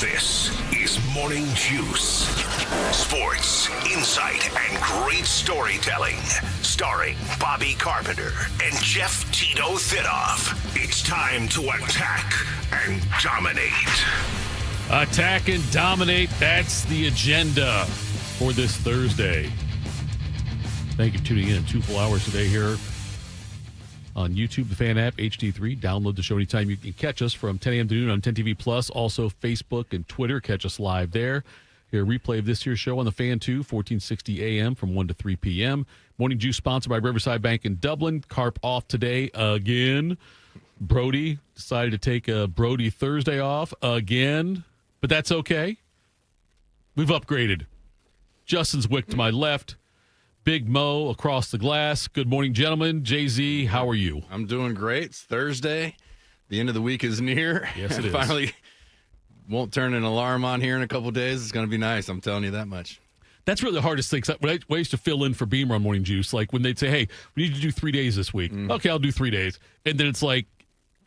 This is Morning Juice. Sports, insight, and great storytelling. Starring Bobby Carpenter and Jeff Tito Thitoff. It's time to attack and dominate. Attack and dominate. That's the agenda for this Thursday. Thank you for tuning in. 2 full hours today here on YouTube, the Fan app, HD3. Download the show anytime. You can catch us from 10 a.m. to noon on 10 TV Plus. Also, Facebook and Twitter. Catch us live there. Here, replay of this year's show on the Fan 2, 1460 a.m. from 1 to 3 p.m. Morning Juice sponsored by Riverside Bank in Dublin. Carp off today again. Brody decided to take a Brody Thursday off again, but that's okay. We've upgraded. Justin Zwick to my left. Big Mo across the glass. Good morning, gentlemen. Jay-Z, how are you? I'm doing great. It's Thursday. The end of the week is near. Yes, it is. Finally won't turn an alarm on here in a couple of days. It's going to be nice. I'm telling you that much. That's really the hardest thing. When I used to fill in for Beamer on Morning Juice, like when they'd say, hey, we need to do 3 days this week. Okay, I'll do 3 days. And then it's like,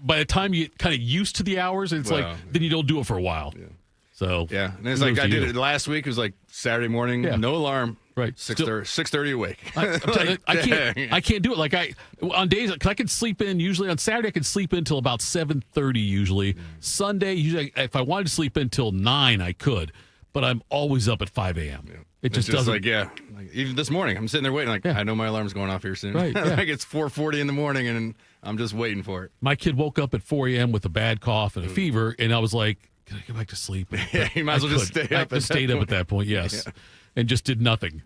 by the time you get kind of used to the hours, it's then you don't do it for a while. Yeah. So, yeah. And it's like I did it last week. It was like Saturday morning, no alarm. Right, 6:30 awake. I can't do it. Like on days, because I can sleep in. Usually on Saturday, I can sleep in until about 7:30. Usually Sunday, usually if I wanted to sleep in until 9, I could. But I'm always up at 5 a.m. Yeah. It just doesn't. Like even this morning, I'm sitting there waiting. Like I know my alarm's going off here soon. Right, like it's 4:40 in the morning, and I'm just waiting for it. My kid woke up at 4 a.m. with a bad cough and a fever, and I was like, "Can I get back to sleep?" Yeah, you might as well just stay up. I just stayed up at that point. Yes. Yeah. And just did nothing.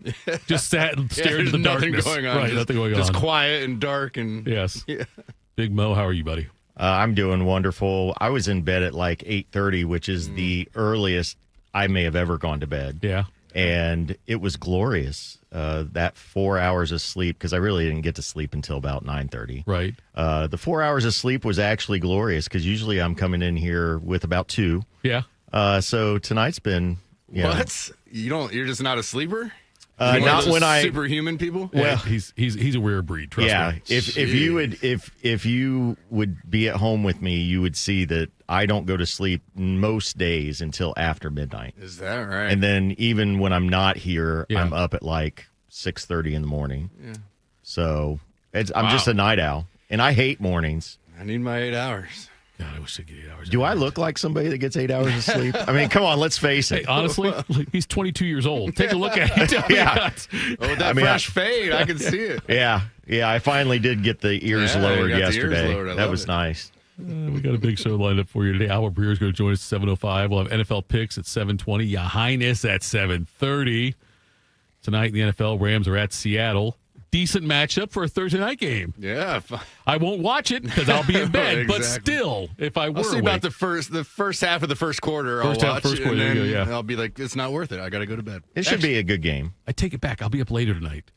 Just sat and stared into the nothing darkness. Going on. Right, nothing going on. Just quiet and dark. And yes. Yeah. Big Mo, how are you, buddy? I'm doing wonderful. I was in bed at like 8:30, which is the earliest I may have ever gone to bed. Yeah. And it was glorious, that 4 hours of sleep, because I really didn't get to sleep until about 9:30. Right. The 4 hours of sleep was actually glorious, because usually I'm coming in here with about 2. Yeah. So tonight's been... What? You're just not a sleeper? Not when I superhuman people. Well, he's a rare breed. Trust me. If you would be at home with me, you would see that I don't go to sleep most days until after midnight. Is that right? And then even when I'm not here, I'm up at like 6:30 in the morning. Yeah. So I'm just a night owl, and I hate mornings. I need my 8 hours. God, I wish I could get 8 hours. Do I look like somebody that gets 8 hours of sleep? I mean, come on, let's face it. Hey, honestly, he's 22 years old. Take a look at him. Fresh fade, I can see it. Yeah, I finally did get the ears lowered yesterday. That was nice. We got a big show lined up for you today. Albert Breer is going to join us at 7:05. We'll have NFL picks at 7:20. Ya Highness at 7:30. Tonight in the NFL, Rams are at Seattle. Decent matchup for a Thursday night game. Yeah. I won't watch it because I'll be in bed. Exactly. But still, if I were I'll see about the first half of the first quarter, I'll watch first quarter, and then I'll be like, it's not worth it. I got to go to bed. It should be a good game. I take it back. I'll be up later tonight.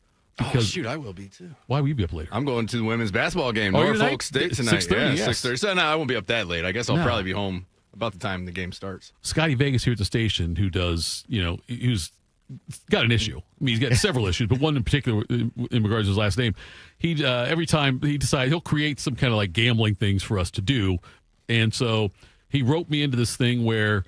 Shoot, I will be too. Why will you be up later? I'm going to the women's basketball game. Norfolk State tonight. 6:30, yes. 6:30. So, no, I won't be up that late. I guess I'll probably be home about the time the game starts. Scotty Vegas here at the station, who does, who's got an issue. I mean, he's got several issues, but one in particular in regards to his last name. He every time he decides, he'll create some kind of like gambling things for us to do. And so he wrote me into this thing where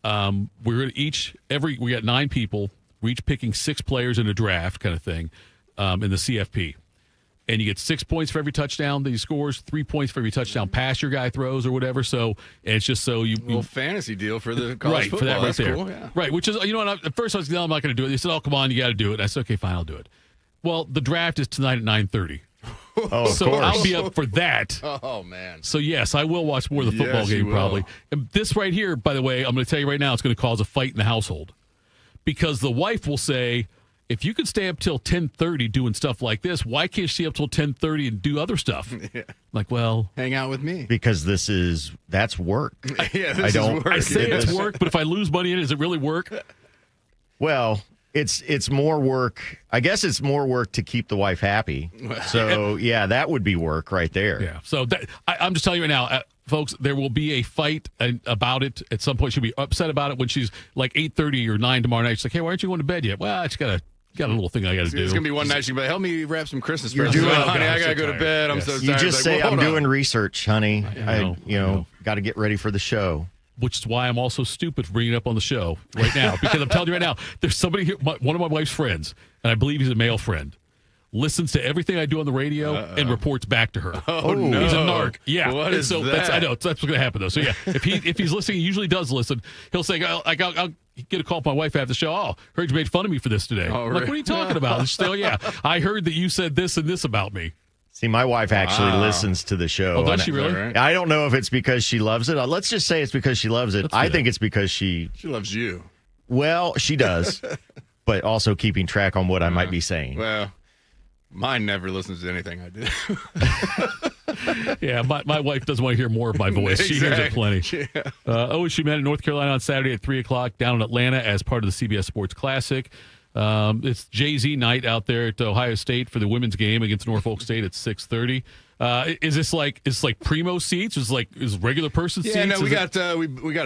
we're we got 9 people. We're each picking 6 players in a draft kind of thing in the CFP. And you get 6 points for every touchdown that he scores, 3 points for every touchdown pass your guy throws or whatever. So, and it's just so you... A little fantasy deal for the college football. For that right That's there. Cool, yeah. Right, which is, at first I was I'm not going to do it. They said, oh, come on, you got to do it. And I said, okay, fine, I'll do it. Well, the draft is tonight at 9:30. Oh, so I'll be up for that. Oh, man. So, yes, I will watch more of the football game probably. And this right here, by the way, I'm going to tell you right now, it's going to cause a fight in the household. Because the wife will say... If you can stay up till 10:30 doing stuff like this, why can't she stay up till 10:30 and do other stuff? Yeah. Like, well, hang out with me because that's work. Is work. I say it's work, but if I lose money in it, does it really work? Well, it's more work. I guess it's more work to keep the wife happy. So yeah, that would be work right there. Yeah. So I'm just telling you right now. Folks, there will be a fight about it at some point. She'll be upset about it when she's like 8:30 or 9 tomorrow night. She's like, hey, why aren't you going to bed yet? Well, I just got a little thing I got to do. It's going to be one night. She's like, help me wrap some Christmas presents. Honey, I got to go to bed. I'm so tired. You just say, I'm doing research, honey. I know. Got to get ready for the show. which is why I'm also stupid for bringing it up on the show right now. Because I'm telling you right now, there's somebody here, one of my wife's friends, and I believe he's a male friend, listens to everything I do on the radio and reports back to her. Oh, no. He's a narc. Yeah. What is that? I know. That's what's going to happen, though. So, yeah, if he's listening, he usually does listen, he'll say, I'll get a call from my wife after the show. Oh, heard you made fun of me for this today. Oh, I'm like, what are you talking about? And she's like, oh, yeah, I heard that you said this and this about me. See, my wife actually listens to the show. Oh, does she really? Right? I don't know if it's because she loves it. Let's just say it's because she loves it. I think it's because she loves you. Well, she does, but also keeping track on what I might be saying. Well, mine never listens to anything I do. Yeah, my wife doesn't want to hear more of my voice. She hears it plenty. Yeah. OSU met in North Carolina on Saturday at 3 o'clock down in Atlanta as part of the CBS Sports Classic. It's Jay-Z night out there at Ohio State for the women's game against Norfolk State at 6:30. Is this like primo seats? Is regular person seats? Yeah, no, we got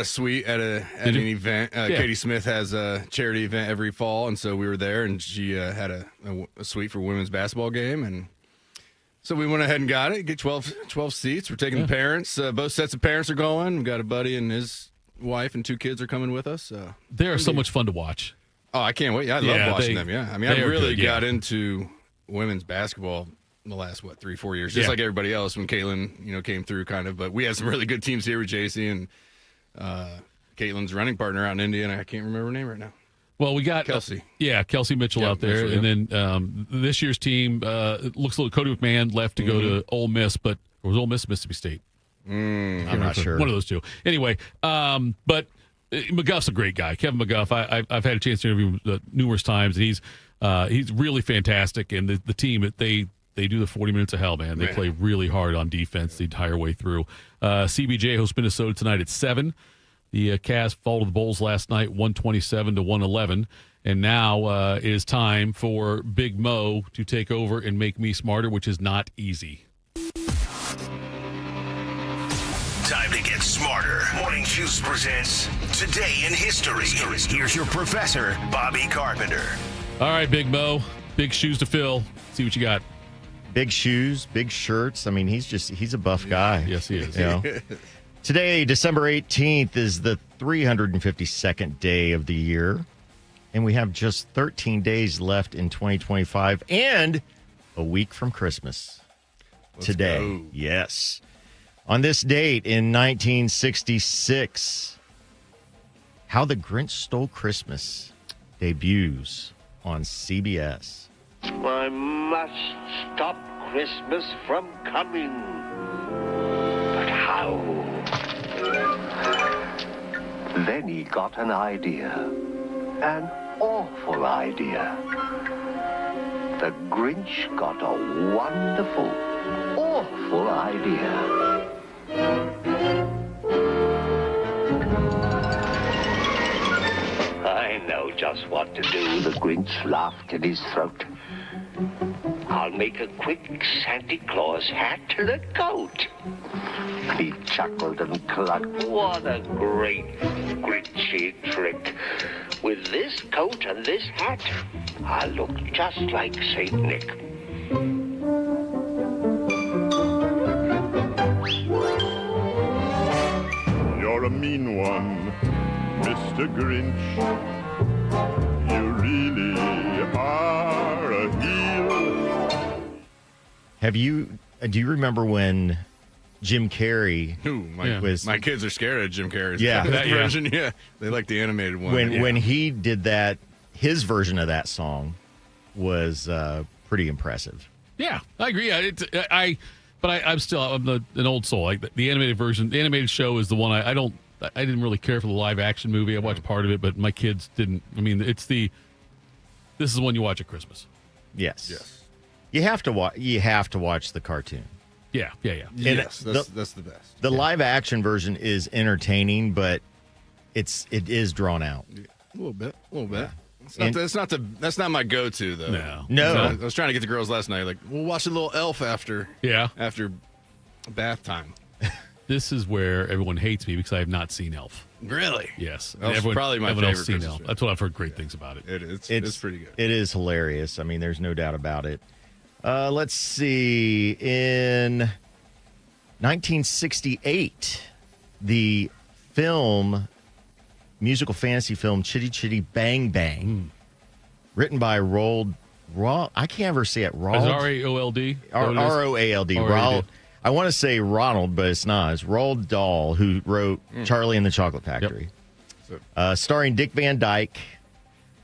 a suite at an event. Katie Smith has a charity event every fall, and so we were there, and she had a suite for women's basketball game, and so we went ahead and got it. Get 12 seats. We're taking the parents. Both sets of parents are going. We've got a buddy and his wife and 2 kids are coming with us. They are so much fun to watch. Oh, I can't wait. Yeah, I love watching them. Yeah, I mean, I really got into women's basketball in the last 3-4 years, just like everybody else when Caitlin, came through kind of. But we had some really good teams here with JC and Caitlin's running partner out in Indiana. I can't remember her name right now. Well, we got Kelsey. Kelsey Mitchell out there, Mitchell, and then this year's team looks like Cody McMahon left to go to Ole Miss, but or was Ole Miss Mississippi State? I'm not sure. One of those two. Anyway, but. McGuff's a great guy. Kevin McGuff, I've had a chance to interview him numerous times, and he's really fantastic. And the team, they do the 40 minutes of hell, man. They play really hard on defense the entire way through. CBJ hosts Minnesota tonight at 7. The Cavs fall to the Bulls last night, 127-111. And now it is time for Big Mo to take over and make me smarter, which is not easy. Time to get smarter. Morning Juice presents Today in History. Here's your professor, Bobby Carpenter. All right, Big Mo. Big shoes to fill. See what you got. Big shoes, big shirts. I mean, he's a buff guy. Yes, he is. Today, December 18th, is the 352nd day of the year. And we have just 13 days left in 2025 and a week from Christmas. Today. Go. Yes. On this date in 1966, How the Grinch Stole Christmas debuts on CBS. I must stop Christmas from coming. But how? Then he got an idea. An awful idea. The Grinch got a wonderful, awful idea. I know just what to do, the Grinch laughed in his throat. I'll make a quick Santa Claus hat and a coat. He chuckled and clucked. What a great Grinchy trick. With this coat and this hat, I'll look just like Saint Nick. You're a mean one, Mr. Grinch. You really are a heel. Do you remember when Jim Carrey my kids are scared of Jim Carrey's version? Yeah. They like the animated one. When he did that, his version of that song was pretty impressive. Yeah, I agree. I'm an old soul. Like the animated version, the animated show is the one I didn't really care for the live action movie. I watched part of it, but my kids didn't. I mean, this is the one you watch at Christmas. Yes. You have to watch the cartoon. Yeah. Yes, that's the best. The live action version is entertaining, but it is drawn out. A little bit. That's not my go-to though. No. I was trying to get the girls last night. Like, we'll watch a little Elf after bath time. This is where everyone hates me because I have not seen Elf. Really? Yes. Elf's probably my favorite Christmas Elf. show. That's what I've heard great things about it. It's pretty good. It is hilarious. I mean, there's no doubt about it. Let's see. In 1968, the musical fantasy film, Chitty Chitty Bang Bang, written by Roald. I can't ever say it. Roald. R-A-O-L-D? R-O-A-L-D. Roald. I want to say Ronald, but it's not. It's Roald Dahl, who wrote Charlie and the Chocolate Factory. Yep. Starring Dick Van Dyke,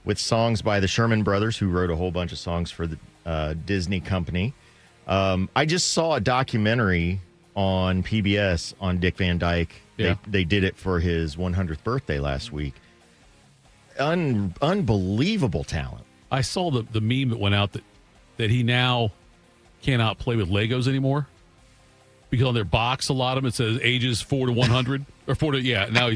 with songs by the Sherman Brothers, who wrote a whole bunch of songs for the Disney company. I just saw a documentary on PBS on Dick Van Dyke. Yeah. They did it for his 100th birthday last week. Unbelievable talent. I saw the meme that went out that he now cannot play with Legos anymore because on their box, a lot of them, it says ages 4 to 100 or 4 to, now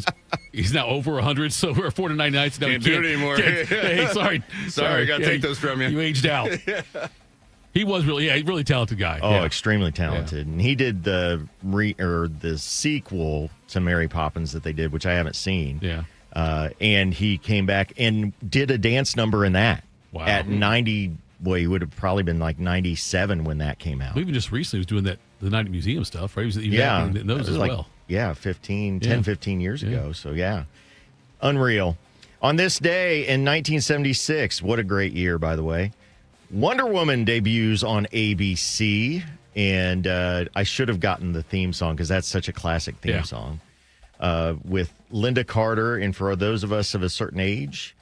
he's now over 100. So we're 4 to 99. So now can't do it anymore. Hey, sorry. I got to take those from you. You aged out. He was really talented guy. Oh, extremely talented. Yeah. And he did the sequel to Mary Poppins that they did, which I haven't seen. Yeah. And he came back and did a dance number in that. Wow. At 90, he would have probably been like 97 when that came out. Well, even just recently, he was doing the Night at Museum stuff, right? He was in those as well. Yeah, 10, 15 years ago. So, unreal. On this day in 1976, what a great year, by the way, Wonder Woman debuts on ABC. And I should have gotten the theme song because that's such a classic theme song. With Linda Carter. And for those of us of a certain age,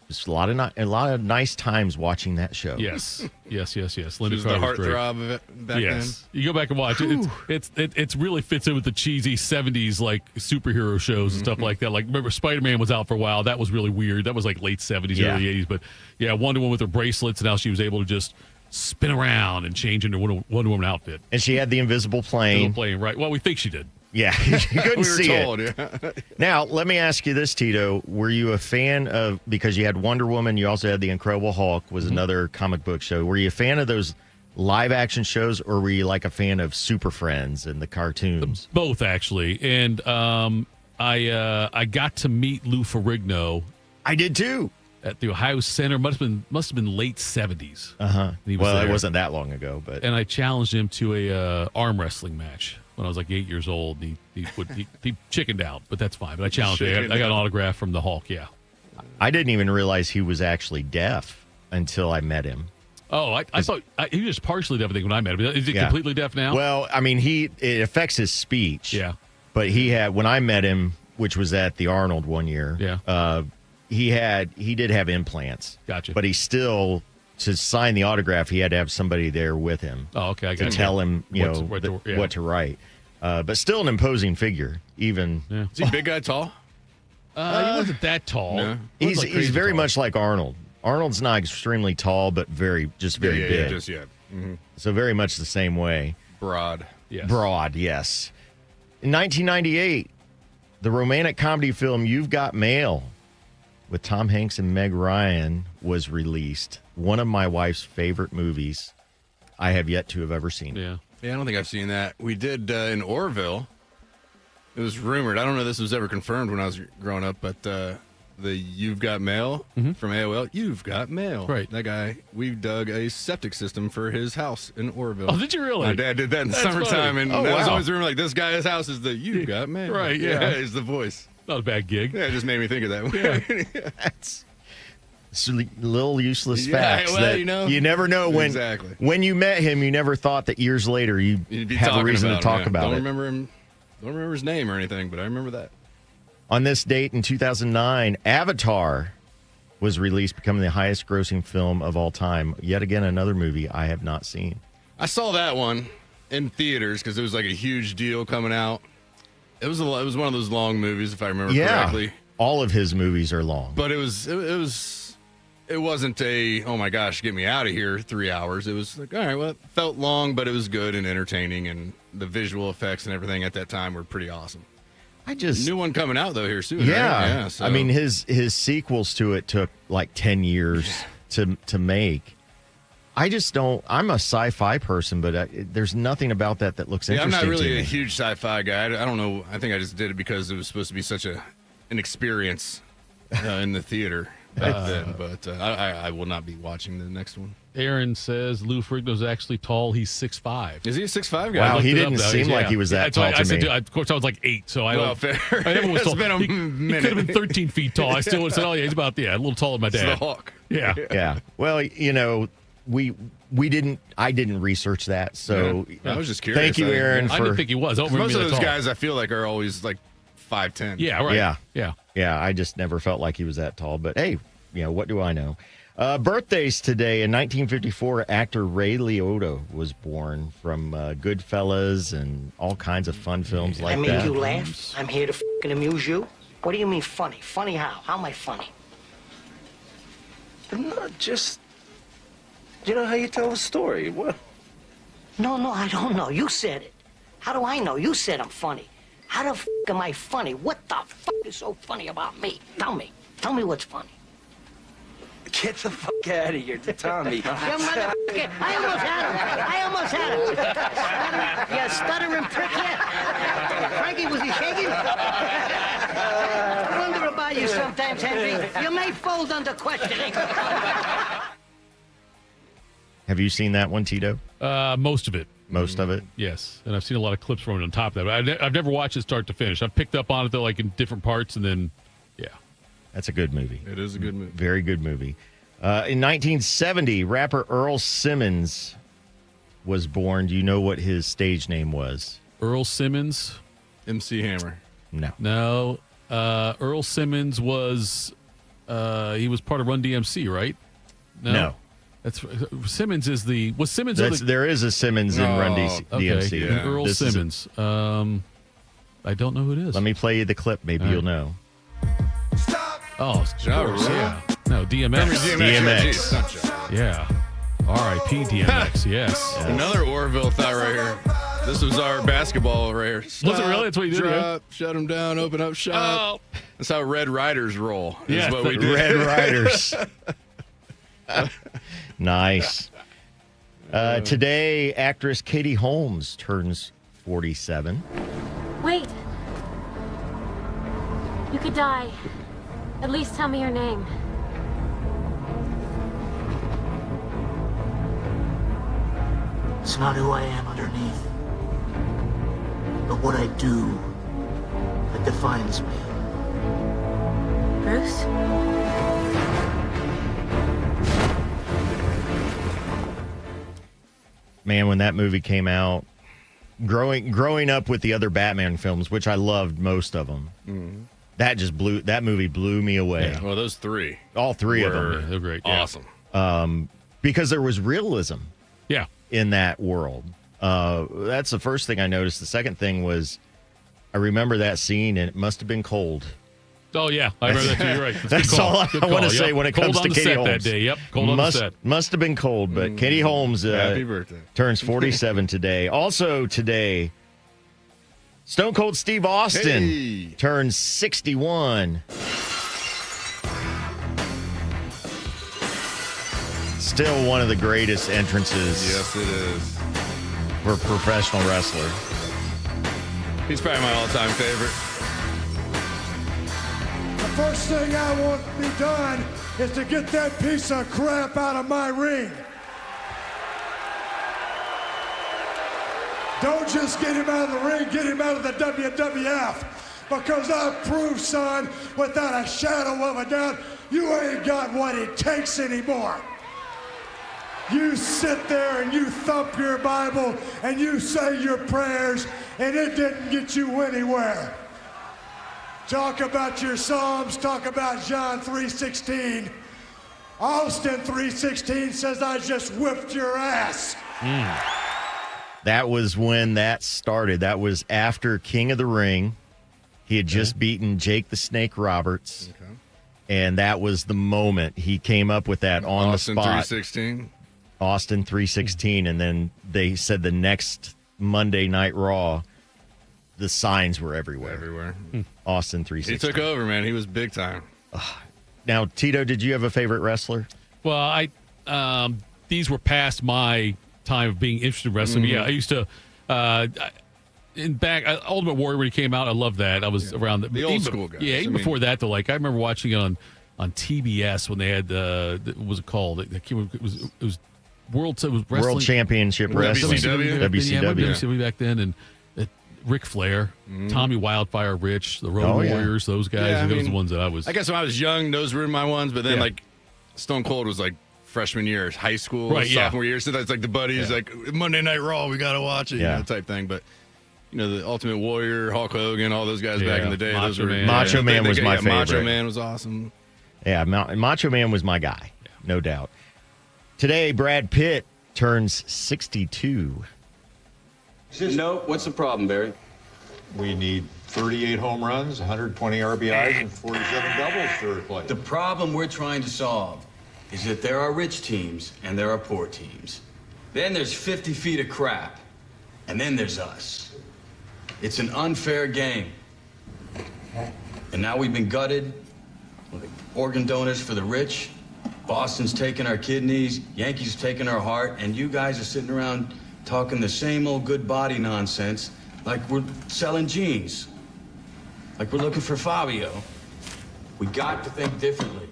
just a lot of nice times watching that show. Yes. Linda She was Carter the heartthrob of it back then. You go back and watch it. It's really fits in with the cheesy 70s like superhero shows and stuff like that. Like remember Spider-Man was out for a while. That was really weird. That was like late 70s, early 80s. But Wonder Woman with her bracelets and how she was able to just spin around and change into Wonder Woman outfit. And she had the invisible plane. Right. Well, we think she did. Yeah, you couldn't see told, it. Yeah. Now, let me ask you this, Tito. Were you a fan of, because you had Wonder Woman, you also had The Incredible Hulk, was another comic book show. Were you a fan of those live action shows, or were you like a fan of Super Friends and the cartoons? Both, actually. And I got to meet Lou Ferrigno. I did too. At the Ohio Center. Must have been late 70s. Well, it wasn't that long ago, but. And I challenged him to a arm wrestling match when I was like 8 years old. He chickened out, but that's fine. But I challenged him. I got an autograph from the Hulk, I didn't even realize he was actually deaf until I met him. Oh, I thought he was partially deaf, I think, when I met him. Is he completely deaf now? Well, I mean, it affects his speech. Yeah. But when I met him, which was at the Arnold one year, he did have implants. Gotcha. But he still, to sign the autograph, he had to have somebody there with him. Oh, okay. I got to tell him, what to write. But still an imposing figure, even. Yeah. Is he big guy tall? He wasn't that tall. No. He's very much like Arnold. Arnold's not extremely tall, but very big. Mm-hmm. So very much the same way. Broad. Yes. Broad, yes. In 1998, the romantic comedy film You've Got Mail with Tom Hanks and Meg Ryan was released. One of my wife's favorite movies. I have yet to have ever seen. Yeah, I don't think I've seen that. We did in Orville. It was rumored. I don't know if this was ever confirmed when I was growing up, but the You've Got Mail from AOL. You've Got Mail. Right. That guy, we dug a septic system for his house in Orville. Oh, did you really? My dad did that in the summertime, and that was always rumored like, this guy's house is the You've Got Mail. Right, yeah. Is the voice. Not a bad gig. Yeah, it just made me think of that. Yeah. That's little useless facts that you never know when you met him. You never thought that years later you'd have a reason to talk about it. Don't remember him. Don't remember his name or anything, but I remember that. On this date in 2009, Avatar was released, becoming the highest-grossing film of all time. Yet again, another movie I have not seen. I saw that one in theaters because it was like a huge deal coming out. It was one of those long movies, if I remember correctly. All of his movies are long, but it wasn't a, oh my gosh, get me out of here 3 hours. It was like, all right, well, it felt long, but it was good and entertaining, and the visual effects and everything at that time were pretty awesome. New one coming out though here soon. Right? Yeah. So. I mean, his sequels to it took like 10 years to make. I just don't. I'm a sci-fi person, but there's nothing about that looks interesting. I'm not really to me. a huge sci-fi guy. I don't know. I think I just did it because it was supposed to be such an experience in the theater back then. But I will not be watching the next one. Aaron says Lou Ferrigno's actually tall. He's 6'5". Is he a 6'5" guy? Wow, I he looked it didn't up, though. seem like he was that That's why tall I to said, me. Of course, I was like 8, so I Well, don't. fair. Everyone was It's tall. been a he minute. could have been 13 feet tall. I still would have said, oh, yeah, he's about, a little taller than my It's dad. the Hawk. Yeah. Yeah. Well, I didn't research that, so I was just curious. thank you, Aaron. I didn't think he was. I don't remember Most of being those that tall. guys, I feel like, are always like 5'10". Yeah, right. Yeah. Yeah. I just never felt like he was that tall. But hey, what do I know? Birthdays today. In 1954, actor Ray Liotta was born from Goodfellas and all kinds of fun films like I make that. you laugh. I'm here to fucking amuse you. What do you mean funny? Funny how? How am I funny? Not just, how you tell a story. What? No, I don't know. You said it. How do I know? You said I'm funny. How the f am I funny? What the fuck is so funny about me? Tell me. Tell me what's funny. Get the fuck out of here, Tommy. You motherfucker. I almost had him. You stuttering prick. Yeah. Frankie, was he shaking? I wonder about you sometimes, Henry. You may fold under questioning. Have you seen that one, Tito? Most of it. Most of it? Yes. And I've seen a lot of clips from it on top of that. I've never watched it start to finish. I've picked up on it, though, like in different parts, and then, yeah. That's a good movie. It is a good movie. Very good movie. In 1970, rapper Earl Simmons was born. Do you know what his stage name was? Earl Simmons? MC Hammer. No. Earl Simmons was, he was part of Run DMC, right? No. That's Simmons is the, was Simmons? There is a Simmons in Run DMC. Okay. Earl Simmons. I don't know who it is. Let me play you the clip. Maybe you'll know. Oh, yeah. No, DMX. DMX. Yeah. R.I.P. DMX. Yes. Another Orville thought right here. This was our basketball right here. Was it really? That's what you did, Drop, shut them down, open up shop. Oh. That's how Red Riders roll. Yeah, Is what we did. Red Riders. Nice. Today, actress Katie Holmes turns 47. Wait. You could die. At least tell me your name. It's not who I am underneath, but what I do that defines me. Bruce? Man, when that movie came out, growing up with the other Batman films, which I loved most of them, that movie blew me away. Yeah. Well, those three. All three of them. They're great. Awesome. Because there was realism Yeah. in that world. That's the first thing I noticed. The second thing was I remember that scene, and it must have been cold. Oh, yeah. I remember that too. You're right. That's all I want to say when it comes to Katie Holmes. That day. Yep. Cold on the set. Must have been cold, but Katie Holmes Happy birthday. turns 47 today. Also today, Stone Cold Steve Austin turns 61. Still one of the greatest entrances Yes, it is. for a professional wrestler. He's probably my all-time favorite. The first thing I want to be done is to get that piece of crap out of my ring. Don't just get him out of the ring, get him out of the WWF. Because I've proved, son, without a shadow of a doubt, you ain't got what it takes anymore. You sit there and you thump your Bible and you say your prayers, and it didn't get you anywhere. Talk about your Psalms, talk about John 3:16. Austin 3:16 says, I just whipped your ass. That was when that started. That was after King of the Ring. He had just beaten Jake the Snake Roberts. Okay. And that was the moment he came up with that on Austin the spot. 3:16. Austin 3:16. And then they said the next Monday Night Raw, the signs were everywhere. Austin 3:16. He took over, man. He was big time. Now, Tito, did you have a favorite wrestler? Well, these were past my time of being interested in wrestling. Yeah, I used to. Ultimate Warrior when he came out, I loved that. I was around The old school guys. Yeah, even before that, though. Like I remember watching it on TBS when they had what was it called? It was World Championship Wrestling. WCW back then, and Ric Flair, Tommy Wildfire Rich, the Road Warriors, those guys. Yeah, those are the ones that I was. I guess when I was young, those were my ones. But then like Stone Cold was like freshman year, high school, sophomore year. So that's like the buddies, like Monday Night Raw, we got to watch it, you know, type thing. But the Ultimate Warrior, Hulk Hogan, all those guys back in the day. Macho Man was my favorite. Macho Man was awesome. Yeah, Macho Man was my guy, no doubt. Today, Brad Pitt turns 62. No, what's the problem, Barry? We need 38 home runs, 120 RBIs, and 47 doubles to replace. The problem we're trying to solve is that there are rich teams and there are poor teams. Then there's 50 feet of crap. And then there's us. It's an unfair game. And now we've been gutted. Organ donors for the rich. Boston's taking our kidneys. Yankees taking our heart. And you guys are sitting around talking the same old good body nonsense like we're selling jeans. Like we're looking for Fabio. We got to think differently.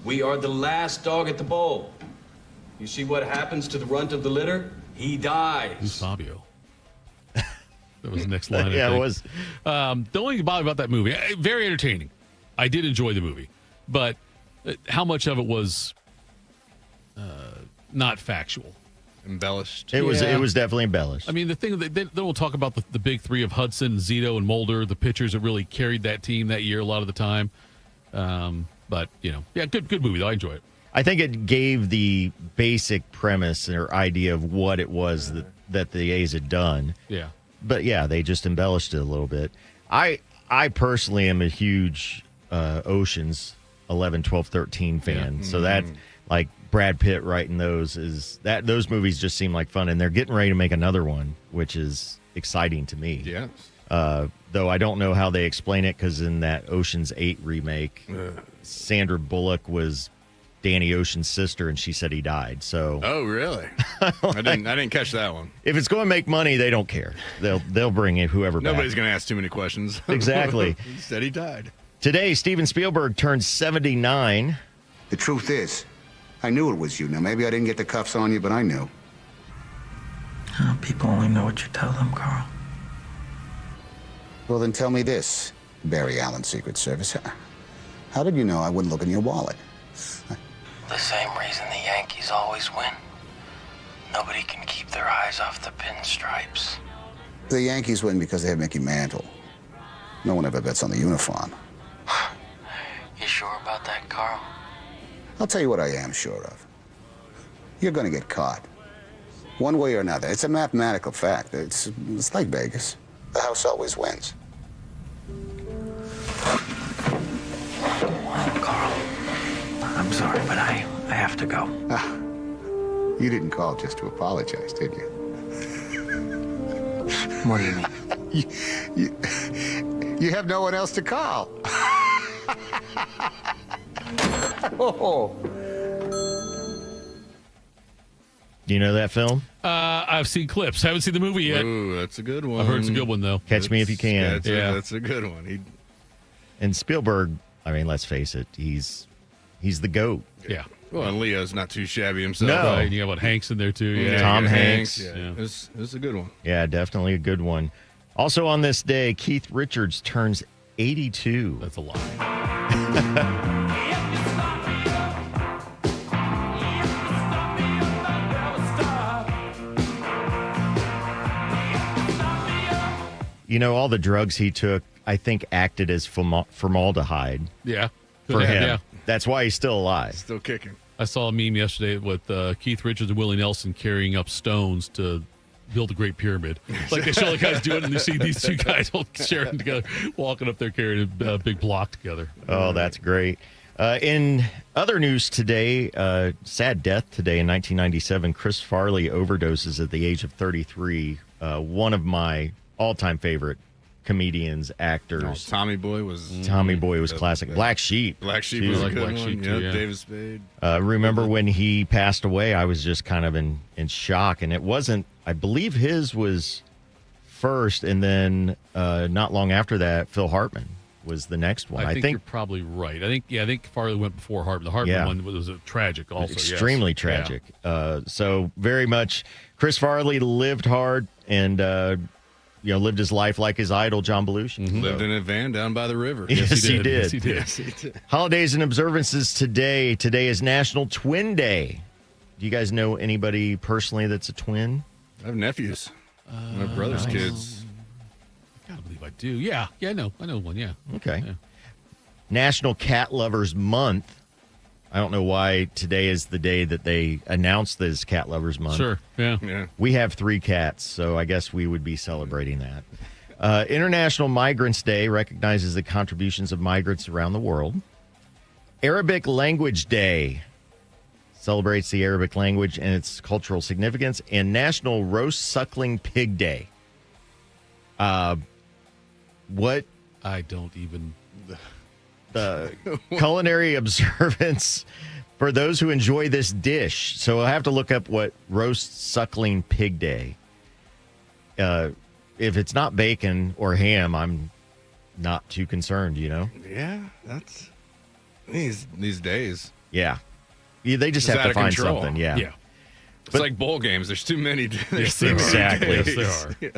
We are the last dog at the bowl. You see what happens to the runt of the litter? He dies. Who's Fabio? That was the next line. It was. The only thing about that movie, very entertaining. I did enjoy the movie, but how much of it was not factual? Embellished. It was definitely embellished. I mean, the thing that then we'll talk about the big three of Hudson, Zito, and Mulder, the pitchers that really carried that team that year a lot of the time. But good movie though. I enjoy it. I think it gave the basic premise or idea of what it was that the A's had done. Yeah. But they just embellished it a little bit. I personally am a huge Oceans 11, 12, 13 fan. So that's like Brad Pitt writing those those movies just seem like fun, and they're getting ready to make another one, which is exciting to me. Yeah. Though I don't know how they explain it, because in that Ocean's 8 remake, Sandra Bullock was Danny Ocean's sister, and she said he died. So, oh really? I didn't catch that one. If it's going to make money, they don't care. They'll bring in whoever. Nobody's going to ask too many questions. Exactly. He said he died. Today, Steven Spielberg turns 79. The truth is, I knew it was you. Now, maybe I didn't get the cuffs on you, but I knew. Oh, people only know what you tell them, Carl. Well, then tell me this, Barry Allen, Secret Service. How did you know I wouldn't look in your wallet? The same reason the Yankees always win. Nobody can keep their eyes off the pinstripes. The Yankees win because they have Mickey Mantle. No one ever bets on the uniform. You sure about that, Carl? I'll tell you what I am sure of. You're going to get caught. One way or another. It's a mathematical fact. It's like Vegas. The house always wins. Well, Carl, I'm sorry, but I have to go. You didn't call just to apologize, did you? What do you mean? You have no one else to call. Oh. Do you know that film? I've seen clips. Haven't seen the movie yet. Ooh, that's a good one. I've heard it's a good one, though. Catch Me If You Can. That's a good one. And Spielberg, I mean, let's face it, he's the GOAT. Yeah. Well, and Leo's not too shabby himself. No. Right, and you got Hanks in there, too. Yeah. Tom Hanks. Yeah. It was a good one. Yeah, definitely a good one. Also on this day, Keith Richards turns 82. That's a lot. All the drugs he took, I think, acted as formaldehyde. Yeah. For him. Yeah. That's why he's still alive. Still kicking. I saw a meme yesterday with Keith Richards and Willie Nelson carrying up stones to build a Great Pyramid. Like they show the guys do it, and you see these two guys all sharing together, walking up there carrying a big block together. Oh, that's great. In other news today, sad death today in 1997, Chris Farley overdoses at the age of 33. One of my all-time favorite comedians, actors. Tommy Boy was classic. Black Sheep. Black Sheep was a good one. Sheep too, yeah. David Spade. Remember when he passed away, I was just kind of in shock. And it wasn't, I believe his was first, and then not long after that, Phil Hartman was the next one. I think you're probably right. I think Farley went before Harbin. The Harbin one was a tragic also. Extremely tragic. Yeah. So very much Chris Farley lived hard and lived his life like his idol, John Belushi. Mm-hmm. Lived in a van down by the river. Yes, he did. Yes, he did. Yes, he did. Holidays and observances today. Today is National Twin Day. Do you guys know anybody personally that's a twin? I have nephews. My brother's kids. I gotta believe I do. Yeah, I know one. Yeah. Okay. Yeah. National Cat Lovers Month. I don't know why today is the day that they announced this Cat Lovers Month. Sure. Yeah. We have 3 cats, so I guess we would be celebrating that. International Migrants Day recognizes the contributions of migrants around the world. Arabic Language Day celebrates the Arabic language and its cultural significance. And National Roast Suckling Pig Day. What? I don't even. The culinary observance for those who enjoy this dish. So I'll have to look up what Roast Suckling Pig Day. If it's not bacon or ham, I'm not too concerned, Yeah, that's these days. Yeah. They just have to find something. Yeah. It's like bowl games. There's too many. Exactly. Yes, there are. Yeah.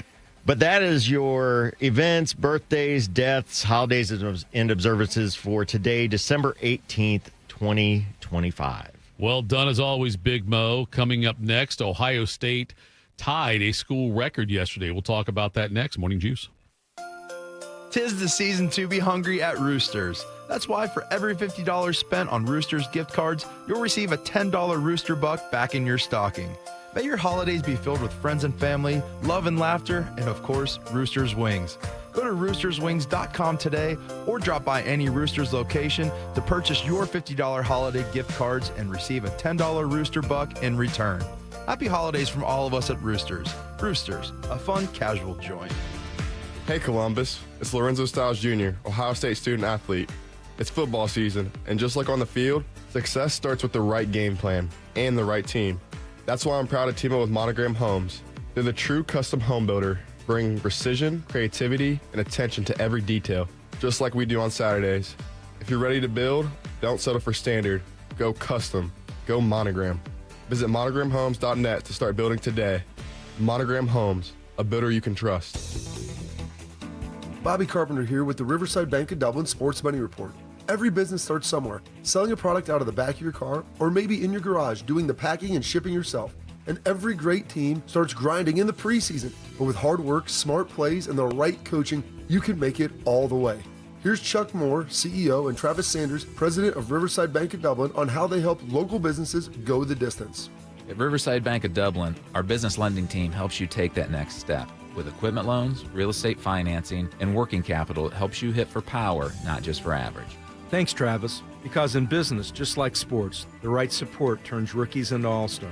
But that is your events, birthdays, deaths, holidays, and observances for today, December 18th, 2025. Well done, as always, Big Mo. Coming up next, Ohio State tied a school record yesterday. We'll talk about that next. Morning Juice. 'Tis the season to be hungry at Roosters. That's why for every $50 spent on Roosters gift cards, you'll receive a $10 Rooster Buck back in your stocking. May your holidays be filled with friends and family, love and laughter, and of course, Roosters Wings. Go to roosterswings.com today or drop by any Roosters location to purchase your $50 holiday gift cards and receive a $10 Rooster Buck in return. Happy holidays from all of us at Roosters. Roosters, a fun, casual joint. Hey Columbus, it's Lorenzo Styles Jr., Ohio State student athlete. It's football season, and just like on the field, success starts with the right game plan and the right team. That's why I'm proud to team up with Monogram Homes. They're the true custom home builder, bringing precision, creativity, and attention to every detail, just like we do on Saturdays. If you're ready to build, don't settle for standard. Go custom. Go Monogram. Visit monogramhomes.net to start building today. Monogram Homes, a builder you can trust. Bobby Carpenter here with the Riverside Bank of Dublin Sports Money Report. Every business starts somewhere, selling a product out of the back of your car or maybe in your garage doing the packing and shipping yourself. And every great team starts grinding in the preseason. But with hard work, smart plays, and the right coaching, you can make it all the way. Here's Chuck Moore, CEO, and Travis Sanders, President of Riverside Bank of Dublin, on how they help local businesses go the distance. At Riverside Bank of Dublin, our business lending team helps you take that next step. With equipment loans, real estate financing, and working capital, it helps you hit for power, not just for average. Thanks, Travis. Because in business, just like sports, the right support turns rookies into all-stars.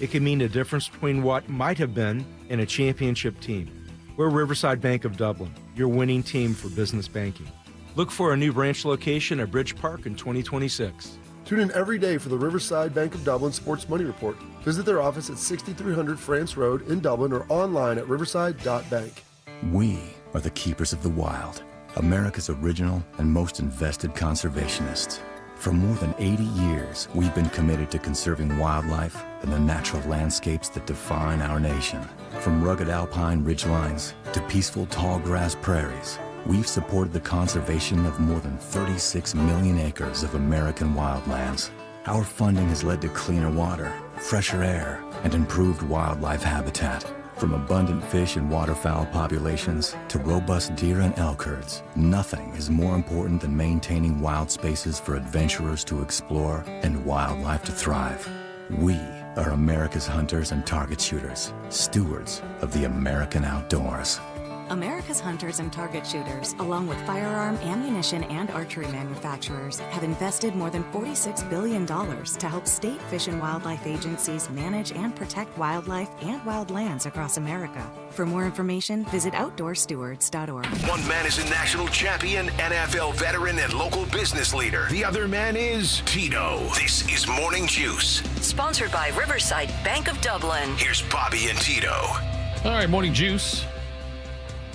It can mean the difference between what might have been and a championship team. We're Riverside Bank of Dublin, your winning team for business banking. Look for a new branch location at Bridge Park in 2026. Tune in every day for the Riverside Bank of Dublin Sports Money Report. Visit their office at 6300 France Road in Dublin or online at riverside.bank. We are the keepers of the wild, America's original and most invested conservationists. For more than 80 years, we've been committed to conserving wildlife and the natural landscapes that define our nation. From rugged alpine ridgelines to peaceful tall grass prairies, we've supported the conservation of more than 36 million acres of American wildlands. Our funding has led to cleaner water, fresher air, and improved wildlife habitat. From abundant fish and waterfowl populations to robust deer and elk herds, nothing is more important than maintaining wild spaces for adventurers to explore and wildlife to thrive. We are America's hunters and target shooters, stewards of the American outdoors. America's hunters and target shooters, along with firearm, ammunition, and archery manufacturers, have invested more than $46 billion to help state fish and wildlife agencies manage and protect wildlife and wildlands across America. For more information, visit outdoorstewards.org. One man is a national champion, NFL veteran, and local business leader. The other man is Tito. This is Morning Juice. Sponsored by Riverside Bank of Dublin. Here's Bobby and Tito. All right, Morning Juice.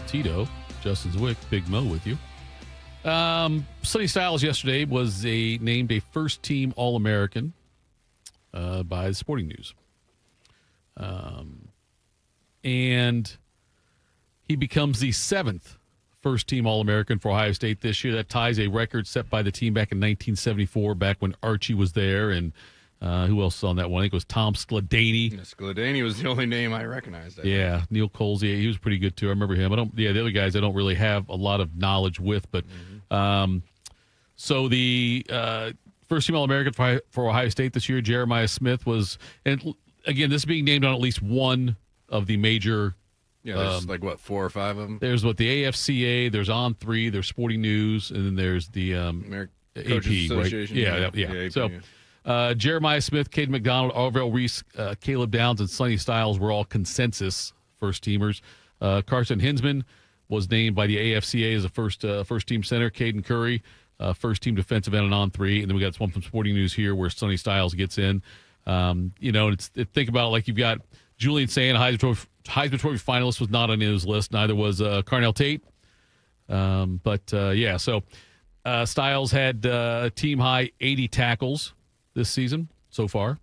Tito, Justin Zwick, Big Mo with you. Sonny Styles yesterday was named a first-team All-American by Sporting News. And he becomes the 7th first-team All-American for Ohio State this year. That ties a record set by the team back in 1974, back when Archie was there. And who else was on that one? I think it was Tom Skladany. Yeah, Skladany was the only name I recognized. Yeah, Neil Colsey. He was pretty good, too. I remember him. The other guys I don't really have a lot of knowledge with. But so the first-team All-American for Ohio State this year, Jeremiah Smith was – and again, this is being named on at least one of the major – yeah, there's 4 or 5 of them. There's the AFCA, there's On3, there's Sporting News, and then there's the AP, Association. Right? Yeah. AP, so Jeremiah Smith, Caden McDonald, Arvell Reese, Caleb Downs, and Sonny Styles were all consensus first-teamers. Carson Hinsman was named by the AFCA as a first-team center. Caden Curry, first-team defensive end on On3. And then we got one from Sporting News here where Sonny Styles gets in. Think about it like you've got Julian Sand, Heisman Trophy finalist, was not on his list. Neither was Carnell Tate. So Styles had team-high 80 tackles this season so far,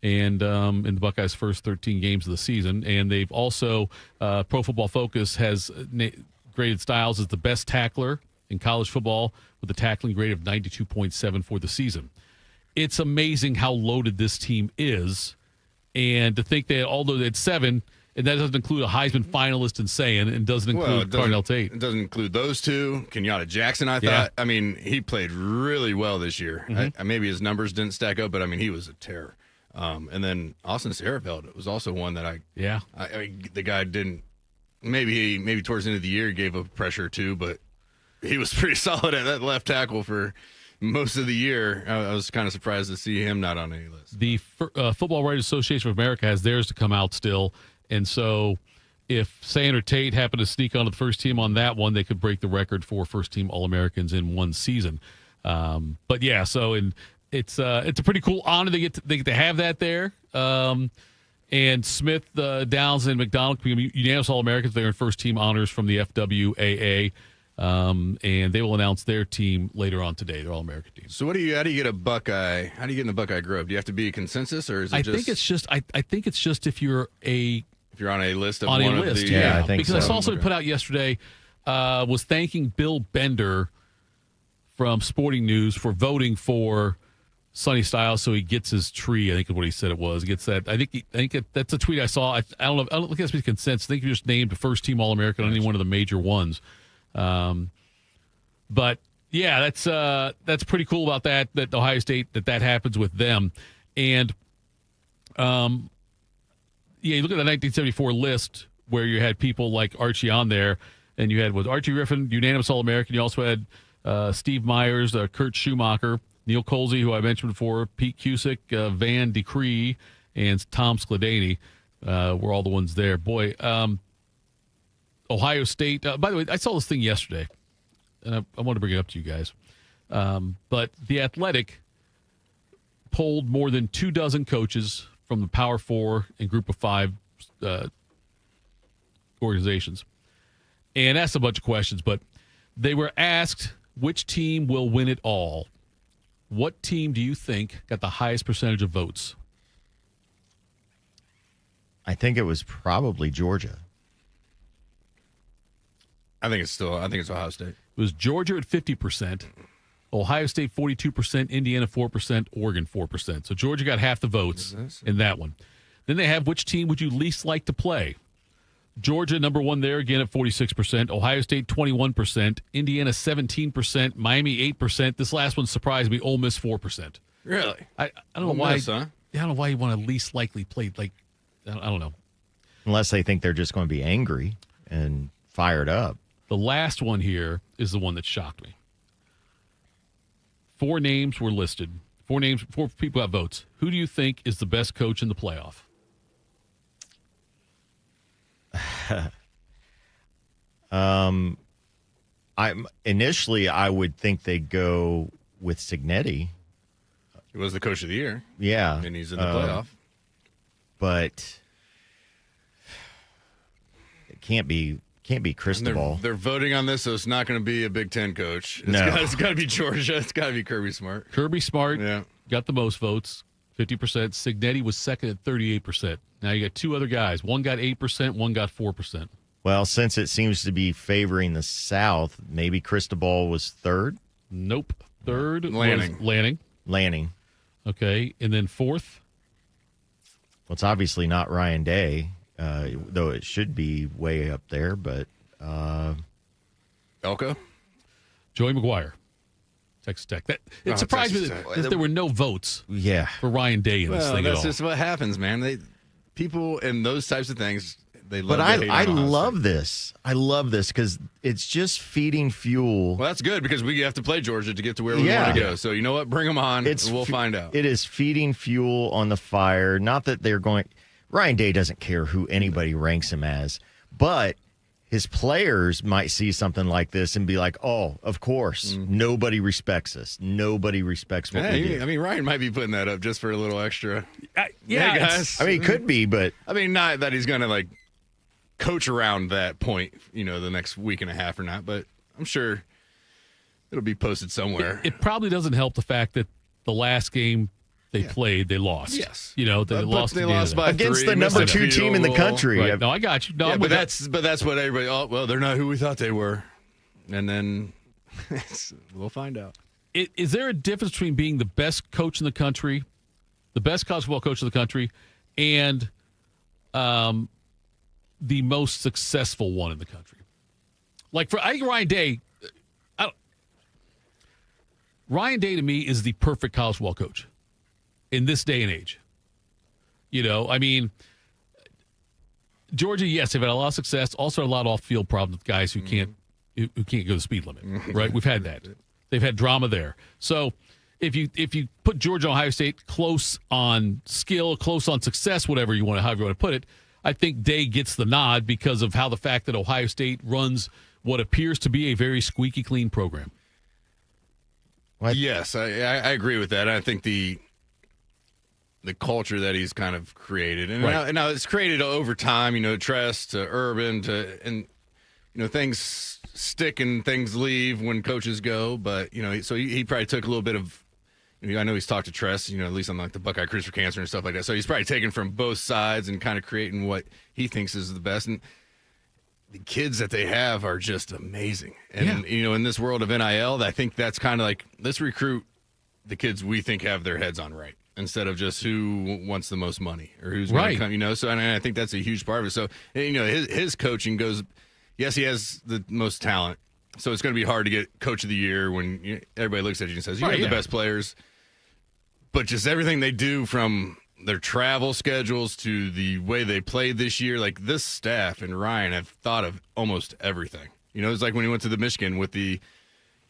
and in the Buckeyes' first 13 games of the season. And they've also, Pro Football Focus has graded Styles as the best tackler in college football with a tackling grade of 92.7 for the season. It's amazing how loaded this team is. And to think that although they had 7, and that doesn't include a Heisman finalist in saying, and doesn't include Carnell Tate. It doesn't include those two. Kenyatta Jackson, I thought. I mean, he played really well this year. Mm-hmm. Maybe his numbers didn't stack up, but, I mean, he was a terror. And then Austin Sehrenfeld was also one that the guy didn't – maybe towards the end of the year he gave up pressure too, but he was pretty solid at that left tackle for – most of the year. I was kind of surprised to see him not on any list. The Football Writers Association of America has theirs to come out still, and so if Sand or Tate happen to sneak onto the first team on that one, they could break the record for first-team All-Americans in one season. It's a pretty cool honor they get to have that there. And Smith, Downs, and McDonald become unanimous All-Americans. They're in first-team honors from the FWAA. And they will announce their team later on today, their All-American team. So how do you get a Buckeye? How do you get in the Buckeye Grove? Do you have to be a consensus, or is it I think it's just if you're on a list of on one a list, of the yeah. I think because so. I saw something put out yesterday was thanking Bill Bender from Sporting News for voting for Sonny Styles so he gets his tree. I think is what he said it was. He gets that. I think that's a tweet I saw. I don't know. I don't think that's consensus. I think he just named the first team All-American on any one of the major ones. But yeah, that's pretty cool about that Ohio State that happens with them. And you look at the 1974 list where you had people like Archie on there, and you had Archie Griffin, unanimous All-American. You also had Steve Myers, Kurt Schumacher, Neil Colsey, who I mentioned before, Pete Cusick, Van DeCree, and Tom Skladany were all the ones there. Boy, Ohio State. By the way, I saw this thing yesterday, and I want to bring it up to you guys. But The Athletic polled more than 24 coaches from the Power 4 and Group of 5 organizations, and asked a bunch of questions. But they were asked, which team will win it all? What team do you think got the highest percentage of votes? I think it was probably Georgia. I think it's Ohio State. It was Georgia at 50%, Ohio State 42%, Indiana 4%, Oregon 4%. So Georgia got half the votes in that one. Then they have, which team would you least like to play? Georgia, number one there, again at 46%. Ohio State, 21%. Indiana, 17%. Miami, 8%. This last one surprised me. Ole Miss, 4%. Really? I don't know why. I don't know why you want to least likely play. Like, I don't know. Unless they think they're just going to be angry and fired up. The last one here is the one that shocked me. 4 names were listed. 4 people got votes. Who do you think is the best coach in the playoff? I would think they'd go with Cignetti. He was the coach of the year. Yeah. And he's in the playoff. But it can't be Can't be Cristobal. They're voting on this, so it's not going to be a Big Ten coach. It's got to be Georgia. It's got to be Kirby Smart. Kirby Smart got the most votes, 50%. Signetti was second at 38%. Now you got two other guys. One got 8%, one got 4%. Well, since it seems to be favoring the South, maybe Cristobal was third? Nope. Third Lanning. was Lanning. Okay. And then fourth? Well, it's obviously not Ryan Day, though it should be way up there, but... Elko? Joey McGuire, Texas Tech. It surprised me that there were no votes for Ryan Day in this thing at all. That's just what happens, man. People in those types of things... But I love this. I love this because it's just feeding fuel. Well, that's good because we have to play Georgia to get to where we want to go. So you know what? Bring them on. We'll find out. It is feeding fuel on the fire. Not that they're going. Ryan Day doesn't care who anybody ranks him as, but his players might see something like this and be like, "Oh, of course, nobody respects us. Nobody respects what we do." I mean, Ryan might be putting that up just for a little extra. Yeah, guys. I mean, it could be, but I mean, not that he's going to coach around that point, the next week and a half or not, but I'm sure it'll be posted somewhere. It probably doesn't help the fact that the last game they played, they lost. Yes. They lost by against 3, the number 2 team in the country. Right. No, I got you. No, but that's what everybody, well, they're not who we thought they were. And then we'll find out. Is there a difference between being the best coach in the country, the best college football coach in the country, and the most successful one in the country? I think Ryan Day. Ryan Day to me is the perfect college football coach in this day and age. I mean, Georgia, yes, they've had a lot of success. Also, a lot of off-field problems with guys who can't go the speed limit. Right? We've had that. They've had drama there. So if you put Georgia and Ohio State close on skill, close on success, however you want to put it, I think Day gets the nod because of how the fact that Ohio State runs what appears to be a very squeaky clean program. Yes, I agree with that. I think the culture that he's kind of created, and now it's created over time. Tress to Urban and things stick and things leave when coaches go. But so he probably took a little bit of. I know he's talked to Tress, at least on the Buckeye Cruise for Cancer and stuff like that. So he's probably taken from both sides and kind of creating what he thinks is the best. And the kids that they have are just amazing. And, in this world of NIL, I think that's kind of let's recruit the kids we think have their heads on right instead of just who wants the most money or who's going to come, So and I think that's a huge part of it. So, his coaching goes, yes, he has the most talent. So it's going to be hard to get coach of the year when everybody looks at you and says, you have the best players. But just everything they do from their travel schedules to the way they played this year, this staff and Ryan have thought of almost everything. It's like when he went to the Michigan with the,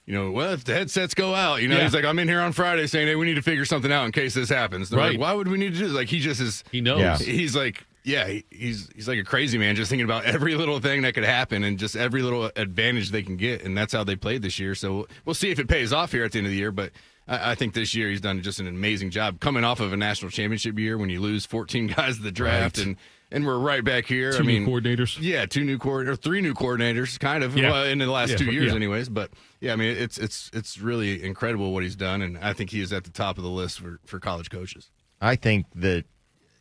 well, if the headsets go out, he's like, I'm in here on Friday saying, hey, we need to figure something out in case this happens. They're like, why would we need to do this? He just is. He knows. Yeah. He's like, he's like a crazy man just thinking about every little thing that could happen and just every little advantage they can get. And that's how they played this year. So we'll see if it pays off here at the end of the year. But I think this year he's done just an amazing job coming off of a national championship year when you lose 14 guys at the draft and we're right back here. Two new coordinators. Yeah, 3 new coordinators, kind of in the last 2 years, anyways. But I mean, it's really incredible what he's done, and I think he is at the top of the list for college coaches. I think that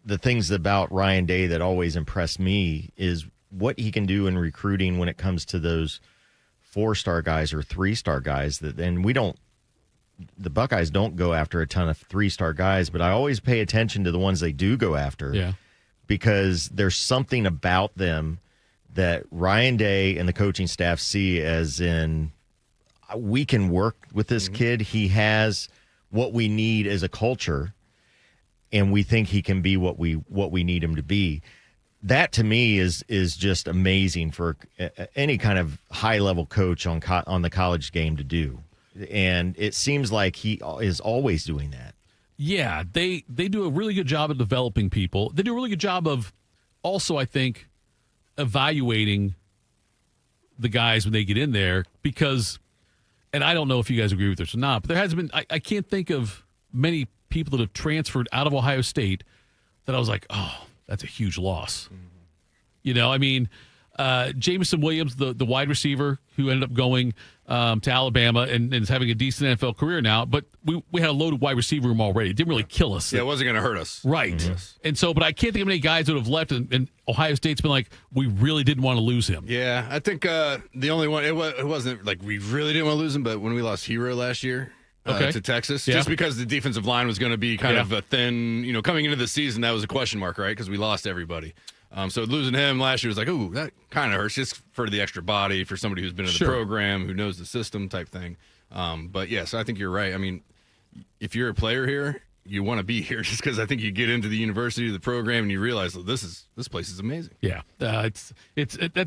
the things about Ryan Day that always impressed me is what he can do in recruiting when it comes to those 4-star guys or 3-star guys. The Buckeyes don't go after a ton of 3-star guys, but I always pay attention to the ones they do go after. Yeah. Because there's something about them that Ryan Day and the coaching staff see as in, we can work with this kid. He has what we need as a culture, and we think he can be what we need him to be. That to me is just amazing for any kind of high-level coach on the college game to do. And it seems like he is always doing that. Yeah, they do a really good job of developing people. They do a really good job of also, I think, evaluating the guys when they get in there because, and I don't know if you guys agree with this or not, but there has been, I can't think of many people that have transferred out of Ohio State that I was like, oh, that's a huge loss. I mean, Jameson Williams, the wide receiver who ended up going to Alabama and is having a decent NFL career now. But we had a loaded wide receiver room already. It didn't really kill us. Yeah, it wasn't going to hurt us. Right. Mm-hmm. And so, but I can't think of any guys that have left, and Ohio State's been like, we really didn't want to lose him. Yeah, I think the only one, it wasn't like we really didn't want to lose him, but when we lost Hero last year to Texas, just because the defensive line was going to be kind of a thin, coming into the season, that was a question mark, right? Because we lost everybody. So losing him last year was like, ooh, that kind of hurts just for the extra body, for somebody who's been in the program, who knows the system type thing. But, so I think you're right. I mean, if you're a player here, you want to be here just because I think you get into the university, the program, and you realize this place is amazing. Yeah. That's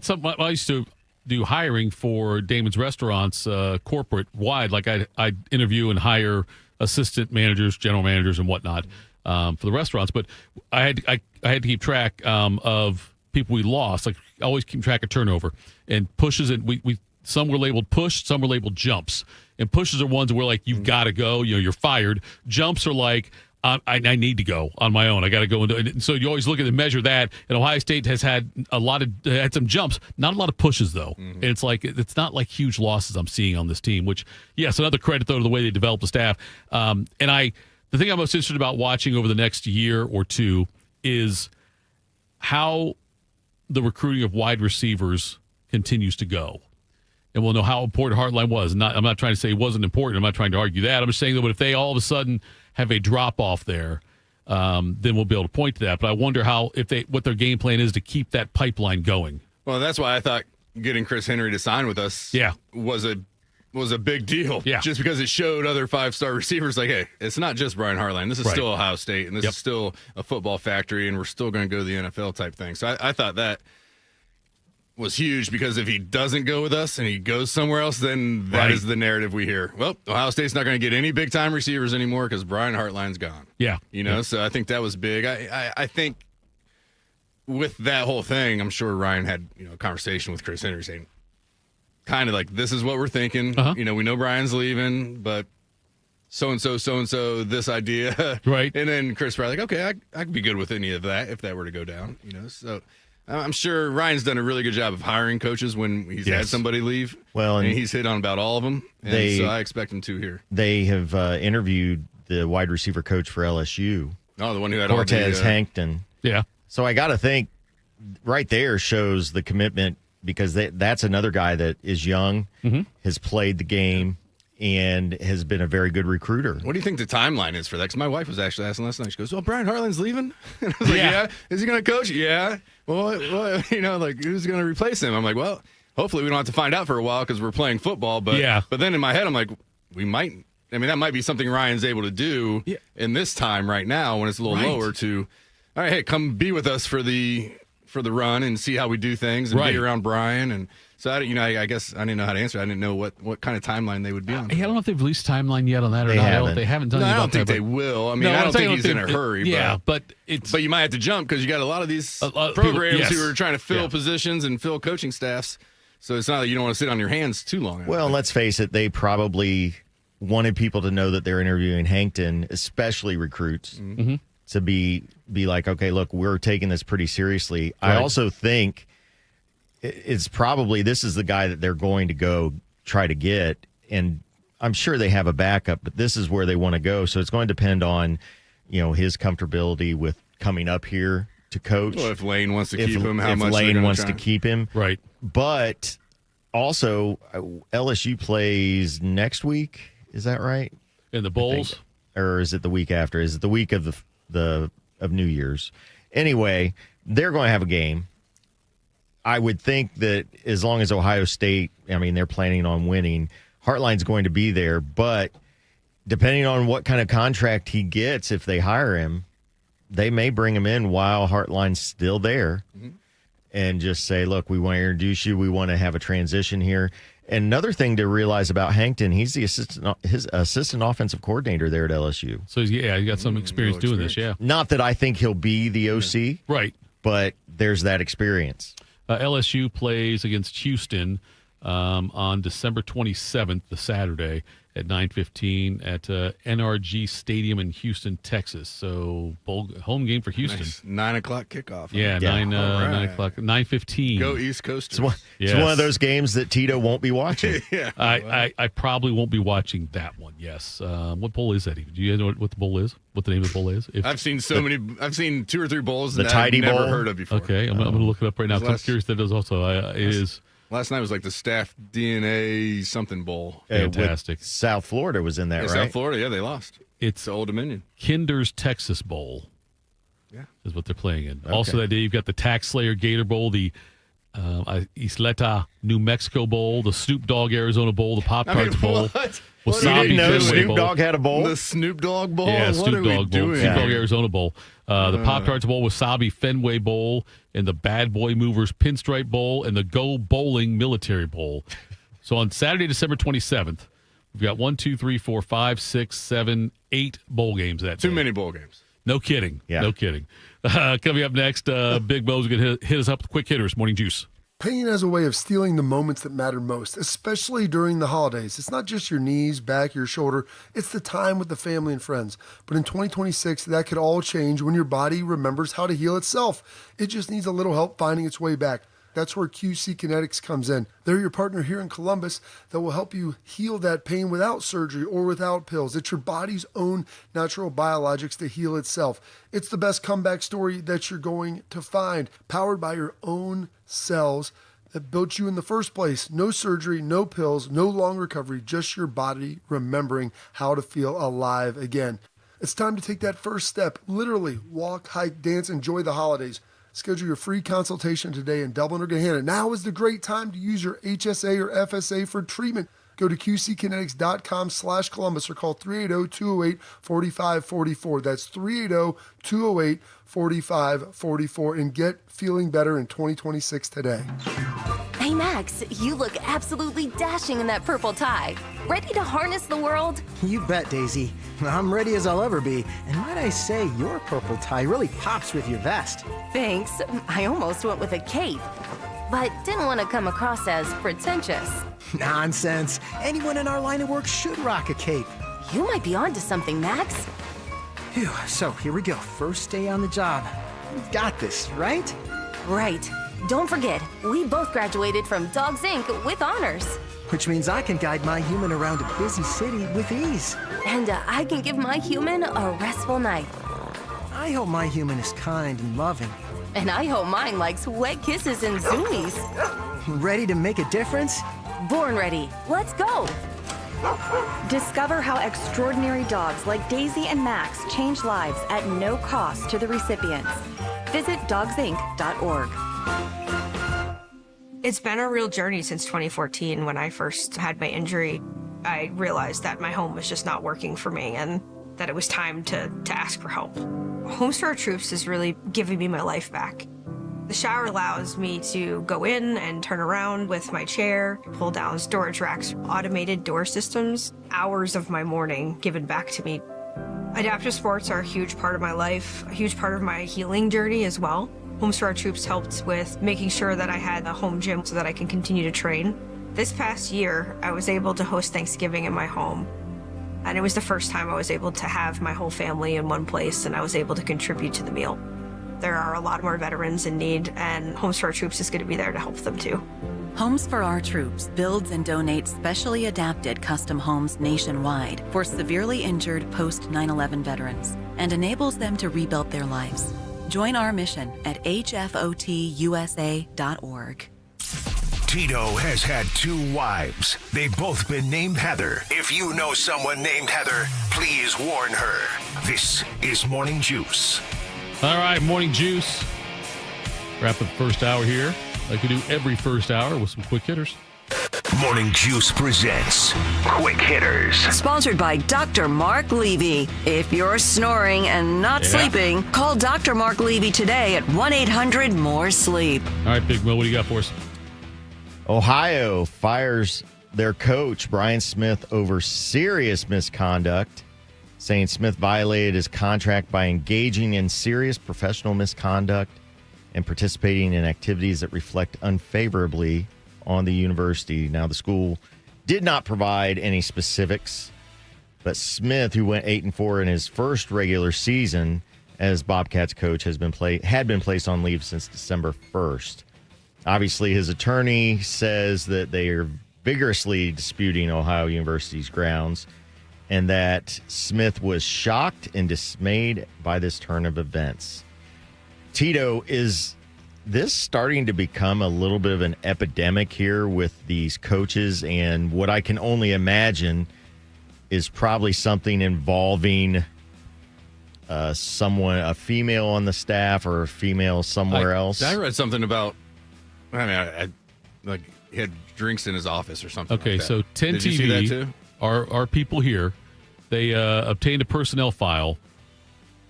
something I used to do hiring for Damon's Restaurants corporate wide. Like I interview and hire assistant managers, general managers, and whatnot. For the restaurants, but I had to keep track of people we lost. Like always keep track of turnover and pushes. And we some were labeled push, some were labeled jumps. And pushes are ones where like you've got to go. You're fired. Jumps are like I need to go on my own. I got to go into it. And so you always look at and measure that. And Ohio State has had had some jumps, not a lot of pushes though. Mm-hmm. And it's like it's not like huge losses I'm seeing on this team. Which yes, another credit though to the way they developed the staff. The thing I'm most interested about watching over the next year or two is how the recruiting of wide receivers continues to go. And we'll know how important Hartline was. I'm not trying to say it wasn't important. I'm not trying to argue that. I'm just saying that if they all of a sudden have a drop-off there, then we'll be able to point to that. But I wonder what their game plan is to keep that pipeline going. Well, that's why I thought getting Chris Henry to sign with us was a big deal. Yeah. Just because it showed other 5-star receivers like, hey, it's not just Brian Hartline. This is still Ohio State, and this is still a football factory, and we're still going to go to the NFL type thing. So I thought that was huge because if he doesn't go with us and he goes somewhere else, then that is the narrative we hear. Well, Ohio State's not going to get any big-time receivers anymore because Brian Hartline's gone. Yeah. So I think that was big. I think with that whole thing, I'm sure Ryan had a conversation with Chris Henry saying, kind of like, this is what we're thinking. We know Brian's leaving, but so-and-so, this idea. Right. And then Chris probably like, okay, I could be good with any of that if that were to go down. So I'm sure Ryan's done a really good job of hiring coaches when he's had somebody leave. Well, and he's hit on about all of them. And so I expect him to here. They have interviewed the wide receiver coach for LSU. Oh, the one who had Cortez Hankton. Yeah. So I got to think right there shows the commitment because that's another guy that is young, has played the game, and has been a very good recruiter. What do you think the timeline is for that? Because my wife was actually asking last night. She goes, well, Brian Hartline's leaving? And I was like, yeah. Is he going to coach? Yeah. Well, like, who's going to replace him? I'm like, well, hopefully we don't have to find out for a while because we're playing football. But then in my head, I'm like, we might. I mean, that might be something Ryan's able to do in this time right now when it's a little lower to, all right, hey, come be with us for the run and see how we do things and be around Brian. And so, I guess I didn't know how to answer. I didn't know what kind of timeline they would be on. I don't know if they've released timeline yet on that or not. They haven't done anything. I don't think they will. I mean, I don't think he's in a hurry. But you might have to jump because you got a lot of these programs who are trying to fill positions and fill coaching staffs. So it's not that you don't want to sit on your hands too long. Well, let's face it, they probably wanted people to know that they're interviewing Hankton, especially recruits. Mm-hmm. To be like, okay, look, we're taking this pretty seriously. Right. I also think it's probably this is the guy that they're going to go try to get, and I'm sure they have a backup, but this is where they want to go. So it's going to depend on, his comfortability with coming up here to coach. Well, if Lane wants to keep him, if Lane wants to keep him, right? But also, LSU plays next week. Is that right? In the Bowls, or is it the week after? Is it the week of of New Year's? Anyway, they're going to have a game. I would think that as long as Ohio State, they're planning on winning, Hartline's going to be there. But depending on what kind of contract he gets, if they hire him, they may bring him in while Hartline's still there and just say, look, we want to introduce you. We want to have a transition here. Another thing to realize about Hankton, he's the assistant offensive coordinator there at LSU. So he got some experience doing this. Yeah, not that I think he'll be the OC, right? But there's that experience. LSU plays against Houston on December 27th, the Saturday, at 9:15 at NRG Stadium in Houston, Texas. So home game for Houston. Nice. 9 o'clock kickoff. Yeah, 9 o'clock, 9:15. Go East Coasters. It's one of those games that Tito won't be watching. Yeah. I probably won't be watching that one. Yes. What bowl is that even? Do you know what the bowl is? What the name of the bowl is? I've seen I've seen 2 or 3 bowls the that Tidy I've never Bowl? heard of before. Okay, I'm going to look it up right now. I'm curious that is also it is. Last night was like the Staff DNA something bowl. Fantastic. South Florida was in that, right? South Florida, they lost. It's the Old Dominion. Kinder's Texas Bowl. Yeah. Is what they're playing in. Okay. Also that day, you've got the Tax Slayer Gator Bowl, the Isleta New Mexico Bowl, the Snoop Dogg Arizona Bowl, the Pop Tarts Bowl. You didn't know Snoop Bowl. Dogg had a bowl? The Snoop Dogg Bowl? Yeah, what Snoop are we Dogg Bowl. doing? Snoop Dogg Arizona Bowl. The Pop Tarts Bowl, Wasabi Fenway Bowl, and the Bad Boy Movers Pinstripe Bowl, and the Go Bowling Military Bowl. So on Saturday, December 27th, we've got 1, 2, 3, 4, 5, 6, 7, 8 bowl games that day. Too many bowl games. No kidding. Yeah. No kidding. Coming up next, Big Bo's going to hit us up with quick hitters, Morning Juice. Pain has a way of stealing the moments that matter most, especially during the holidays. It's not just your knees, back, your shoulder. It's the time with the family and friends. But in 2026, that could all change when your body remembers how to heal itself. It just needs a little help finding its way back. That's where QC Kinetics comes in. They're your partner here in Columbus that will help you heal that pain without surgery or without pills. It's your body's own natural biologics to heal itself. It's the best comeback story that you're going to find, powered by your own cells that built you in the first place. No surgery, no pills, no long recovery, just your body remembering how to feel alive again. It's time to take that first step. Literally, walk, hike, dance, enjoy the holidays. Schedule your free consultation today and Dublin or Gahanna. Now is the great time to use your HSA or FSA for treatment. Go to qckinetics.com/Columbus or call 380-208-4544. That's 380-208-4544 and get feeling better in 2026 today. Hey, Max, you look absolutely dashing in that purple tie. Ready to harness the world? You bet, Daisy. I'm ready as I'll ever be. And might I say, your purple tie really pops with your vest. Thanks. I almost went with a cape, but didn't want to come across as pretentious. Nonsense. Anyone in our line of work should rock a cape. You might be onto something, Max. Phew, so here we go. First day on the job. You've got this, right? Right. Don't forget, we both graduated from Dogs Inc. with honors. Which means I can guide my human around a busy city with ease. And I can give my human a restful night. I hope my human is kind and loving. And I hope mine likes wet kisses and zoomies. Ready to make a difference? Born ready. Let's go. Discover how extraordinary dogs like Daisy and Max change lives at no cost to the recipients. Visit dogsinc.org. It's been a real journey since 2014 when I first had my injury. I realized that my home was just not working for me and that it was time to ask for help. Homes for Our Troops is really giving me my life back. The shower allows me to go in and turn around with my chair, pull down storage racks, automated door systems, hours of my morning given back to me. Adaptive sports are a huge part of my life, a huge part of my healing journey as well. Homes for Our Troops helped with making sure that I had a home gym so that I can continue to train. This past year, I was able to host Thanksgiving in my home. And it was the first time I was able to have my whole family in one place and I was able to contribute to the meal. There are a lot more veterans in need and Homes for Our Troops is going to be there to help them too. Homes for Our Troops builds and donates specially adapted custom homes nationwide for severely injured post-9/11 veterans and enables them to rebuild their lives. Join our mission at hfotusa.org. Tito has had 2 wives. They've both been named Heather. If you know someone named Heather, please warn her. This is Morning Juice. All right, Morning Juice. Wrap up the first hour here. Like we do every first hour with some quick hitters. Morning Juice presents Quick Hitters. Sponsored by Dr. Mark Levy. If you're snoring and not sleeping, call Dr. Mark Levy today at 1-800-MORE-SLEEP. All right, Big Mo, what do you got for us? Ohio fires their coach, Brian Smith, over serious misconduct, saying Smith violated his contract by engaging in serious professional misconduct and participating in activities that reflect unfavorably on the university. Now, the school did not provide any specifics. But Smith, who went 8-4 in his first regular season as Bobcats coach, had been placed on leave since December 1st. Obviously, his attorney says that they are vigorously disputing Ohio University's grounds and that Smith was shocked and dismayed by this turn of events. Tito, is this starting to become a little bit of an epidemic here with these coaches? And what I can only imagine is probably something involving a female on the staff or a female somewhere else. I read something about, I like he had drinks in his office or something. Okay, like that. so 10 Did TV, you see that too? Our people here, they obtained a personnel file,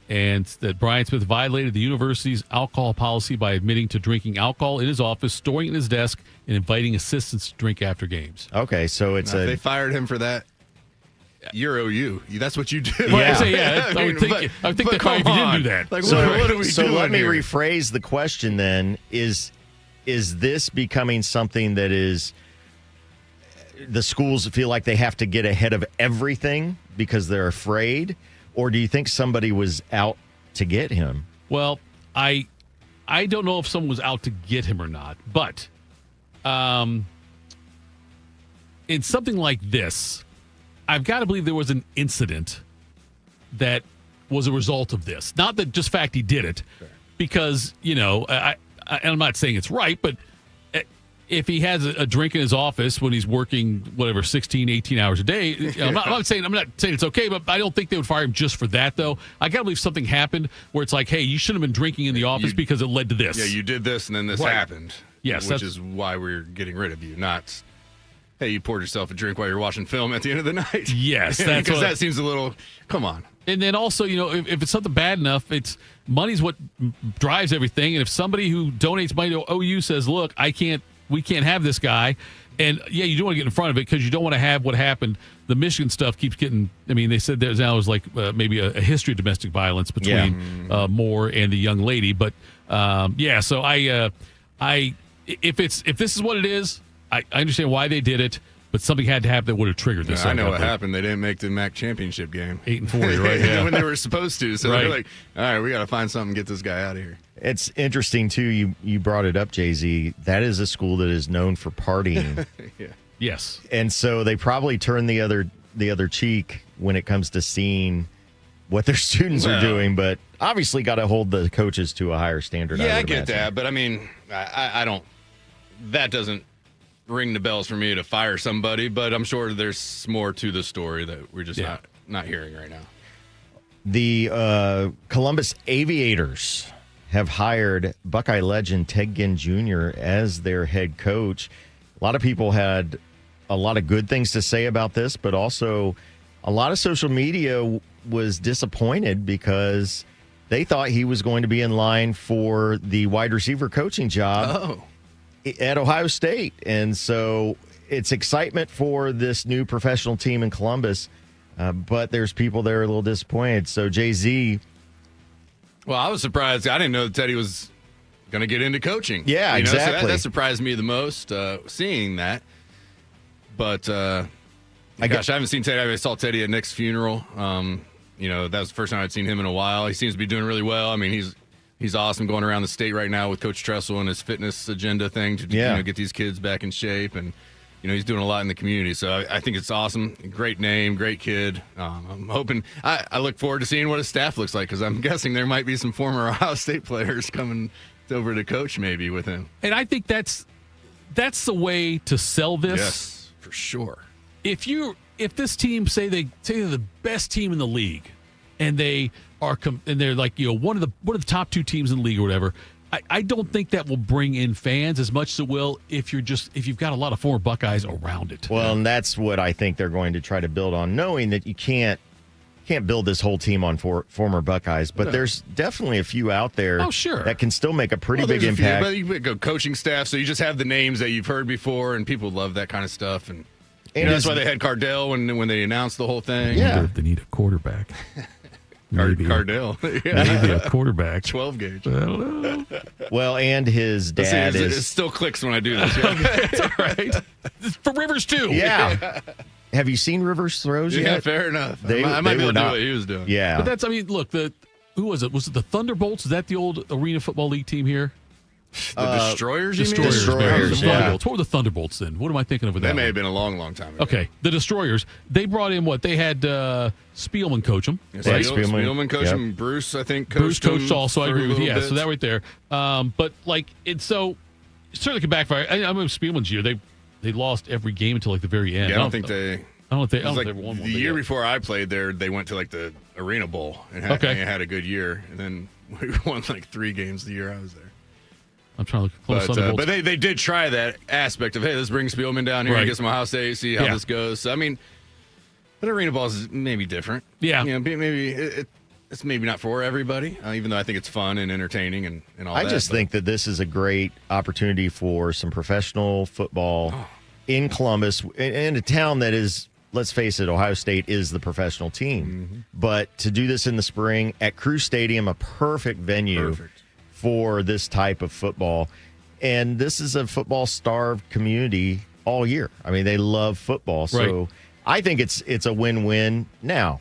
and that Brian Smith violated the university's alcohol policy by admitting to drinking alcohol in his office, storing it in his desk, and inviting assistants to drink after games. Okay, so it's If they fired him for that, you're OU. That's what you do. Well, I would think they'd fire if you didn't do that. Like, so, what are we so doing let me here? rephrase the question then. Is this becoming something that is the schools feel like they have to get ahead of everything because they're afraid? Or do you think somebody was out to get him? Well, I don't know if someone was out to get him or not, but in something like this, I've got to believe there was an incident that was a result of this. Not that just fact he did it, because, I'm not saying it's right, but if he has a drink in his office when he's working, 16, 18 hours a day, I'm not saying it's okay, but I don't think they would fire him just for that, though. I got to believe something happened where it's like, hey, you shouldn't have been drinking in the office because it led to this. Yeah, you did this and then this happened. Yes, which is why we're getting rid of you, not, hey, you poured yourself a drink while you're watching film at the end of the night. Yes, because that seems a little, come on. And then also, if it's something bad enough, money's what drives everything. And if somebody who donates money to OU says, look, we can't have this guy. And yeah, you don't want to get in front of it because you don't want to have what happened. The Michigan stuff keeps getting, they said there's now is maybe a history of domestic violence between Moore and the young lady. But so if this is what it is, I understand why they did it, but something had to happen that would have triggered this. I know what happened. They didn't make the MAC championship game. 8-4, right? Yeah. When they were supposed to. So right. they're like, all right, we got to find something to get this guy out of here. It's interesting, too. You brought it up, Jay-Z. That is a school that is known for partying. Yeah. Yes. And so they probably turn the other cheek when it comes to seeing what their students are doing, but obviously got to hold the coaches to a higher standard. Yeah, I get imagine. that, but I don't. That doesn't ring the bells for me to fire somebody, but I'm sure there's more to the story that we're just not hearing right now. The Columbus Aviators have hired Buckeye legend Ginn Jr. as their head coach. A lot of people had a lot of good things to say about this, but also a lot of social media was disappointed because they thought he was going to be in line for the wide receiver coaching job at Ohio State. And so it's excitement for this new professional team in Columbus, but there's people that are a little disappointed. So, Jay-Z. Well, I was surprised. I didn't know that Teddy was going to get into coaching. Yeah, exactly. So that surprised me the most, seeing that. But, I haven't seen Teddy. I saw Teddy at Nick's funeral. That was the first time I'd seen him in a while. He seems to be doing really well. I mean, he's awesome going around the state right now with Coach Tressel and his fitness agenda thing to get these kids back in shape. And, he's doing a lot in the community. So I think it's awesome. Great name, great kid. I'm hoping – I look forward to seeing what his staff looks like because I'm guessing there might be some former Ohio State players coming over to coach maybe with him. And I think that's the way to sell this. Yes, for sure. If this team say they're the best team in the league, and they're like one of the top two teams in the league or whatever, I don't think that will bring in fans as much as it will if you've got a lot of former Buckeyes around it. Well, and that's what I think they're going to try to build on, knowing that you can't build this whole team on former Buckeyes, but there's definitely a few out there that can still make a pretty big impact. But you go coaching staff, so you just have the names that you've heard before, and people love that kind of stuff. And that's why they had Cardell when they announced the whole thing. I wonder if they need a quarterback. Cardell. Maybe a quarterback. 12 gauge. I don't know. Well, and his dad it still clicks when I do this. Yeah. Okay, it's all right. It's for Rivers, too. Yeah. Have you seen Rivers' throws yet? Yeah, fair enough. They I might be able to do not- what he was doing. Yeah. But that's, I mean, look, who was it? Was it the Thunderbolts? Is that the old Arena Football League team here? The Destroyers, you mean? Destroyers, The yeah. Thunderbolts. What were the Thunderbolts then? What am I thinking of with that? That may one? have been a long, long time ago. Okay, the Destroyers. They brought in what? They had Spielman coach them. Yeah, Right? Spielman coached him. Bruce, I think, Bruce coached him also. I for agree a with you. little Yeah, so bit. that right there. But like it's so it certainly could backfire. I remember Spielman's year. They lost every game until like the very end. Yeah, I don't think they. I don't think It was they like won one. the but year yeah. before I played there, they went to like the Arena Bowl and had a good year. And then we won like 3 games the year I was there. I'm trying to look. But they did try that aspect of, hey, let's bring Spielman down here and get some Ohio State, see how this goes. So, I mean, but Arena Bowl is maybe different. Yeah. You know, maybe it's maybe not for everybody, even though I think it's fun and entertaining and all that. I just think that this is a great opportunity for some professional football in Columbus, in a town that is, let's face it, Ohio State is the professional team. Mm-hmm. But to do this in the spring at Crew Stadium, a perfect venue for this type of football. And this is a football-starved community all year. I mean, they love football. So Right. I think it's a win-win. Now,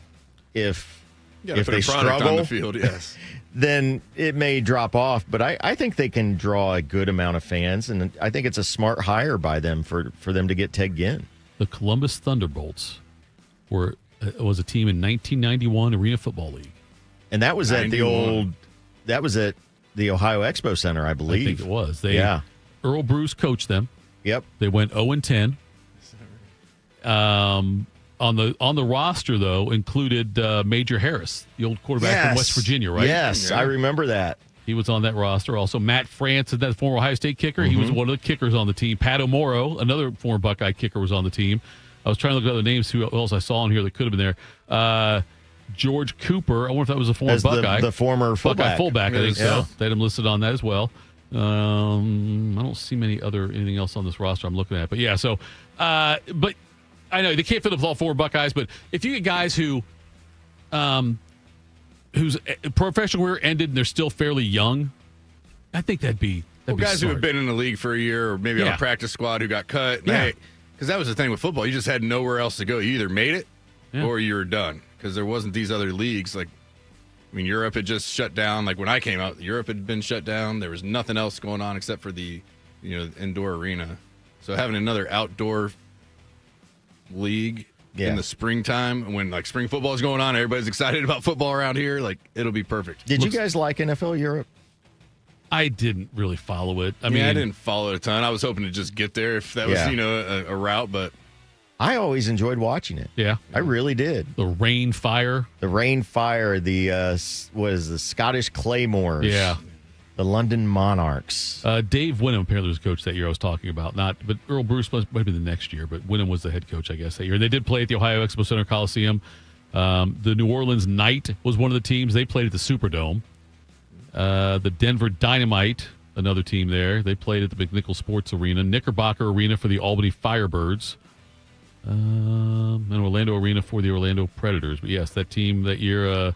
if You gotta put they a product struggle on the field, yes. then it may drop off. But I think they can draw a good amount of fans, and I think it's a smart hire by them for them to get Ted Ginn. The Columbus Thunderbolts was a team in 1991 Arena Football League, And that was at the 91. the Ohio Expo Center, I believe. I think it was. Yeah. Earl Bruce coached them. Yep. They went 0-10. On the roster though included Major Harris, the old quarterback from West Virginia, right? Yes, I remember that. He was on that roster. Also, Matt France, that former Ohio State kicker. He was one of the kickers on the team. Pat O'Moro, another former Buckeye kicker, was on the team. I was trying to look at other names who else I saw on here that could have been there. George Cooper. I wonder if that was a former As Buckeye. the former Buckeye fullback, I think Yeah. so. They had him listed on that as well. I don't see anything else on this roster I'm looking at. But yeah, so, but I know they can't fit up with all 4 Buckeyes, but if you get guys whose professional career ended and they're still fairly young, I think that'd be Guys who smart. have been in the league for a year or maybe on a practice squad who got cut. Yeah. Because that was the thing with football. You just had nowhere else to go. You either made it or you were done. Because there wasn't these other leagues. Like, I mean, Europe had just shut down. Like when I came out, Europe had been shut down. There was nothing else going on except for the, indoor arena. So having another outdoor league in the springtime when like spring football is going on, everybody's excited about football around here. Like it'll be perfect. Did you guys like NFL Europe? I didn't really follow it. I mean, I didn't follow it a ton. I was hoping to just get there if that was, a route, but I always enjoyed watching it. Yeah. I really did. The Rain Fire. The Scottish Claymores. Yeah. The London Monarchs. Dave Winham apparently was the coach that year I was talking about. But Earl Bruce might have been the next year, but Winham was the head coach, I guess, that year. And they did play at the Ohio Expo Center Coliseum. The New Orleans Knight was one of the teams. They played at the Superdome. The Denver Dynamite, another team there. They played at the McNichol Sports Arena. Knickerbocker Arena for the Albany Firebirds. And Orlando Arena for the Orlando Predators. But yes, that team that year,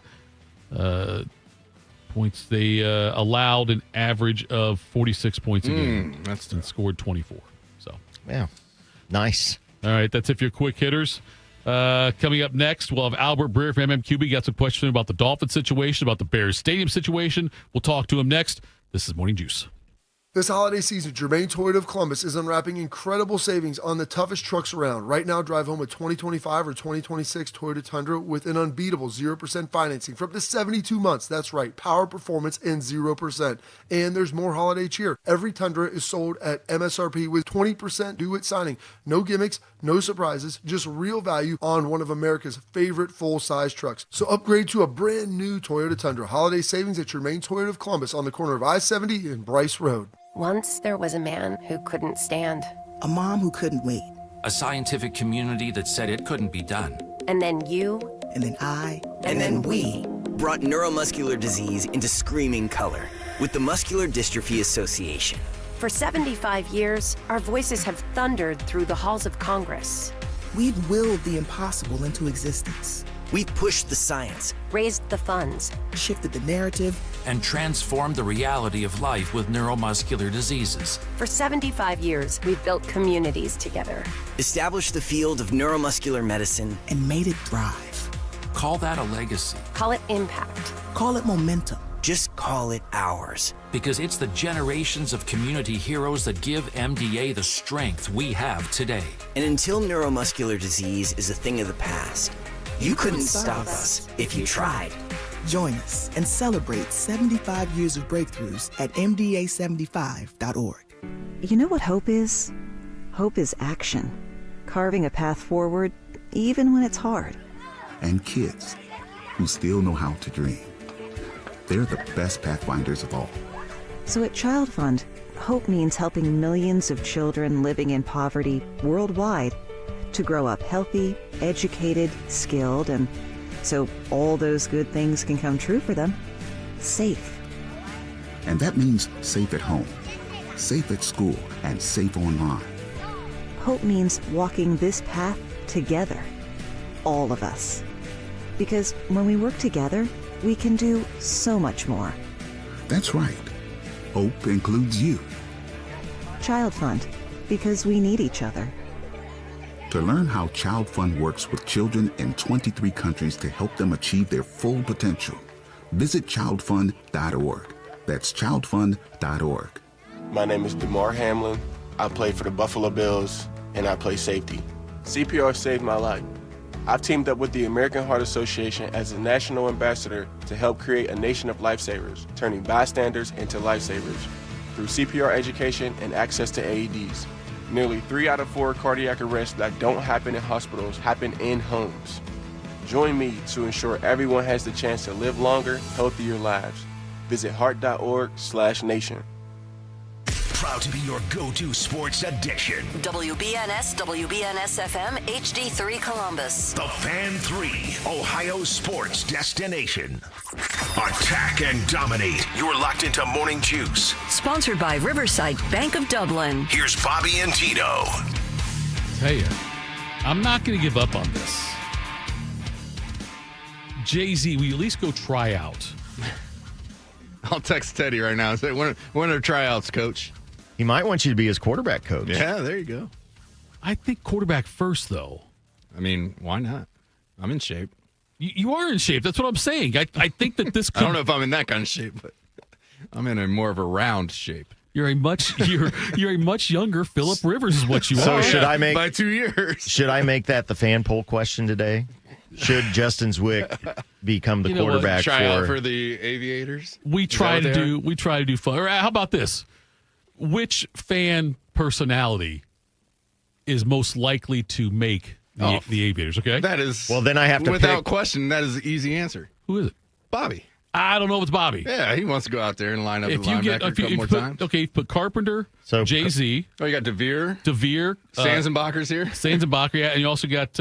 points they allowed an average of 46 points a game. And scored 24. So yeah, nice. All right, that's it for your quick hitters. Coming up next, we'll have Albert Breer from MMQB. Got some questions about the Dolphins situation, about the Bears Stadium situation. We'll talk to him next. This is Morning Juice. This holiday season, Germain Toyota of Columbus is unwrapping incredible savings on the toughest trucks around. Right now, drive home a 2025 or 2026 Toyota Tundra with an unbeatable 0% financing for up to 72 months. That's right, power, performance, and 0%. And there's more holiday cheer. Every Tundra is sold at MSRP with 20% due at signing. No gimmicks, no surprises, just real value on one of America's favorite full-size trucks. So upgrade to a brand new Toyota Tundra. Holiday savings at Germain Toyota of Columbus on the corner of I-70 and Bryce Road. Once there was a man who couldn't stand. A mom who couldn't wait. A scientific community that said it couldn't be done. And then you. And then I. And then we. Brought neuromuscular disease into screaming color with the Muscular Dystrophy Association. For 75 years, our voices have thundered through the halls of Congress. We've willed the impossible into existence. We pushed the science, raised the funds, shifted the narrative, and transformed the reality of life with neuromuscular diseases. For 75 years, we've built communities together. established the field of neuromuscular medicine, and made it thrive. Call that a legacy. Call it impact. Call it momentum. Just call it ours. Because it's the generations of community heroes that give MDA the strength we have today. And until neuromuscular disease is a thing of the past, you couldn't stop us if you tried. Join us and celebrate 75 years of breakthroughs at MDA75.org. You know what hope is? Hope is action. Carving a path forward, even when it's hard. And kids who still know how to dream. They're the best pathfinders of all. So at Child Fund, hope means helping millions of children living in poverty worldwide to grow up healthy, educated, skilled, and so all those good things can come true for them. Safe. And that means safe at home, safe at school, and safe online. Hope means walking this path together. All of us. Because when we work together, we can do so much more. That's right. Hope includes you. Child Fund, because we need each other. To learn how Child Fund works with children in 23 countries to help them achieve their full potential, visit childfund.org. That's childfund.org. My name is DeMar Hamlin. I play for the Buffalo Bills, and I play safety. CPR saved my life. I've teamed up with the American Heart Association as a national ambassador to help create a nation of lifesavers, turning bystanders into lifesavers through CPR education and access to AEDs. Nearly 3 out of 4 cardiac arrests that don't happen in hospitals happen in homes. Join me to ensure everyone has the chance to live longer, healthier lives. Visit heart.org/nation. Proud to be your go-to sports addiction. WBNS, WBNS FM, HD3 Columbus. The Fan 3, Ohio sports destination. Attack and dominate. You're locked into Morning Juice. Sponsored by Riverside Bank of Dublin. Here's Bobby and Tito. Tell you, I'm not going to give up on this. Jay-Z, will you at least go try out? I'll text Teddy right now and say, when are tryouts, coach? He might want you to be his quarterback coach. Yeah, there you go. I think quarterback first, though. I mean, why not? I'm in shape. You are in shape. That's what I'm saying. I think that this could... I don't know if I'm in that kind of shape, but I'm in a more of a round shape. You're a much younger Phillip Rivers is what you are. So should I make by 2 years? Should I make that the fan poll question today? Should Justin Zwick become the quarterback Try out for the Aviators? We try to do fun. Or how about this? Which fan personality is most likely to make the Aviators? Okay, that is. Well, then I have to without question. That is the easy answer. Who is it? Bobby. I don't know if it's Bobby. Yeah, he wants to go out there and line up the linebacker a couple more times. Okay, put Carpenter, so Jay-Z. Oh, you got DeVere. Sanzenbacher's here. Sanzenbacher, yeah, and you also got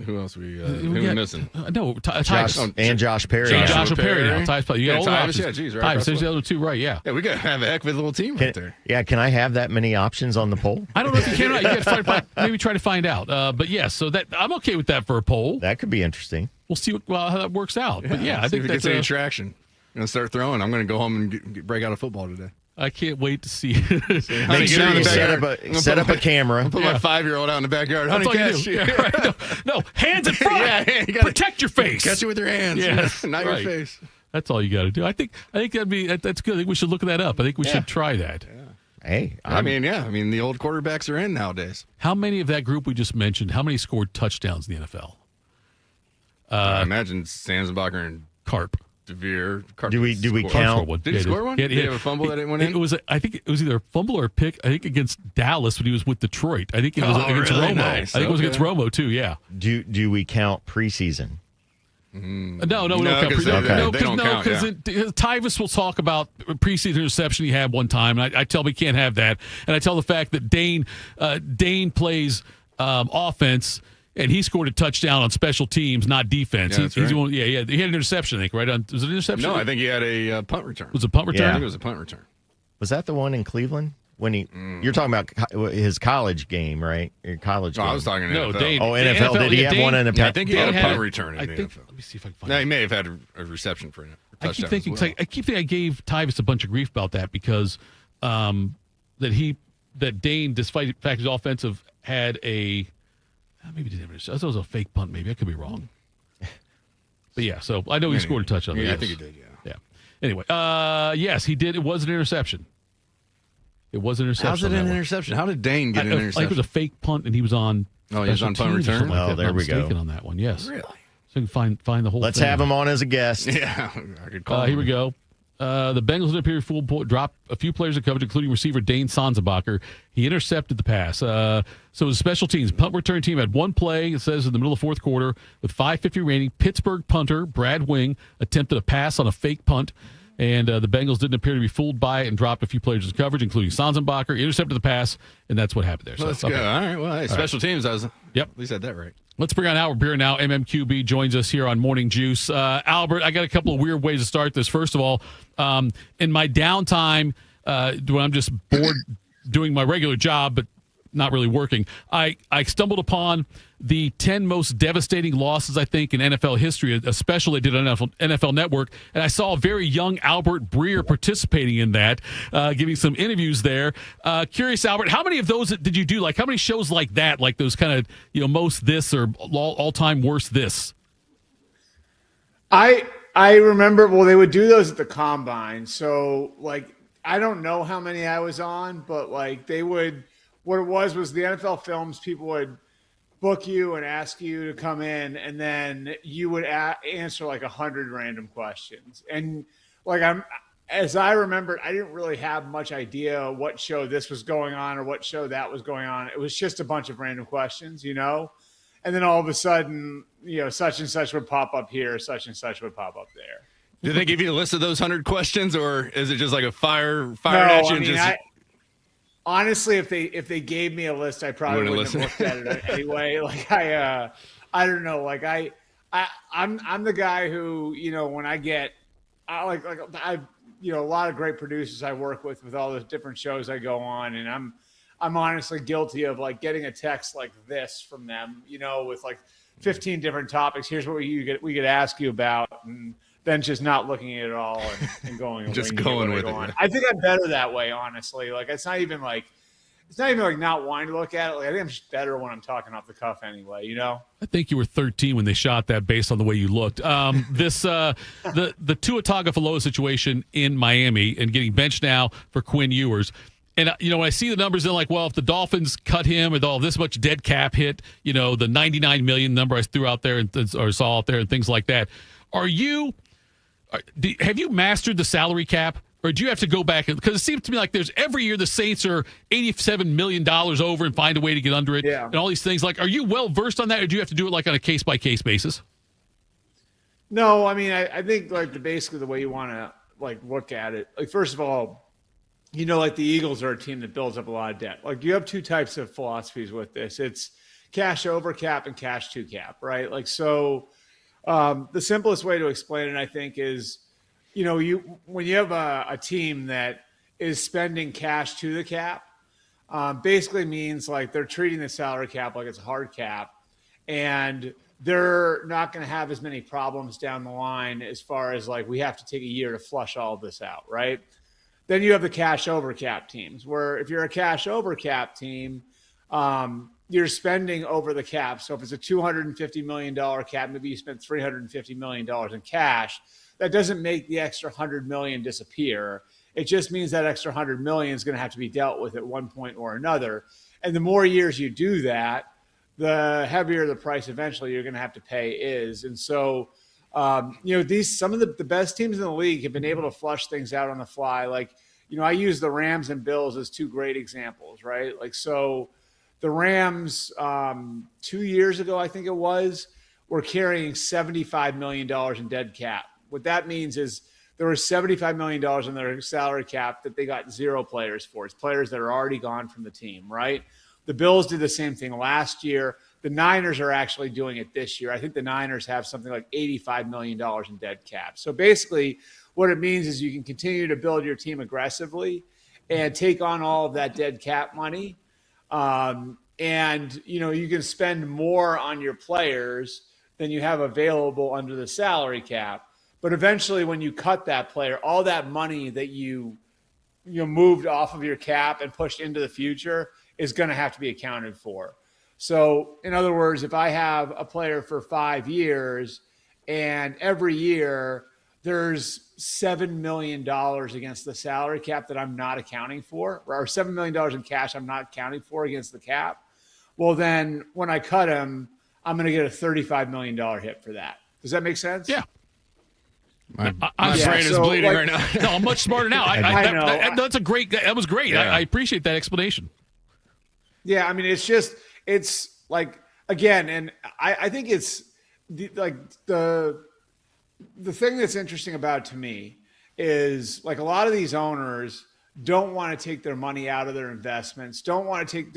who else we missing? Tyvus. And Josh Perry. And Josh Perry now. Tyvus, you got all the Tyvus, options. yeah, geez, right. Tyvus, there's the other two, right? Yeah. Yeah, we got to have a heck of a little team right there. Yeah, can I have that many options on the poll? I don't know if you can or not. You got to maybe try to find out. But yes, so that I'm okay with that for a poll. That could be interesting. We'll see how that works out. But yeah, I think if it that's gets any traction. I'm going to start throwing. I'm going to go home and break out a football today. I can't wait to see. Make sure you set up a camera. I'll put my 5-year-old out in the backyard. That's Honey, all catch. you do. Yeah, right. No, hands in front. You gotta protect your face. Catch it with your hands. Yes, not your face. That's all you got to do. I think that's good. I think we should look that up. I think we should try that. Yeah. Hey, I mean, the old quarterbacks are in nowadays. How many of that group we just mentioned? How many scored touchdowns in the NFL? I imagine Sanzenbacher and Carp. DeVere. Do we count? Did he score one? Did he have a fumble that it went in? I think it was either a fumble or a pick. I think against Dallas when he was with Detroit. I think it was against really? Romo. Nice. I think it was against Romo too. Yeah. Do we count preseason? No, we don't count preseason. Because Tyvus will talk about preseason interception he had one time, and I tell him he can't have that, and I tell the fact that Dane plays offense. And he scored a touchdown on special teams, not defense. Yeah, that's right. He had an interception, I think, right? Was it an interception? No, I think he had a punt return. Was it a punt return? I think it was a punt return. Was that the one in Cleveland? when you're talking about his college game, right? Your college game. I was talking NFL. Dane, NFL. Did he have one in the I think he had a punt return in I the think, NFL. Let me see if I can find No, it. he may have had a reception for a touchdown. I keep thinking, as well. I keep thinking I gave Tyvus a bunch of grief about that because that Dane, despite the fact his offensive had maybe didn't have I thought it was a fake punt. Maybe I could be wrong. But yeah, so I know he scored a touchdown. Yeah, I yes. think he did. Yeah. Anyway, yes, he did. It was an interception. It was an interception. How's it an interception? How did Dane get an interception? It was a fake punt, and he was on. Oh, he was on punt return. Like there we go. On that one, yes. Really? So you can find the whole. Let's thing. have him on as a guest. Yeah, I could call him. Here we go. The Bengals didn't appear full drop a few players in coverage, including receiver Dane Sanzenbacher. He intercepted the pass. So the special teams punt return team had one play. It says in the middle of the fourth quarter with 5:50 remaining. Pittsburgh punter Brad Wing attempted a pass on a fake punt, and the Bengals didn't appear to be fooled by it and dropped a few players in coverage, including Sanzenbacher. He intercepted the pass, and that's what happened there. Well, that's good. All right. Well, hey, special teams. At least had that right. Let's bring on Albert Breer now. MMQB joins us here on Morning Juice. Albert, I got a couple of weird ways to start this. First of all, in my downtime, when I'm just bored doing my regular job, but not really working, I stumbled upon the 10 most devastating losses, I think, in NFL history, a special they did on NFL Network, and I saw a very young Albert Breer participating in that, giving some interviews there. Curious, Albert, how many of those did you do? Like, how many shows like that, like those kind of, most this or all-time worst this? I remember, well, they would do those at the Combine, so, like, I don't know how many I was on, but, like, they would, what it was the NFL Films, people would book you and ask you to come in, and then you would answer like 100 random questions. And like as I remembered, I didn't really have much idea what show this was going on or what show that was going on. It was just a bunch of random questions, and then all of a sudden, such and such would pop up here, such and such would pop up there. Did they give you a list of those 100 questions, or is it just like a fire No, at you? I mean, honestly, if they gave me a list, I probably wouldn't have looked at it anyway. Like I don't know. Like I'm the guy who, when I a lot of great producers I work with all the different shows I go on, and I'm honestly guilty of like getting a text like this from them, with like 15 different topics. Here's what we could ask you about, and then just not looking at it all and going just going with it. Yeah. I think I'm better that way, honestly. Like it's not even like not wanting to look at it. Like I think I'm just better when I'm talking off the cuff anyway, I think you were 13 when they shot that based on the way you looked. The Tua Tagovailoa situation in Miami and getting benched now for Quinn Ewers. And, when I see the numbers, they're like, well, if the Dolphins cut him with all this much dead cap hit, the $99 million number I threw out there or saw out there and things like that. Have you mastered the salary cap, or do you have to go back? Because it seems to me like there's every year the Saints are $87 million over and find a way to get under it, and all these things. Like, are you well versed on that, or do you have to do it like on a case by case basis? No, I mean, I think like basically the way you want to like look at it. Like first of all, like the Eagles are a team that builds up a lot of debt. Like you have two types of philosophies with this. It's cash over cap and cash to cap, right? Like so. The simplest way to explain it, I think, is, when you have a team that is spending cash to the cap, basically means like they're treating the salary cap like it's a hard cap, and they're not going to have as many problems down the line as far as like we have to take a year to flush all of this out, right? Then you have the cash over cap teams, where if you're a cash over cap team, you're spending over the cap. So if it's a $250 million cap, maybe you spent $350 million in cash. That doesn't make the extra $100 million disappear. It just means that extra $100 million is going to have to be dealt with at one point or another. And the more years you do that, the heavier the price eventually you're going to have to pay is. And so, some of the best teams in the league have been able to flush things out on the fly. Like, I use the Rams and Bills as two great examples, right? Like, so the Rams 2 years ago, I think it was, were carrying $75 million in dead cap. What that means is there was $75 million in their salary cap that they got zero players for. It's players that are already gone from the team, right? The Bills did the same thing last year. The Niners are actually doing it this year. I think the Niners have something like $85 million in dead cap. So basically what it means is you can continue to build your team aggressively and take on all of that dead cap money. And, you can spend more on your players than you have available under the salary cap. But eventually when you cut that player, all that money that you moved off of your cap and pushed into the future is going to have to be accounted for. So in other words, if I have a player for 5 years and every year there's $7 million against the salary cap that I'm not accounting for, or $7 million in cash I'm not accounting for against the cap, well, then when I cut him, I'm going to get a $35 million hit for that. Does that make sense? Yeah. My brain is bleeding right now. No, I'm much smarter now. I know. That was great. Yeah. I appreciate that explanation. Yeah, I mean, it's like, again, and I think it's the thing that's interesting about it to me is like a lot of these owners don't want to take their money out of their investments, don't want to take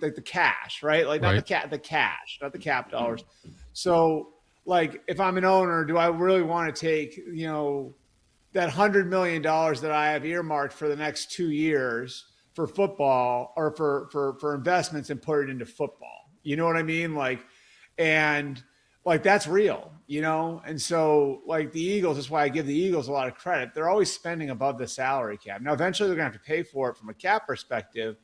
like the cash, right? Like not the cash, not the cap dollars. So like if I'm an owner, do I really want to take, that $100 million that I have earmarked for the next 2 years for football or for investments and put it into football? You know what I mean? And that's real, And so like the Eagles, that's why I give the Eagles a lot of credit. They're always spending above the salary cap. Now, eventually they're going to have to pay for it from a cap perspective,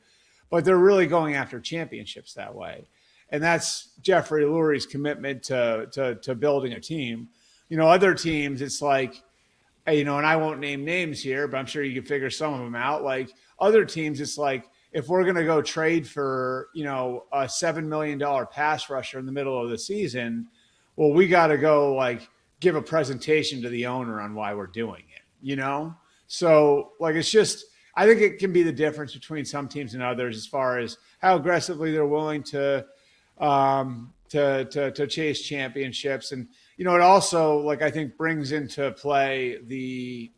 but they're really going after championships that way. And that's Jeffrey Lurie's commitment to building a team. Other teams, it's like, and I won't name names here, but I'm sure you can figure some of them out. Like other teams, it's like, if we're going to go trade for, a $7 million pass rusher in the middle of the season, well, we got to go like give a presentation to the owner on why we're doing it, So like, it's just, I think it can be the difference between some teams and others as far as how aggressively they're willing to chase championships. And, it also like, I think brings into play the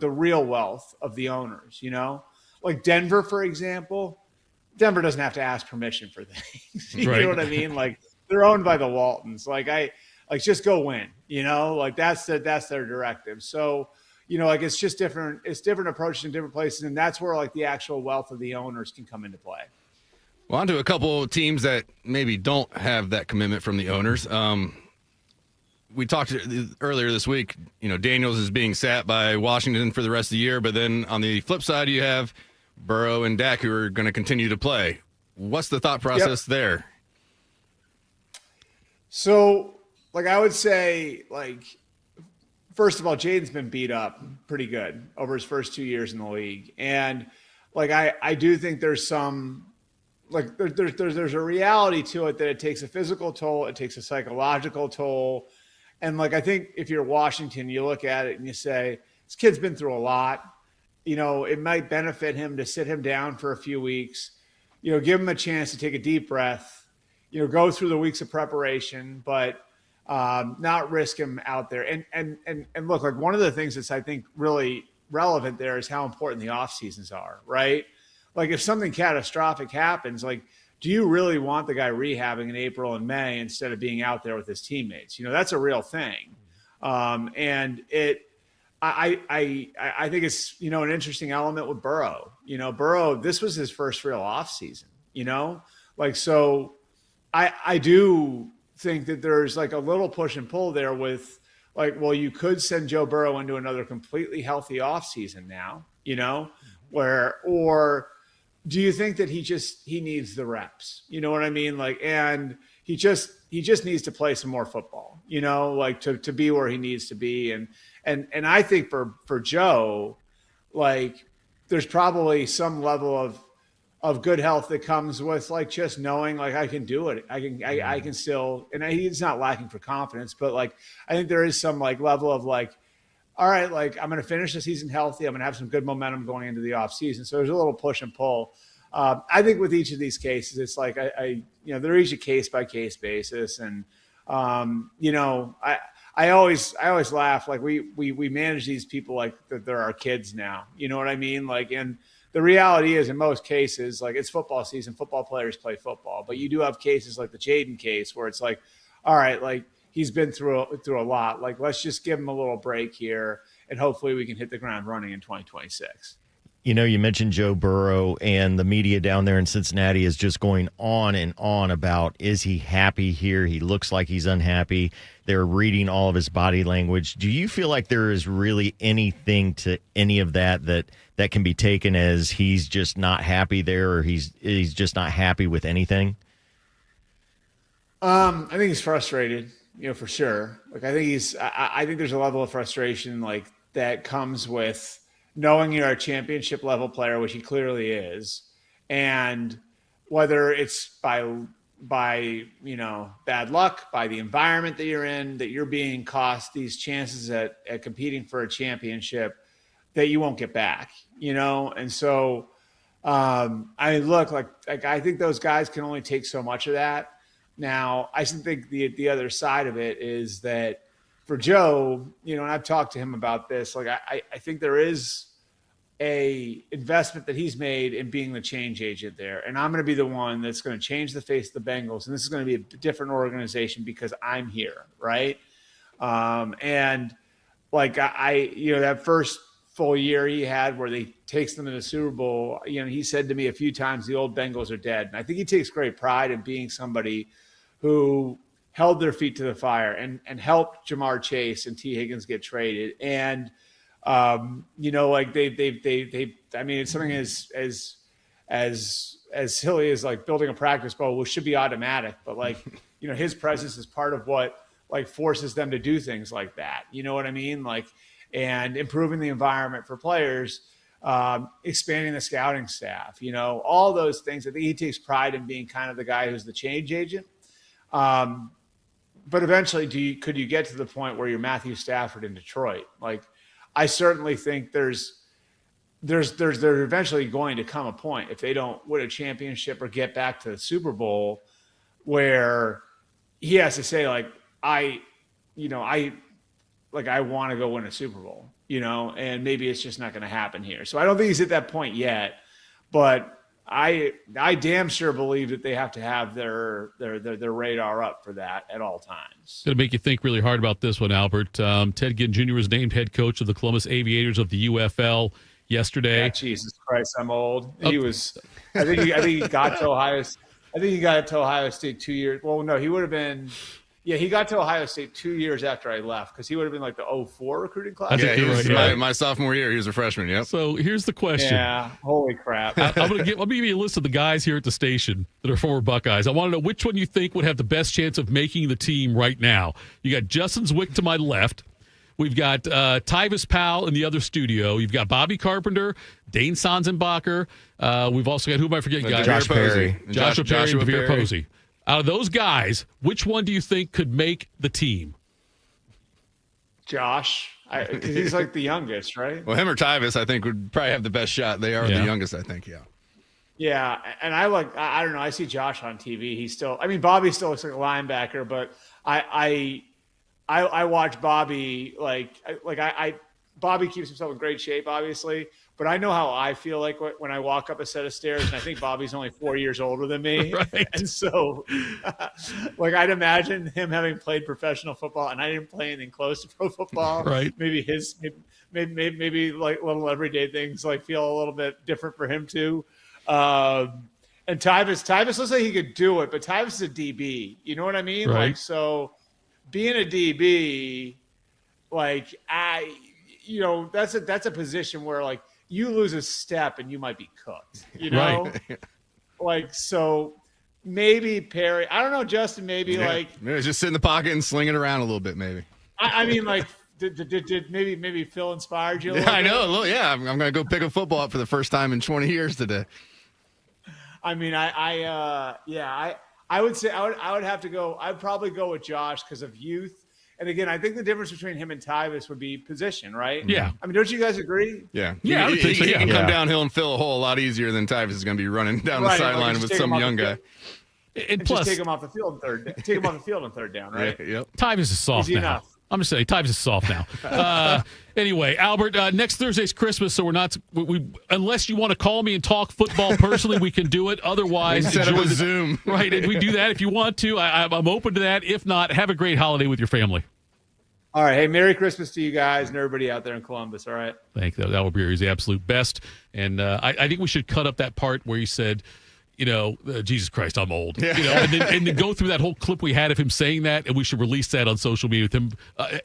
real wealth of the owners, like Denver, for example. Denver doesn't have to ask permission for things. You know what I mean? Like they're owned by the Waltons. Just go win, like that's their directive. So, it's just different. It's different approaches in different places. And that's where like the actual wealth of the owners can come into play. Well, on to a couple of teams that maybe don't have that commitment from the owners. We talked earlier this week, Daniels is being sat by Washington for the rest of the year. But then on the flip side, you have Burrow and Dak who are going to continue to play. What's the thought process there? So, I would say, first of all, Jaden's been beat up pretty good over his first 2 years in the league. And, I do think there's some, there's a reality to it that it takes a physical toll, it takes a psychological toll. And, I think if you're Washington, you look at it and you say, this kid's been through a lot. It might benefit him to sit him down for a few weeks, give him a chance to take a deep breath, go through the weeks of preparation, but not risk him out there. And look, one of the things that's, I think, really relevant there is how important the off seasons are, right? If something catastrophic happens, do you really want the guy rehabbing in April and May instead of being out there with his teammates? That's a real thing. And I think it's, an interesting element with Burrow. Burrow, this was his first real off season, so I do think that there's a little push and pull there with you could send Joe Burrow into another completely healthy off season now, or do you think that he needs the reps? You know what I mean? And he just needs to play some more football, to be where he needs to be. And I think for Joe, there's probably some level of good health that comes with just knowing I can do it. I can still, and he's not lacking for confidence, but I think there is some level of all right, I'm going to finish the season healthy. I'm going to have some good momentum going into the off season. So there's a little push and pull. I think with each of these cases, it's they're each a case by case basis. And, I always laugh. We manage these people that they're our kids now. You know what I mean? And the reality is, in most cases, it's football season. Football players play football, but you do have cases like the Jaden case where it's all right, he's been through a lot. Let's just give him a little break here. and hopefully we can hit the ground running in 2026. You mentioned Joe Burrow, and the media down there in Cincinnati is just going on and on about, is he happy here? He looks like he's unhappy. They're reading all of his body language. Do you feel like there is really anything to any of that can be taken as he's just not happy there, or he's just not happy with anything? I think he's frustrated, for sure. Like, I think there's a level of frustration like that comes with knowing you're a championship level player, which he clearly is, and whether it's by bad luck, by the environment that you're in, that you're being cost these chances at competing for a championship that you won't get back, and so I think those guys can only take so much of that. Now, I think the other side of it is that for Joe, and I've talked to him about this, like I think there is a investment that he's made in being the change agent there. And I'm going to be the one that's going to change the face of the Bengals. And this is going to be a different organization because I'm here. Right. And like that first full year he had where they takes them to the Super Bowl, he said to me a few times, the old Bengals are dead. And I think he takes great pride in being somebody who held their feet to the fire and helped Jamar Chase and T. Higgins get traded. And, like it's something as silly as like building a practice bowl, which should be automatic, but like, his presence is part of what like forces them to do things like that. You know what I mean? Like, and improving the environment for players, expanding the scouting staff, all those things. I think he takes pride in being kind of the guy who's the change agent. But eventually could you get to the point where you're Matthew Stafford in Detroit? Like, I certainly think there's eventually going to come a point, if they don't win a championship or get back to the Super Bowl, where he has to say like, I want to go win a Super Bowl, and maybe it's just not going to happen here. So I don't think he's at that point yet, but I damn sure believe that they have to have their radar up for that at all times. It's going to make you think really hard about this one, Albert. Ted Ginn Jr. was named head coach of the Columbus Aviators of the UFL yesterday. Yeah, Jesus Christ, I'm old. He was. I think he got to Ohio. I think he got to Ohio State 2 years. Well, no, he would have been. Yeah, he got to Ohio State 2 years after I left because he would have been like the 2004 recruiting class. Yeah, he was my sophomore year. He was a freshman. Yep. So here's the question. Yeah, holy crap. Let me give you a list of the guys here at the station that are former Buckeyes. I want to know which one you think would have the best chance of making the team right now. You got Justin Zwick to my left. We've got Tyvis Powell in the other studio. You've got Bobby Carpenter, Dane Sanzenbacher. We've also got, who am I forgetting, guys? Josh Perry. Joshua Perry and Veer Posey. Out of those guys, which one do you think could make the team? Josh, because he's like the youngest, right? Well, him or Tyvis, I think, would probably have the best shot. They are the youngest, I think, yeah. Yeah, and I don't know, I see Josh on TV. He's still, Bobby still looks like a linebacker, but I watch Bobby, Bobby keeps himself in great shape, obviously, but I know how I feel like when I walk up a set of stairs, and I think Bobby's only 4 years older than me. Right. And so, I'd imagine him having played professional football, and I didn't play anything close to pro football. Right. Maybe maybe like little everyday things feel a little bit different for him too. And Tyvis looks like he could do it, but Tyvis is a DB. You know what I mean? Right. So being a DB, that's a position where you lose a step and you might be cooked, Right. So maybe Perry, I don't know, Justin, maybe maybe just sit in the pocket and sling it around a little bit, maybe. Did maybe Phil inspired you a Yeah, little I bit? know. I'm going to go pick a football up for the first time in 20 years today. I would say I would have to go. I'd probably go with Josh because of youth. And again, I think the difference between him and Tyvis would be position, right? Yeah. Don't you guys agree? Yeah. Yeah, I would think so, He yeah. can come downhill and fill a hole a lot easier than Tyvis is going to be running down the sideline with some young guy. And plus, just take him off the field on third down, right? Yeah, yep. Tyvis is soft Easy now. enough. I'm just saying, Tyvis is soft now. Anyway, Albert, next Thursday's Christmas, so we're not. Unless you want to call me and talk football personally, we can do it. Otherwise, Set up enjoy a Zoom. Right, and we do that if you want to. I'm open to that. If not, have a great holiday with your family. All right. Hey, Merry Christmas to you guys and everybody out there in Columbus. All right. Thank you. That will be the absolute best. And I think we should cut up that part where he said, Jesus Christ, I'm old. Yeah. And then go through that whole clip we had of him saying that, and we should release that on social media with him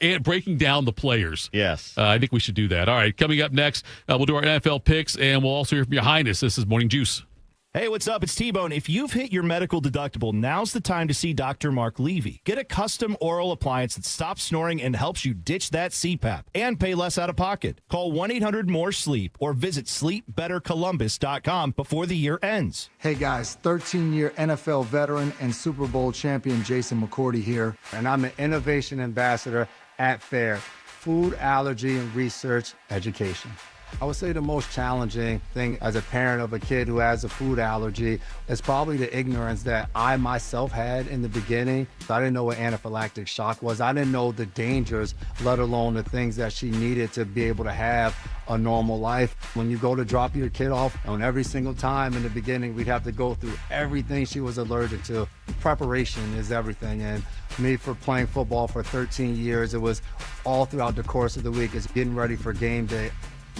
and breaking down the players. Yes. I think we should do that. All right, coming up next, we'll do our NFL picks, and we'll also hear from Ya Highness. This is Morning Juice. Hey, what's up? It's T-Bone. If you've hit your medical deductible, now's the time to see Dr. Mark Levy. Get a custom oral appliance that stops snoring and helps you ditch that CPAP and pay less out of pocket. Call 1-800-MORE-SLEEP or visit sleepbettercolumbus.com before the year ends. Hey guys, 13-year NFL veteran and Super Bowl champion Jason McCourty here, and I'm an innovation ambassador at FAIR, Food Allergy and Research Education. I would say the most challenging thing as a parent of a kid who has a food allergy is probably the ignorance that I myself had in the beginning. I didn't know what anaphylactic shock was. I didn't know the dangers, let alone the things that she needed to be able to have a normal life. When you go to drop your kid off, and every single time in the beginning, we'd have to go through everything she was allergic to. Preparation is everything. And me, for playing football for 13 years, it was all throughout the course of the week. It's getting ready for game day.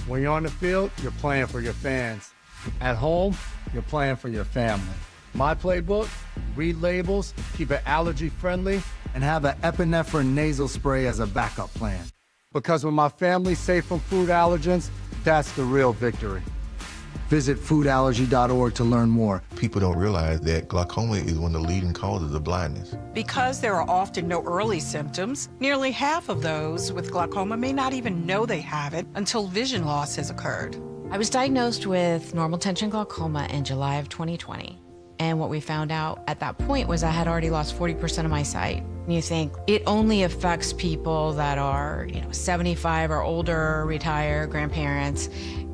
When you're on the field, you're playing for your fans. At home, you're playing for your family. My playbook, read labels, keep it allergy friendly, and have an epinephrine nasal spray as a backup plan. Because when my family's safe from food allergens, that's the real victory. Visit foodallergy.org to learn more. People don't realize that glaucoma is one of the leading causes of blindness. Because there are often no early symptoms, nearly half of those with glaucoma may not even know they have it until vision loss has occurred. I was diagnosed with normal tension glaucoma in July of 2020. And what we found out at that point was I had already lost 40% of my sight. And you think it only affects people that are, 75 or older, retired, grandparents,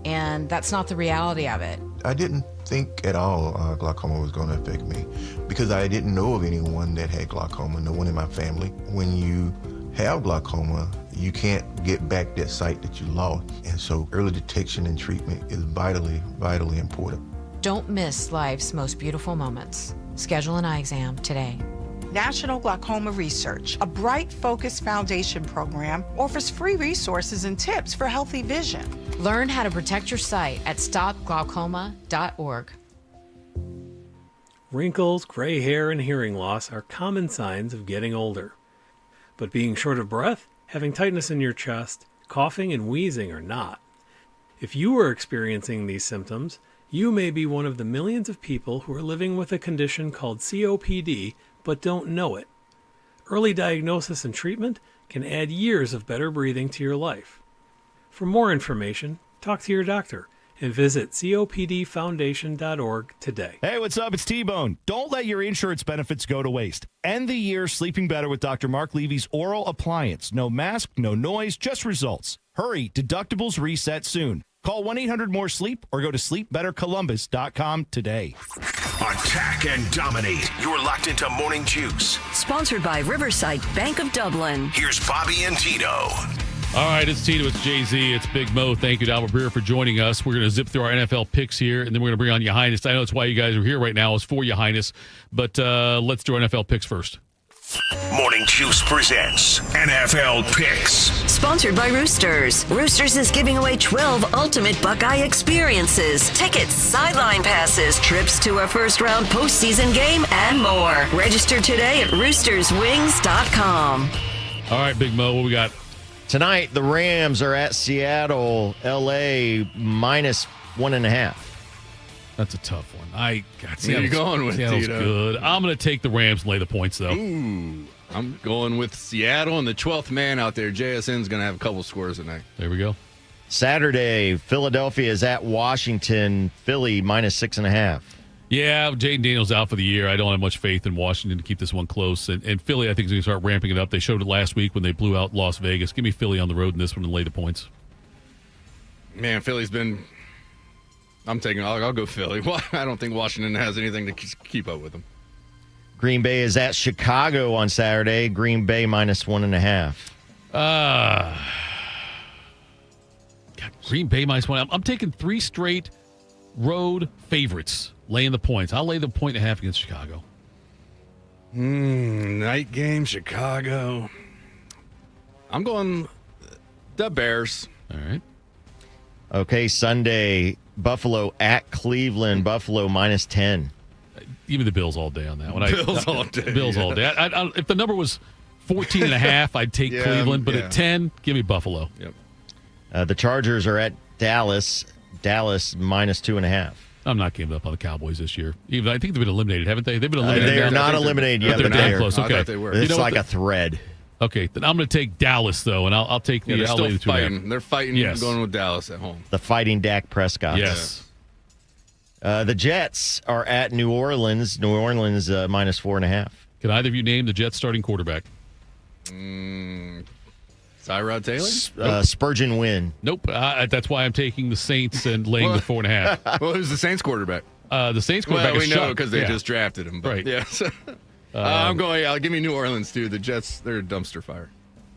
and that's not the reality of it. I didn't think at all glaucoma was going to affect me because I didn't know of anyone that had glaucoma, no one in my family. When you have glaucoma, you can't get back that sight that you lost. And so early detection and treatment is vitally, vitally important. Don't miss life's most beautiful moments. Schedule an eye exam today. National Glaucoma Research, a Bright Focus Foundation program, offers free resources and tips for healthy vision. Learn how to protect your sight at stopglaucoma.org. Wrinkles, gray hair, and hearing loss are common signs of getting older. But being short of breath, having tightness in your chest, coughing, and wheezing are not. If you are experiencing these symptoms, you may be one of the millions of people who are living with a condition called COPD but don't know it. Early diagnosis and treatment can add years of better breathing to your life. For more information, talk to your doctor and visit copdfoundation.org today. Hey, what's up? It's T-Bone. Don't let your insurance benefits go to waste. End the year sleeping better with Dr. Mark Levy's oral appliance. No mask, no noise, just results. Hurry, deductibles reset soon. Call 1-800-MORE-SLEEP or go to sleepbettercolumbus.com today. Attack and dominate. You're locked into Morning Juice. Sponsored by Riverside Bank of Dublin. Here's Bobby and Tito. All right, it's Tito, it's Jay-Z, it's Big Mo. Thank you to Albert Breer for joining us. We're going to zip through our NFL picks here, and then we're going to bring on Ya Highness. I know it's why you guys are here right now, is for Ya Highness, but let's do our NFL picks first. Morning Juice presents NFL Picks. Sponsored by Roosters. Roosters is giving away 12 ultimate Buckeye experiences, tickets, sideline passes, trips to a first-round postseason game, and more. Register today at roosterswings.com. All right, Big Mo, what we got? Tonight, the Rams are at Seattle, L.A. -1.5. That's a tough one. Where you going with, Seattle's Tito? good. I'm going to take the Rams and lay the points, though. Ooh, I'm going with Seattle, and the 12th man out there, JSN's going to have a couple scores tonight. There we go. Saturday, Philadelphia is at Washington, Philly -6.5. Yeah, Jaden Daniels out for the year. I don't have much faith in Washington to keep this one close. And Philly, I think, is going to start ramping it up. They showed it last week when they blew out Las Vegas. Give me Philly on the road in this one and lay the points. Man, Philly's been... I'll go Philly. Well, I don't think Washington has anything to keep up with them. Green Bay is at Chicago on Saturday. Green Bay -1.5. Green Bay -1. I'm taking 3 straight road favorites laying the points. I'll lay the 1.5 against Chicago. Night game, Chicago. I'm going the Bears. All right. Okay, Sunday, Buffalo at Cleveland. Buffalo -10. Give me the Bills all day on that one. Bills all day. Bills all day. If the number was 14.5, I'd take Cleveland, but at 10, give me Buffalo. Yep. The Chargers are at Dallas. Dallas -2.5. I'm not giving up on the Cowboys this year. Even I think they've been eliminated, haven't they? They've been eliminated. They're not eliminated yet, but they're close. Okay, I thought they were. It's like a thread. Okay, then I'm going to take Dallas though, and I'll take the. They're I'll still lay the 2.5. fighting. They're fighting. Yes. Going with Dallas at home. The Fighting Dak Prescott. Yes. The Jets are at New Orleans. New Orleans -4.5. Can either of you name the Jets starting quarterback? Tyrod Taylor? Spurgeon Wynn. Nope. That's why I'm taking the Saints and laying the 4.5. Well, who's the Saints quarterback? The Saints quarterback Well, is we know Shuck. because they just drafted him. But Right. Yes. I'm going. Give me New Orleans too. The Jets, they're a dumpster fire.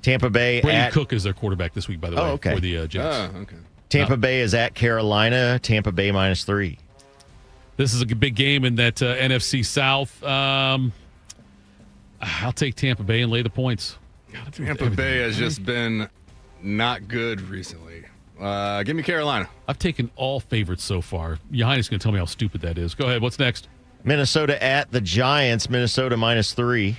Tampa Bay Brady at Cook is their quarterback this week, by the way, okay. for the Jets. Okay. Tampa Bay is at Carolina. Tampa Bay -3. This is a big game in that NFC South. I'll take Tampa Bay and lay the points. Tampa Bay has just been not good recently. Give me Carolina. I've taken all favorites so far. Ya Highness is going to tell me how stupid that is. Go ahead. What's next? Minnesota at the Giants. Minnesota -3.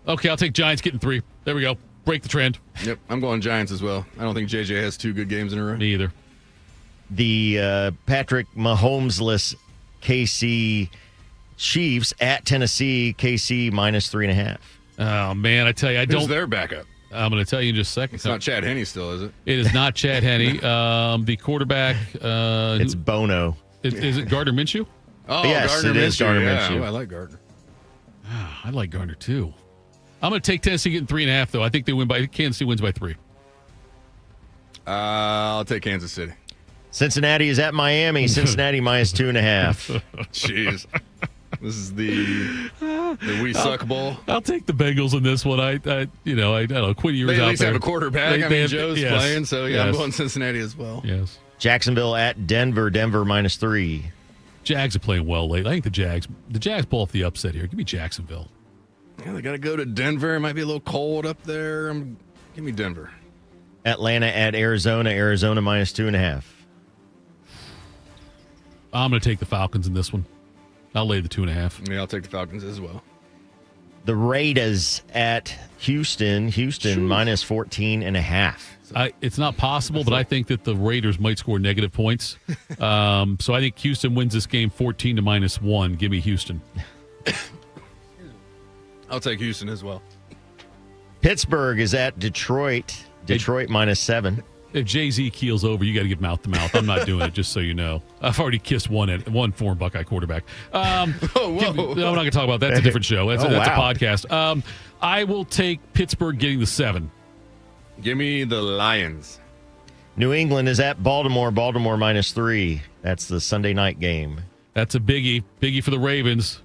Okay, I'll take Giants getting 3. There we go. Break the trend. Yep, I'm going Giants as well. I don't think JJ has 2 good games in a row. Me either. The Patrick Mahomes-less KC Chiefs at Tennessee. KC -3.5. Oh, man, I tell you, I don't. Who's their backup? I'm going to tell you in just a second. It's not Chad Henne still, is it? It is not Chad Henne. The quarterback. It's Bono. Is it Gardner Minshew? Oh, yes, Gardner it is Minshew. Gardner Yeah. Minshew. Oh, I like Gardner. I like Gardner, too. I'm going to take Tennessee getting 3.5, though. I think they win by. Kansas City wins by 3. I'll take Kansas City. Cincinnati is at Miami. Cincinnati -2.5. Jeez. This is the We Suck Bowl. I'll take the Bengals in this one. I don't know. Quinn Ewers They at out least there. have a quarterback. Joe's yes, playing, so yeah, I'm yes. going Cincinnati as well. Yes. Jacksonville at Denver. Denver -3. Jags are playing well late. I think the Jags pull off the upset here. Give me Jacksonville. Yeah, they got to go to Denver. It might be a little cold up there. Give me Denver. Atlanta at Arizona. Arizona -2.5. I'm going to take the Falcons in this one. I'll lay the 2.5. Yeah, I'll take the Falcons as well. The Raiders at Houston. Houston -14.5. It's not possible, but I think that the Raiders might score negative points. So I think Houston wins this game 14 to -1. Give me Houston. I'll take Houston as well. Pittsburgh is at Detroit. Detroit -7. If Jay-Z keels over, you got to give mouth to mouth. I'm not doing it, just so you know. I've already kissed one former Buckeye quarterback. Whoa. I'm not going to talk about that. That's a different show. That's a podcast. I will take Pittsburgh getting the 7. Give me the Lions. New England is at Baltimore. Baltimore -3. That's the Sunday night game. That's a biggie. Biggie for the Ravens.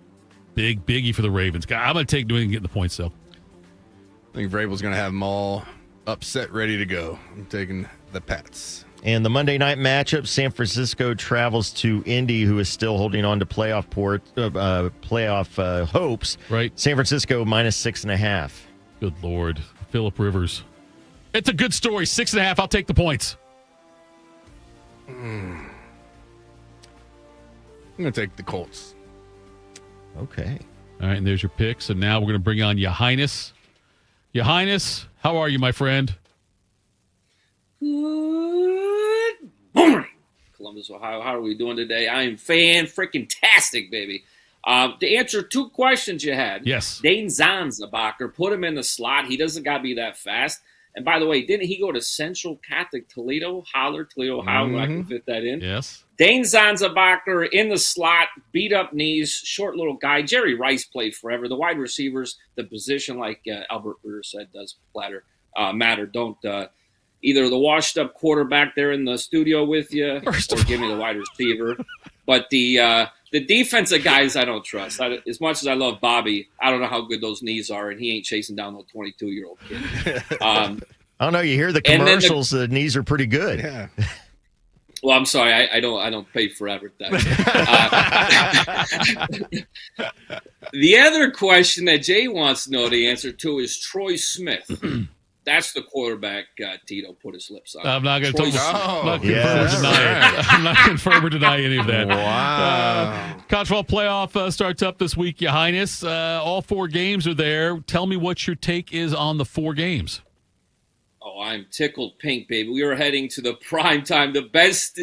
Biggie for the Ravens. I'm going to take New England getting the points, though. I think Vrabel's going to have them all upset, ready to go. I'm taking the Pats. And the Monday night matchup, San Francisco travels to Indy, who is still holding on to playoff hopes. Right. San Francisco -6.5. Good Lord. Phillip Rivers. It's a good story. 6.5. I'll take the points. I'm going to take the Colts. Okay. All right, and there's your picks. And now we're going to bring on Ya Highness. Ya Highness, how are you, my friend? Good morning, Columbus, Ohio. How are we doing today? I am fan-freaking-tastic, baby. To answer 2 questions you had. Yes. Dane Zanzibacher, put him in the slot. He doesn't got to be that fast. And by the way, didn't he go to Central Catholic Toledo, Ohio? I can fit that in. Yes. Dane Zanzibacher in the slot, beat up knees, short little guy. Jerry Rice played forever. The wide receivers, the position, like Albert Breer said, does matter. Don't either the washed up quarterback there in the studio with you, or give me the wide receiver. But the defensive guys, I don't trust. As much as I love Bobby, I don't know how good those knees are, and he ain't chasing down no 22-year-old kid. I don't know. You hear the commercials; the knees are pretty good. Yeah. Well, I'm sorry, I don't pay for advertising. The other question that Jay wants to know the answer to is Troy Smith. That's the quarterback Tito put his lips on. I'm not going to Yeah. I'm not confirm or deny any of that. Wow. College football playoff starts up this week, Ya Highness. All 4 games are there. Tell me what your take is on the 4 games. Oh, I'm tickled pink, baby. We are heading to the prime time, the best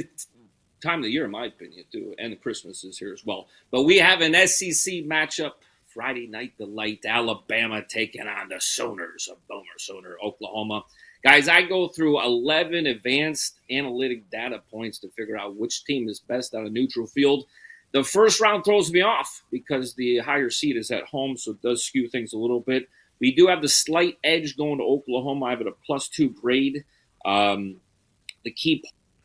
time of the year, in my opinion, too. And the Christmas is here as well. But we have an SEC matchup. Friday night delight, Alabama taking on the Sooners of Sooner, Oklahoma. Guys, I go through 11 advanced analytic data points to figure out which team is best on a neutral field. The first round throws me off because the higher seed is at home, so it does skew things a little bit. We do have the slight edge going to Oklahoma. I have it a +2 grade. The key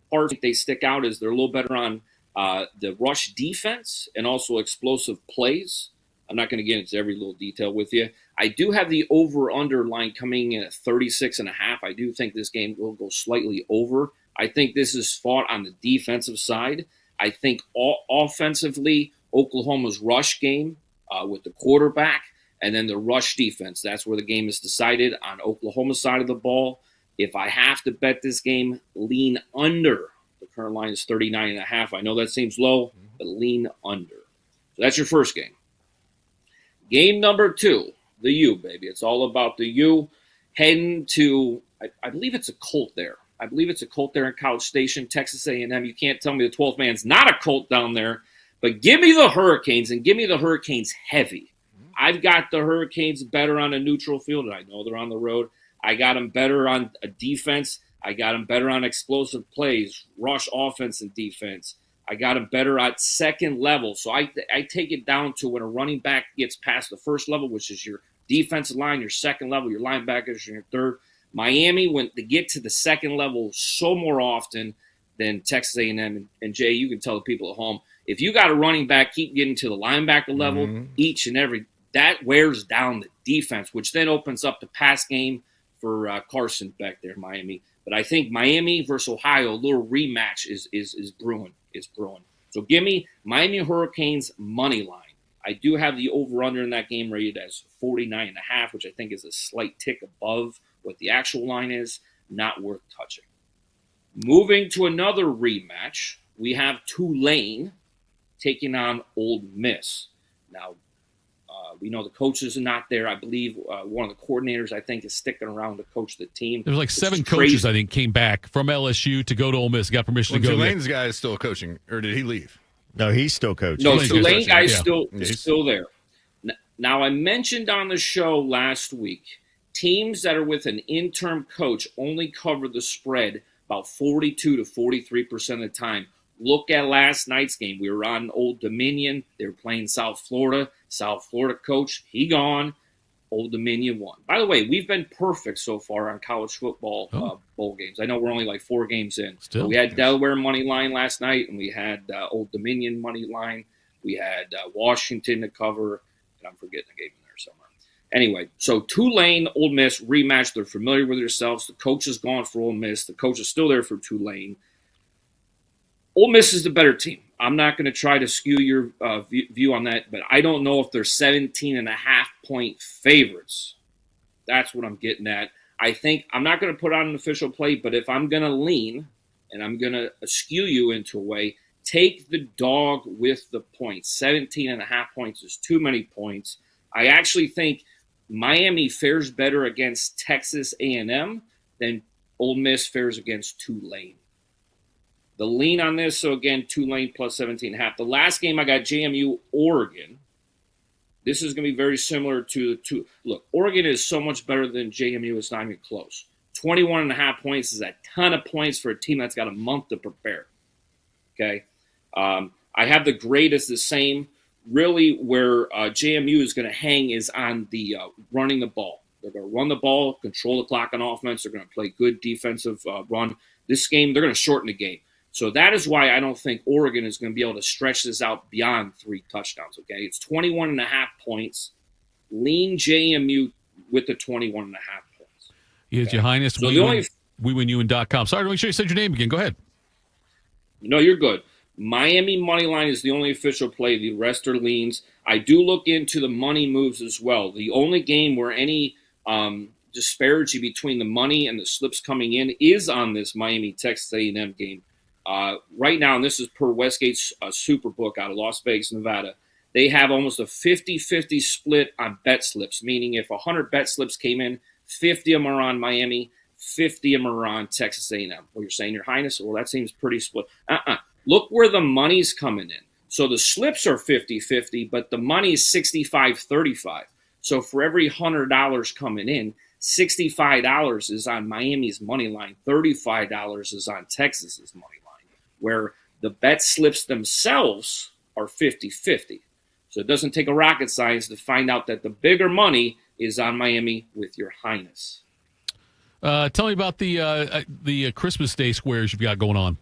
parts they stick out is they're a little better on the rush defense and also explosive plays. I'm not going to get into every little detail with you. I do have the over-under line coming in at 36.5. I do think this game will go slightly over. I think this is fought on the defensive side. I think offensively, Oklahoma's rush game with the quarterback and then the rush defense. That's where the game is decided on Oklahoma's side of the ball. If I have to bet this game, lean under. The current line is 39.5. I know that seems low, but lean under. So that's your first game. Game number 2, the U, baby. It's all about the U. Heading to, I believe it's a Colt there. I believe it's a Colt there in College Station, Texas A&M. You can't tell me the 12th man's not a Colt down there. But give me the Hurricanes, and give me the Hurricanes heavy. I've got the Hurricanes better on a neutral field, and I know they're on the road. I got them better on a defense. I got them better on explosive plays, rush offense and defense. I got them better at second level. So I take it down to when a running back gets past the first level, which is your defensive line, your second level, your linebackers, and your third. Miami, when they get to the second level so more often than Texas A&M. And Jay, you can tell the people at home, if you got a running back, keep getting to the linebacker level each and every, that wears down the defense, which then opens up the pass game for Carson back there in Miami. But I think Miami versus Ohio, a little rematch is brewing. So give me Miami Hurricanes money line. I do have the over-under in that game rated as 49.5, which I think is a slight tick above what the actual line is. Not worth touching. Moving to another rematch, we have Tulane taking on Ole Miss. Now, we know the coaches are not there. I believe one of the coordinators, I think, is sticking around to coach the team. There's like 7 coaches, I think, came back from LSU to go to Ole Miss, got permission to go. Tulane's guy is still coaching, or did he leave? No, he's still coaching. No, Tulane guy's still there. Now, I mentioned on the show last week, teams that are with an interim coach only cover the spread about 42 to 43% of the time. Look at last night's game. We were on Old Dominion. They were playing South Florida. South Florida coach, he gone. Old Dominion won. By the way, we've been perfect so far on college football bowl games. I know we're only like 4 games in. But we had Delaware money line last night, and we had Old Dominion money line. We had Washington to cover, and I'm forgetting a game in there somewhere. Anyway, so Tulane, Ole Miss rematch. They're familiar with themselves. The coach is gone for Ole Miss. The coach is still there for Tulane. Ole Miss is the better team. I'm not going to try to skew your view on that, but I don't know if they're 17.5-point favorites. That's what I'm getting at. I think I'm not going to put on an official play, but if I'm going to lean and I'm going to skew you into a way, take the dog with the points. 17.5 points is too many points. I actually think Miami fares better against Texas A&M than Ole Miss fares against Tulane. The lean on this, so again, Tulane plus 17.5. The last game I got JMU, Oregon. This is going to be very similar to the two. Look, Oregon is so much better than JMU. It's not even close. 21.5 points is a ton of points for a team that's got a month to prepare. Okay? I have the grade as the same. Really, where JMU is going to hang is on the running the ball. They're going to run the ball, control the clock on offense. They're going to play good defensive run. This game, they're going to shorten the game. So that is why I don't think Oregon is going to be able to stretch this out beyond 3 touchdowns, okay? It's 21.5 points. Lean JMU with the 21.5 points. Yes, Your Highness. So WeWinUin.com. Sorry to make sure you said your name again. Go ahead. No, you're good. Miami money line is the only official play. The rest are leans. I do look into the money moves as well. The only game where any disparity between the money and the slips coming in is on this Miami Texas A&M game. Right now, and this is per Westgate's Superbook out of Las Vegas, Nevada, they have almost a 50-50 split on bet slips, meaning if 100 bet slips came in, 50 of them are on Miami, 50 of them are on Texas A&M. Well, you're saying, Your Highness, well, that seems pretty split. Look where the money's coming in. So the slips are 50-50, but the money is 65-35. So for every $100 coming in, $65 is on Miami's money line, $35 is on Texas's money line, where the bet slips themselves are 50-50. So it doesn't take a rocket science to find out that the bigger money is on Miami with Your Highness. Tell me about the Christmas Day squares you've got going on.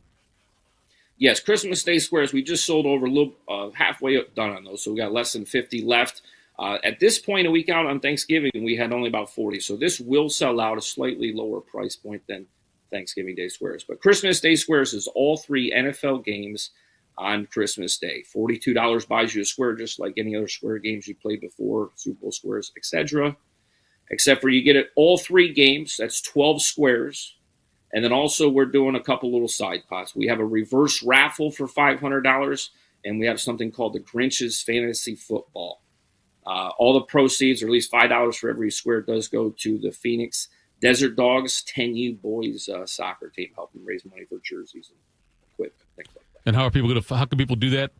Yes, Christmas Day squares. We just sold over a little halfway done on those, so we got less than 50 left. At this point, a week out on Thanksgiving, we had only about 40. So this will sell out a slightly lower price point than Thanksgiving Day squares. But Christmas Day squares is all 3 NFL games on Christmas Day. $42 buys you a square, just like any other square games you played before, Super Bowl squares, etc. Except for you get it all 3 games. That's 12 squares. And then also we're doing a couple little side pots. We have a reverse raffle for $500, and we have something called the Grinch's Fantasy Football. All the proceeds, or at least $5 for every square, does go to the Phoenix Desert Dogs 10U boys soccer team, helping raise money for jerseys and equipment, things like that. And how can people do that?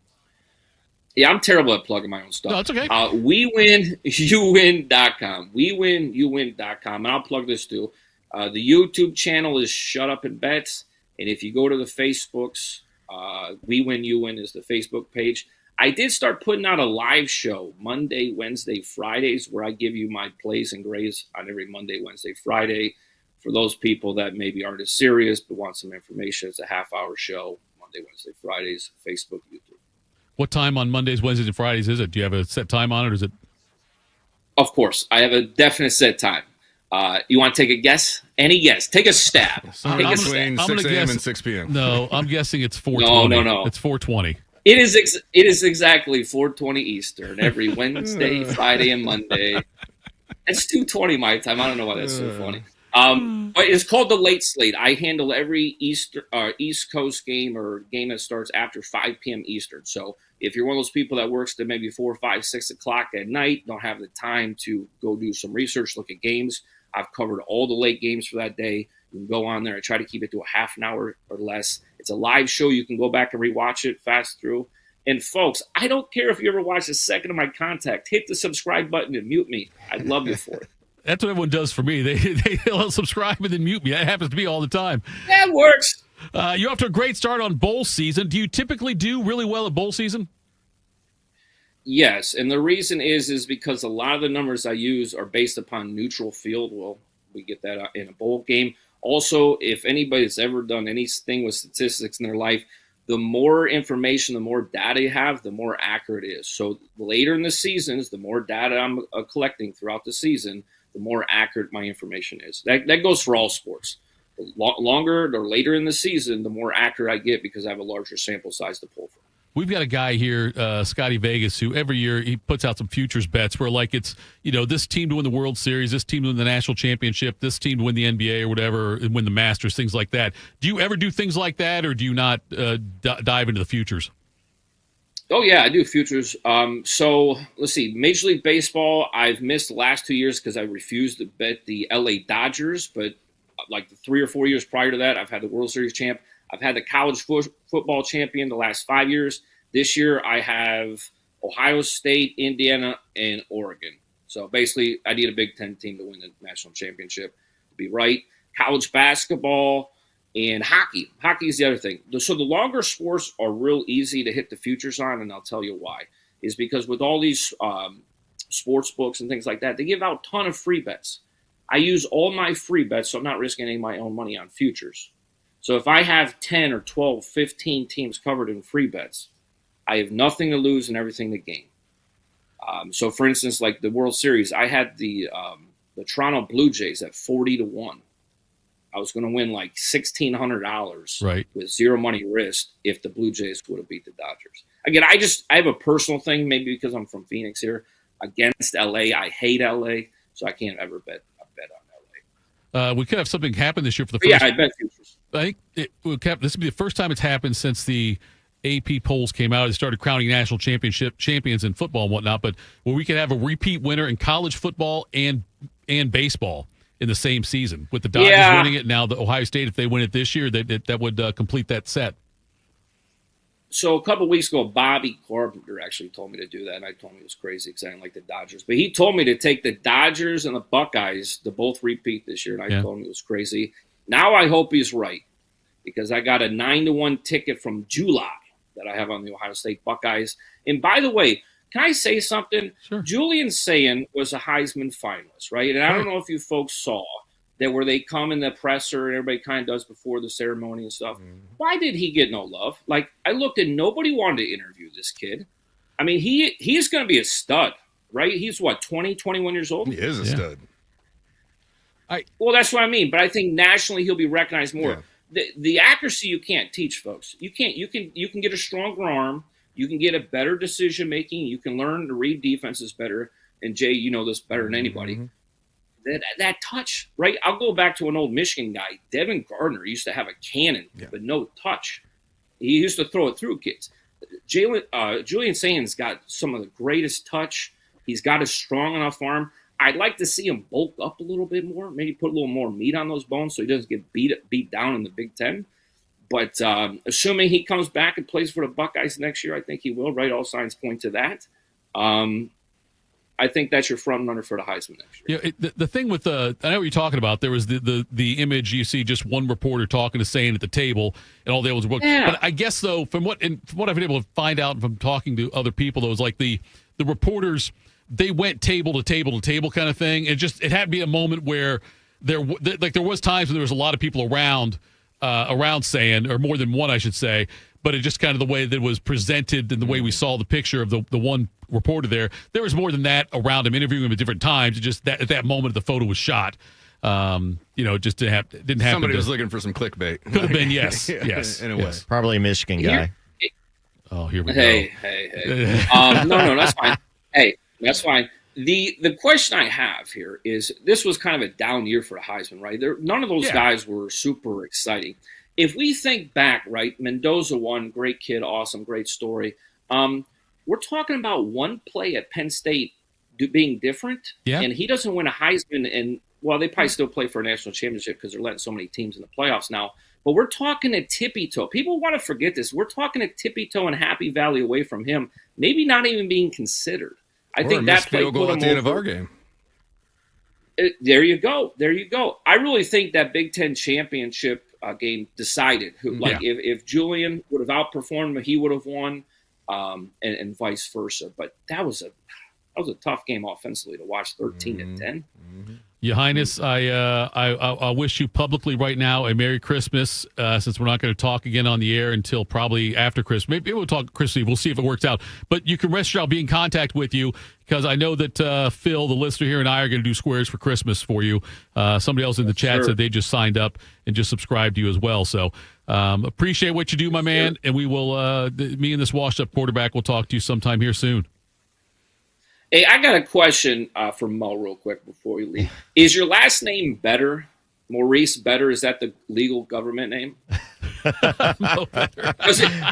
Yeah, I'm terrible at plugging my own stuff. No, it's okay. WeWinYouWin.com. WeWinYouWin.com. And I'll plug this too. The YouTube channel is Shut Up and Bets. And if you go to the Facebooks, We Win, You Win is the Facebook page. I did start putting out a live show Monday, Wednesday, Fridays, where I give you my plays and grays on every Monday, Wednesday, Friday. For those people that maybe aren't as serious but want some information, it's a half-hour show, Monday, Wednesday, Fridays, Facebook, YouTube. What time on Mondays, Wednesdays, and Fridays is it? Do you have a set time on it, or is it? Of course. I have a definite set time. You want to take a guess? Any guess? Take a stab. Between 6 a.m. and 6 p.m. No, I'm guessing it's 4:20. No. It's 4:20. It is exactly 4:20 Eastern every Wednesday, Friday, and Monday. It's 2:20 my time. I don't know why that's so funny. But it's called the Late Slate. I handle every East Coast game or game that starts after 5 p.m. Eastern. So if you're one of those people that works to maybe 4, 5, 6 o'clock at night, don't have the time to go do some research, look at games, I've covered all the late games for that day. You can go on there. I try to keep it to a half an hour or less. It's a live show. You can go back and rewatch it fast through. And folks, I don't care if you ever watch a second of my contact. Hit the subscribe button and mute me. I'd love you for it. That's what everyone does for me. They'll subscribe and then mute me. That happens to me all the time. That works. You're off to a great start on bowl season. Do you typically do really well at bowl season? Yes, and the reason is because a lot of the numbers I use are based upon neutral field. Well, we get that in a bowl game. Also, if anybody's ever done anything with statistics in their life, the more information, the more data you have, the more accurate it is. So later in the seasons, the more data I'm collecting throughout the season, the more accurate my information is. That goes for all sports. The longer or later in the season, the more accurate I get because I have a larger sample size to pull from. We've got a guy here, Scotty Vegas, who every year he puts out some futures bets where, like, it's, this team to win the World Series, this team to win the national championship, this team to win the NBA or whatever, and win the Masters, things like that. Do you ever do things like that, or do you not dive into the futures? Oh, yeah, I do futures. So let's see. Major League Baseball, I've missed the last 2 years because I refused to bet the LA Dodgers. But like the 3 or 4 years prior to that, I've had the World Series champ. I've had the college football champion the last 5 years. This year, I have Ohio State, Indiana, and Oregon. So basically, I need a Big Ten team to win the national championship to be right. College basketball and hockey. Hockey is the other thing. So the longer sports are real easy to hit the futures on, and I'll tell you why. Is because with all these sports books and things like that, they give out a ton of free bets. I use all my free bets, so I'm not risking any of my own money on futures. So if I have 10 or 12, 15 teams covered in free bets, I have nothing to lose and everything to gain. So, for instance, like the World Series, I had the Toronto Blue Jays at 40-1. I was going to win like $1,600 with zero money risk if the Blue Jays would have beat the Dodgers. Again, I have a personal thing, maybe because I'm from Phoenix here, against LA. I hate LA, so I can't ever bet on LA. We could have something happen this year for the first. Yeah, I bet futures. I think this will be the first time it's happened since the AP polls came out. It started crowning national championship champions in football and whatnot. But where we could have a repeat winner in college football and baseball in the same season, with the Dodgers winning it. Now the Ohio State, if they win it this year, that would complete that set. So a couple of weeks ago, Bobby Carpenter actually told me to do that, and I told him it was crazy because I didn't like the Dodgers. But he told me to take the Dodgers and the Buckeyes to both repeat this year, and I told him it was crazy. Now I hope he's right, because I got a 9-1 ticket from July that I have on the Ohio State Buckeyes. And by the way, can I say something? Sure. Julian Sayin was a Heisman finalist, right? And I don't know if you folks saw that where they come in the presser and everybody kind of does before the ceremony and stuff. Why did he get no love? Like, I looked and nobody wanted to interview this kid. I mean, he's going to be a stud, right? He's what, 20, 21 years old? He is a stud. Well, that's what I mean. But I think nationally he'll be recognized more. Yeah. The accuracy you can't teach, folks. You can get a stronger arm. You can get a better decision making. You can learn to read defenses better. And Jay, you know this better than anybody. That touch, right? I'll go back to an old Michigan guy. Devin Gardner used to have a cannon, but no touch. He used to throw it through kids. Julian Sayin's got some of the greatest touch. He's got a strong enough arm. I'd like to see him bulk up a little bit more, maybe put a little more meat on those bones so he doesn't get beat down in the Big Ten. But assuming he comes back and plays for the Buckeyes next year, I think he will, right? All signs point to that. I think that's your front runner for the Heisman next year. Yeah, the thing with I know what you're talking about. There was the image you see, just one reporter talking to Sayin at the table, and all they was book. Yeah. But I guess though, from what I've been able to find out from talking to other people, though, was like the reporters, they went table to table to table kind of thing. It had to be a moment where there was times when there was a lot of people around Sayin, or more than one, I should say. But it just kind of the way that it was presented and the way we saw the picture of the one reporter there was more than that around him, interviewing him at different times. It just that at that moment the photo was shot. It just didn't happen. Somebody was looking for some clickbait. Could have been, yes. In a way. Probably a Michigan guy. Here we go. Hey. No, that's fine. Hey, that's fine. The question I have here is, this was kind of a down year for the Heisman, right? None of those guys were super exciting. If we think back, right, Mendoza won, great kid, awesome, great story. We're talking about one play at Penn State being different, and he doesn't win a Heisman, and, well, they probably still play for a national championship because they're letting so many teams in the playoffs now. But we're talking a tippy toe. People want to forget this. We're talking a tippy toe and Happy Valley away from him, maybe not even being considered. I think that play put him at the end of our game. There you go. I really think that Big Ten championship game decided who. If Julian would have outperformed him, he would have won, and vice versa. But that was a tough game offensively to watch, 13-10. Ya Highness, I wish you publicly right now a Merry Christmas, since we're not going to talk again on the air until probably after Christmas. Maybe we'll talk Christmas Eve. We'll see if it works out. But you can rest assured I'll be in contact with you, because I know that Phil, the listener here, and I are going to do squares for Christmas for you. Somebody else in the chat said they just signed up and just subscribed to you as well. So appreciate what you do, my man. And we will, me and this washed-up quarterback will talk to you sometime here soon. Hey, I got a question for Mo real quick before we leave. Is your last name Better? Maurice Better? Is that the legal government name? Mo Better.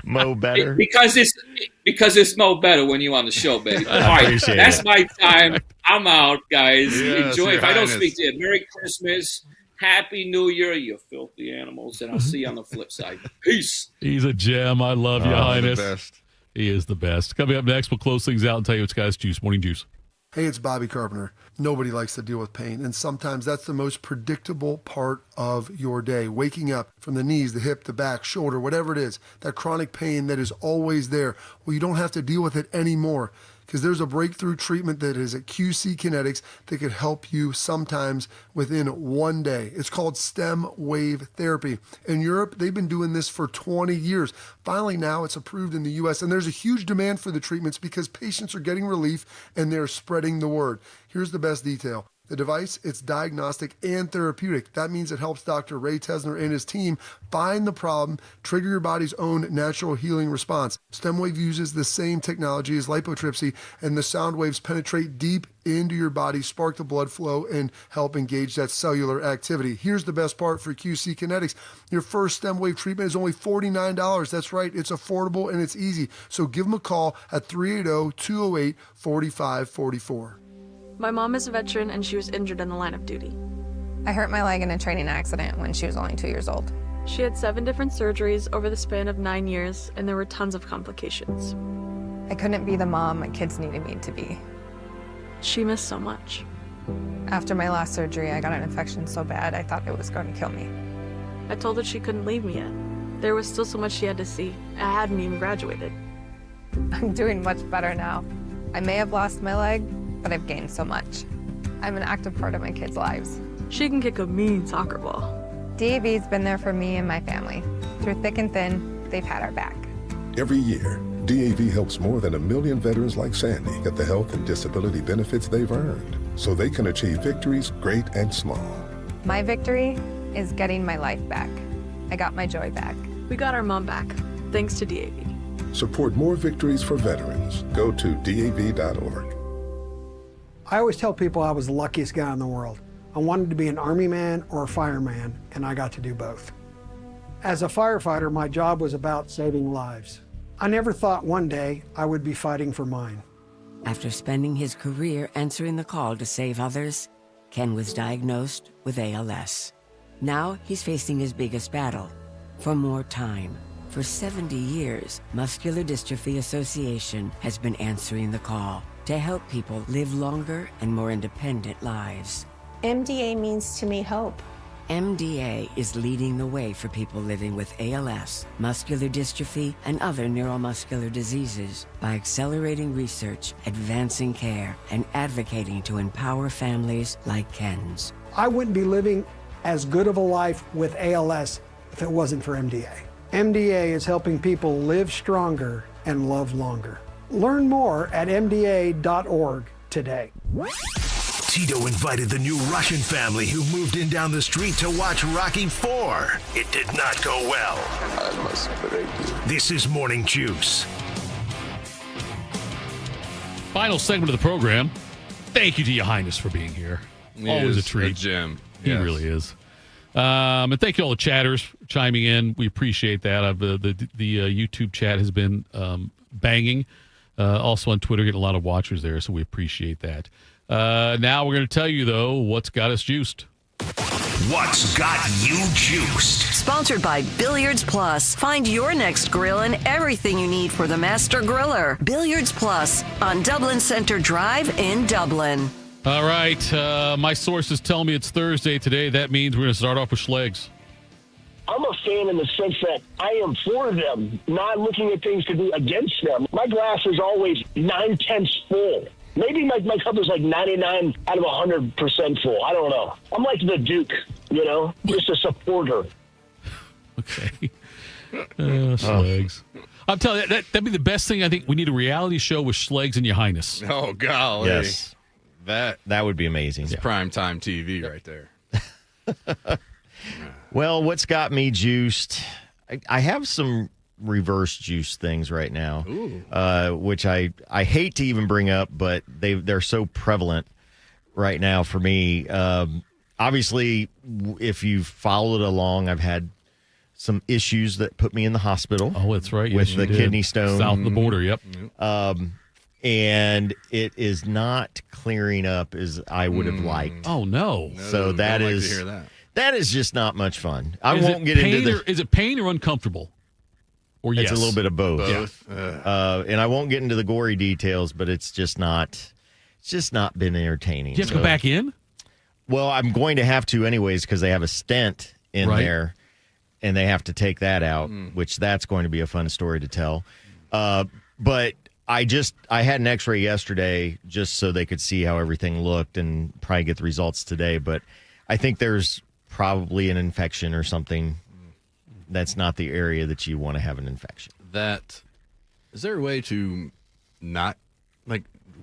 Mo Better. Because it's Mo Better when you on the show, baby. All right, that's my time. I'm out, guys. Yes, enjoy. If I don't Highness. speak to you, Merry Christmas, Happy New Year, you filthy animals, and I'll see you on the flip side. Peace. He's a gem. I love you, Highness. The best. He is the best. Coming up next, we'll close things out and tell you what's Guys Juice, Morning Juice. Hey, it's Bobby Carpenter. Nobody likes to deal with pain, and sometimes that's the most predictable part of your day. Waking up from the knees, the hip, the back, shoulder, whatever it is, that chronic pain that is always there. Well, you don't have to deal with it anymore, because there's a breakthrough treatment that is at QC Kinetics that could help you sometimes within one day. It's called stem wave therapy. In Europe, they've been doing this for 20 years. Finally, now it's approved in the U.S., and there's a huge demand for the treatments because patients are getting relief and they're spreading the word. Here's the best detail. The device, it's diagnostic and therapeutic. That means it helps Dr. Ray Tesner and his team find the problem, trigger your body's own natural healing response. StemWave uses the same technology as lipotripsy, and the sound waves penetrate deep into your body, spark the blood flow, and help engage that cellular activity. Here's the best part for QC Kinetics. Your first StemWave treatment is only $49. That's right. It's affordable and it's easy. So give them a call at 380-208-4544. My mom is a veteran and she was injured in the line of duty. I hurt my leg in a training accident when she was only 2 years old. She had 7 different surgeries over the span of 9 years, and there were tons of complications. I couldn't be the mom my kids needed me to be. She missed so much. After my last surgery, I got an infection so bad I thought it was going to kill me. I told her she couldn't leave me yet. There was still so much she had to see. I hadn't even graduated. I'm doing much better now. I may have lost my leg, but I've gained so much. I'm an active part of my kids' lives. She can kick a mean soccer ball. DAV's been there for me and my family. Through thick and thin, they've had our back. Every year, DAV helps more than 1 million veterans like Sandy get the health and disability benefits they've earned so they can achieve victories great and small. My victory is getting my life back. I got my joy back. We got our mom back, thanks to DAV. Support more victories for veterans. Go to DAV.org. I always tell people I was the luckiest guy in the world. I wanted to be an Army man or a fireman, and I got to do both. As a firefighter, my job was about saving lives. I never thought one day I would be fighting for mine. After spending his career answering the call to save others, Ken was diagnosed with ALS. Now he's facing his biggest battle, for more time. For 70 years, Muscular Dystrophy Association has been answering the call to help people live longer and more independent lives. MDA means to me hope. MDA is leading the way for people living with ALS, muscular dystrophy, and other neuromuscular diseases by accelerating research, advancing care, and advocating to empower families like Ken's. I wouldn't be living as good of a life with ALS if it wasn't for MDA. MDA is helping people live stronger and love longer. Learn more at MDA.org today. Tito invited the new Russian family who moved in down the street to watch Rocky IV. It did not go well. I must break you. This is Morning Juice. Final segment of the program. Thank you to Ya Highness for being here. Always a treat. A gem. He really is. And thank you all the chatters chiming in. We appreciate that. The YouTube chat has been banging. Also on Twitter, getting a lot of watchers there, so we appreciate that. Now we're going to tell you, though, what's got us juiced. What's got you juiced? Sponsored by Billiards Plus. Find your next grill and everything you need for the master griller. Billiards Plus on Dublin Center Drive in Dublin. All right. My sources tell me it's Thursday today. That means we're going to start off with Schlegs. I'm a fan in the sense that I am for them, not looking at things to be against them. My glass is always 9/10 full. Maybe my cup is like 99 out of 100% full. I don't know. I'm like the Duke, just a supporter. Okay. Schlegs. I'm telling you, that'd be the best thing. I think we need a reality show with Schlegs and Ya Highness. Oh, golly. Yes. That would be amazing. It's primetime TV right there. Well, what's got me juiced? I have some reverse juice things right now, which I hate to even bring up, but they're so prevalent right now for me. Obviously, if you've followed along, I've had some issues that put me in the hospital. Oh, that's right. With the kidney stone. South of the border, yep. And it is not clearing up as I would have liked. Oh, no. So that is to hear that. That is just not much fun. Is it pain or uncomfortable? Or It's a little bit of both. Yeah. And I won't get into the gory details, but it's just not been entertaining. Do you have to go back in? Well, I'm going to have to anyways because they have a stent in there and they have to take that out, which that's going to be a fun story to tell. But I had an x-ray yesterday just so they could see how everything looked and probably get the results today. But I think there's probably an infection or something. That's not the area that you want to have an infection. Is there a way to not,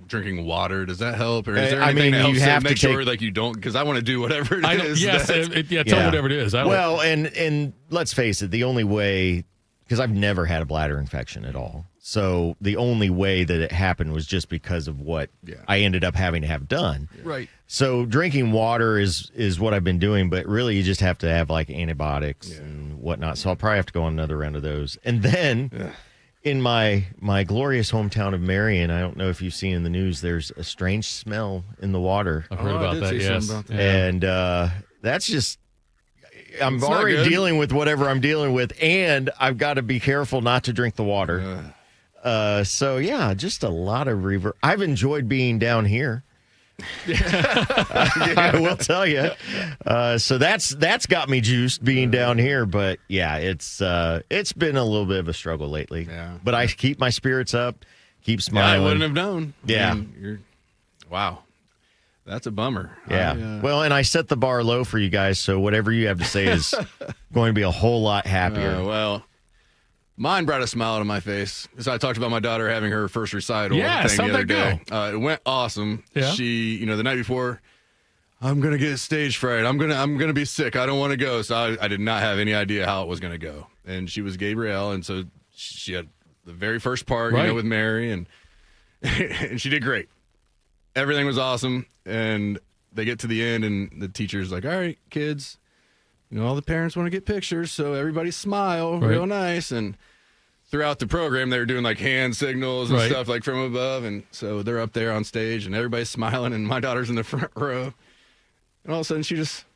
drinking water, does that help? Or is there I anything mean, that you helps have to make to take- sure like you don't? Because I want to do whatever it is. Yes, tell me whatever it is. Well, and let's face it, the only way, because I've never had a bladder infection at all. So the only way that it happened was just because of what I ended up having to have done. Right. So drinking water is what I've been doing, but really you just have to have like antibiotics and whatnot. So I'll probably have to go on another round of those. And then in my glorious hometown of Marion, I don't know if you've seen in the news, there's a strange smell in the water. I've heard about that, yes. And that's just... I'm It's not already good. dealing with whatever I'm dealing with, and I've got to be careful not to drink the water. So, yeah, just a lot of reverb. I've enjoyed being down here. I will tell you. So that's got me juiced being down here. But, yeah, it's been a little bit of a struggle lately. Yeah. But I keep my spirits up, keep Yeah, smiling. I wouldn't have known. Yeah. I mean, wow. That's a bummer. Yeah. Well, and I set the bar low for you guys, so whatever you have to say is going to be a whole lot happier. Well, mine brought a smile to my face. So I talked about my daughter having her first recital Yes, thing the how'd other that day. It went awesome. Yeah. She, the night before, I'm gonna get stage fright. I'm gonna be sick. I don't want to go. So I did not have any idea how it was gonna go. And she was Gabrielle, and so she had the very first part, Right. with Mary, and and she did great. Everything was awesome, and they get to the end, and the teacher's like, "All right, kids, all the parents want to get pictures, so everybody smile, Right. real nice." And throughout the program, they were doing like hand signals and Right. stuff like from above, and so they're up there on stage, and everybody's smiling, and my daughter's in the front row, and all of a sudden she just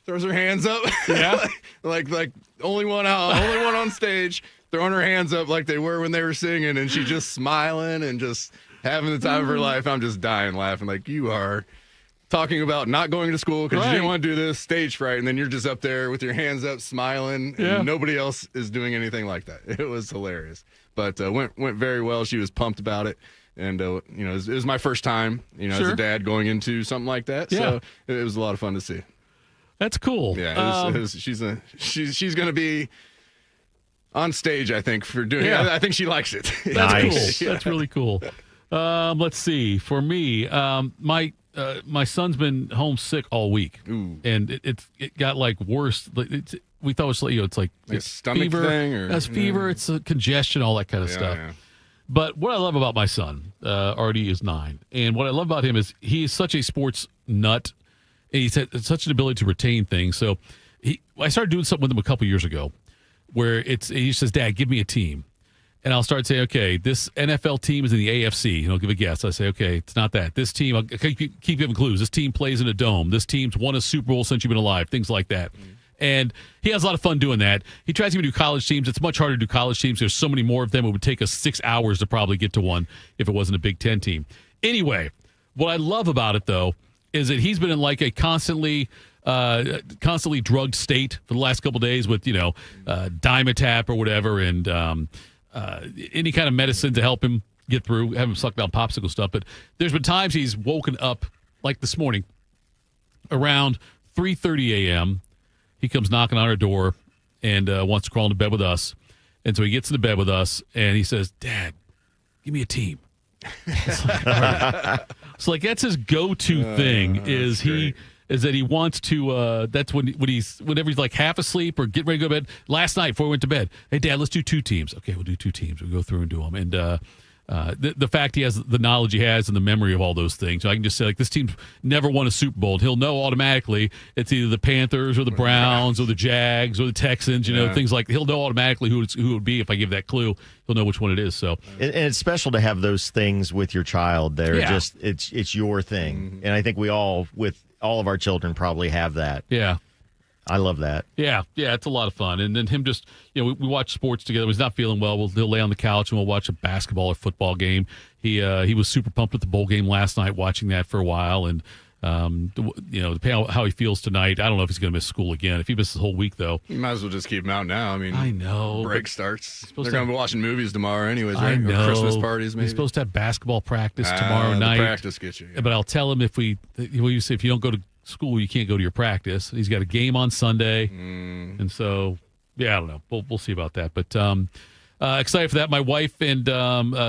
throws her hands up, Yeah. like only one on stage, throwing her hands up like they were when they were singing, and she just smiling and just having the time of her life. I'm just dying laughing. Like, you are talking about not going to school because you didn't Right. want to do this, stage fright, and then you're just up there with your hands up smiling, and Yeah. nobody else is doing anything like that. It was hilarious. But went very well. She was pumped about it. And, it was my first time, as Sure. a dad going into something like that. Yeah. So it was a lot of fun to see. That's cool. Yeah, she's going to be on stage, I think, for doing Yeah. I think she likes it. That's Nice. cool. That's really cool. Let's see. For me, my son's been homesick all week, and it got like worse. We thought it was it's like Like a it's stomach fever. thing, or It's fever. It's congestion, all that kind of stuff. Yeah. But what I love about my son, Artie is 9, and what I love about him is he is such a sports nut, and he's had such an ability to retain things. So I started doing something with him a couple years ago, where he says, "Dad, give me a team." And I'll start saying, okay, this NFL team is in the AFC. And he'll give a guess. I say, okay, it's not that. This team, I'll keep giving clues. This team plays in a dome. This team's won a Super Bowl since you've been alive, things like that. And he has a lot of fun doing that. He tries to even do college teams. It's much harder to do college teams. There's so many more of them. It would take us 6 hours to probably get to one if it wasn't a Big Ten team. Anyway, what I love about it, though, is that he's been in like a constantly drugged state for the last couple of days with, Dimetap or whatever, and any kind of medicine to help him get through, have him suck down popsicle stuff. But there's been times he's woken up, like this morning, around 3:30 a.m. He comes knocking on our door and wants to crawl into bed with us. And so he gets into bed with us, and he says, "Dad, give me a team." It's like, all right. So like that's his go-to thing is that he wants to that's whenever he's like half asleep or getting ready to go to bed. Last night before we went to bed, "Hey Dad, let's do 2 teams." Okay, we'll do 2 teams. We'll go through and do them. And the fact he has the knowledge he has and the memory of all those things, I can just say like this team never won a Super Bowl. He'll know automatically it's either the Panthers or the Browns or the Jags or the Texans, things like he'll know automatically who it would be if I give that clue. He'll know which one it is. So and it's special to have those things with your child. They're just it's your thing. Mm-hmm. And I think we all with all of our children probably have that. Yeah. I love that. Yeah, it's a lot of fun. And then him just, we watch sports together. When he's not feeling well, he'll lay on the couch and we'll watch a basketball or football game. He was super pumped with the bowl game last night, watching that for a while. And, depending on how he feels tonight, I don't know if he's going to miss school again. If he misses the whole week, though. You might as well just keep him out now. I mean, I know. Break starts. They're to going to be watching movies tomorrow anyways, I right? know. Or Christmas parties, maybe. He's supposed to have basketball practice tomorrow the night. practice gets you. Yeah. But I'll tell him if you say if you don't go to school, you can't go to your practice. He's got a game on Sunday. And so, I don't know. We'll see about that. But excited for that. My wife and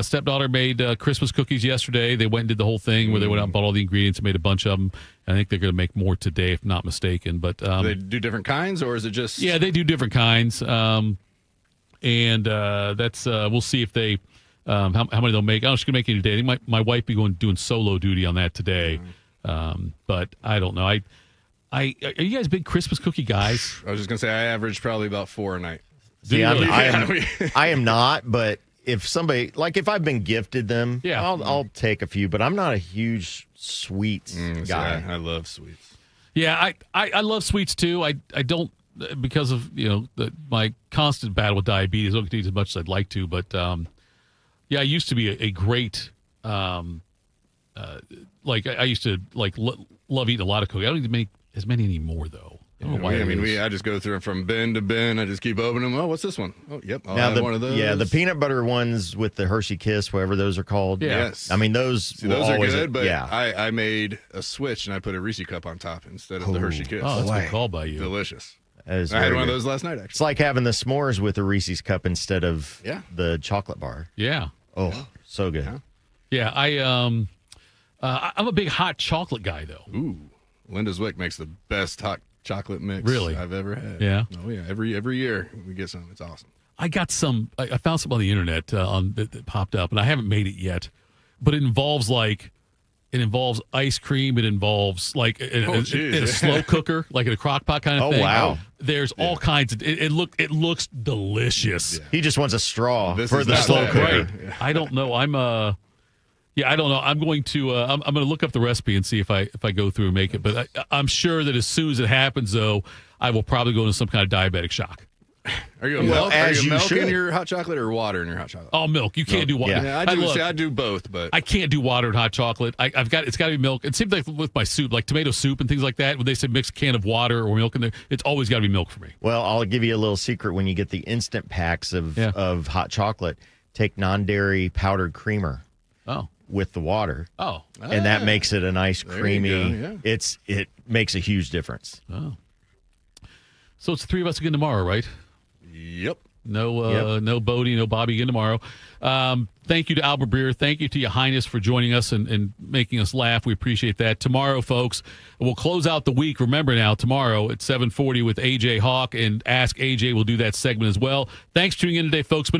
stepdaughter made Christmas cookies yesterday. They went and did the whole thing where they went out and bought all the ingredients and made a bunch of them. I think they're going to make more today, if not mistaken. But do they do different kinds, or is it just? Yeah, they do different kinds. And that's we'll see if they how many they'll make. I don't know if she's going to make any today. I think my wife be doing solo duty on that today. But I don't know. Are you guys big Christmas cookie guys? I was just going to say I average probably about 4 a night. See, I am not, but if somebody, like if I've been gifted them, I'll take a few, but I'm not a huge sweets guy. I love sweets. Yeah, I love sweets too. I don't, because of, my constant battle with diabetes. I don't eat as much as I'd like to, but I used to be a great, I used to love eating a lot of cookies. I don't even make as many anymore though. I don't know why. I just go through them from bin to bin. I just keep opening them. Oh, what's this one? Oh, yep. I'll now have one of those. Yeah, the peanut butter ones with the Hershey Kiss, whatever those are called. Yeah. Yes. I mean, those are always, good, but yeah. I made a switch and I put a Reese cup on top instead of the Hershey Kiss. Oh, that's a good call by you. Delicious. I had one of those last night, actually. It's like having the s'mores with a Reese's cup instead of the chocolate bar. Yeah. Oh, so good. Yeah, I'm a big hot chocolate guy, though. Ooh. Linda Zwick makes the best hot chocolate mix I've ever had. Yeah. Oh yeah. Every year we get some. It's awesome. I got some. I found some on the internet that popped up, and I haven't made it yet. But it involves ice cream. It involves in a slow cooker, like in a crock pot kind of thing. Oh wow! There's all kinds of. It looks delicious. Yeah. He just wants a straw this for the slow cooker. Right. Yeah. I don't know. I don't know. I'm going to I'm going to look up the recipe and see if I go through and make it. But I'm sure that as soon as it happens, though, I will probably go into some kind of diabetic shock. Are you milk in your hot chocolate or water in your hot chocolate? Oh, milk. You can't do water. Yeah, I do both, but I can't do water and hot chocolate. It's got to be milk. It seems like with my soup, like tomato soup and things like that, when they say mix a can of water or milk in there, it's always got to be milk for me. Well, I'll give you a little secret. When you get the instant packs of hot chocolate, take non-dairy powdered creamer. Oh. With the water. Oh. And that makes it a nice creamy. Yeah. It makes a huge difference. Oh. So it's the three of us again tomorrow, right? Yep. No Bodie, no Bobby again tomorrow. Thank you to Albert Breer. Thank you to Ya Highness for joining us and making us laugh. We appreciate that. Tomorrow, folks, we'll close out the week. Remember now, tomorrow at 7:40 with AJ Hawk, and Ask AJ. We'll do that segment as well. Thanks for tuning in today, folks.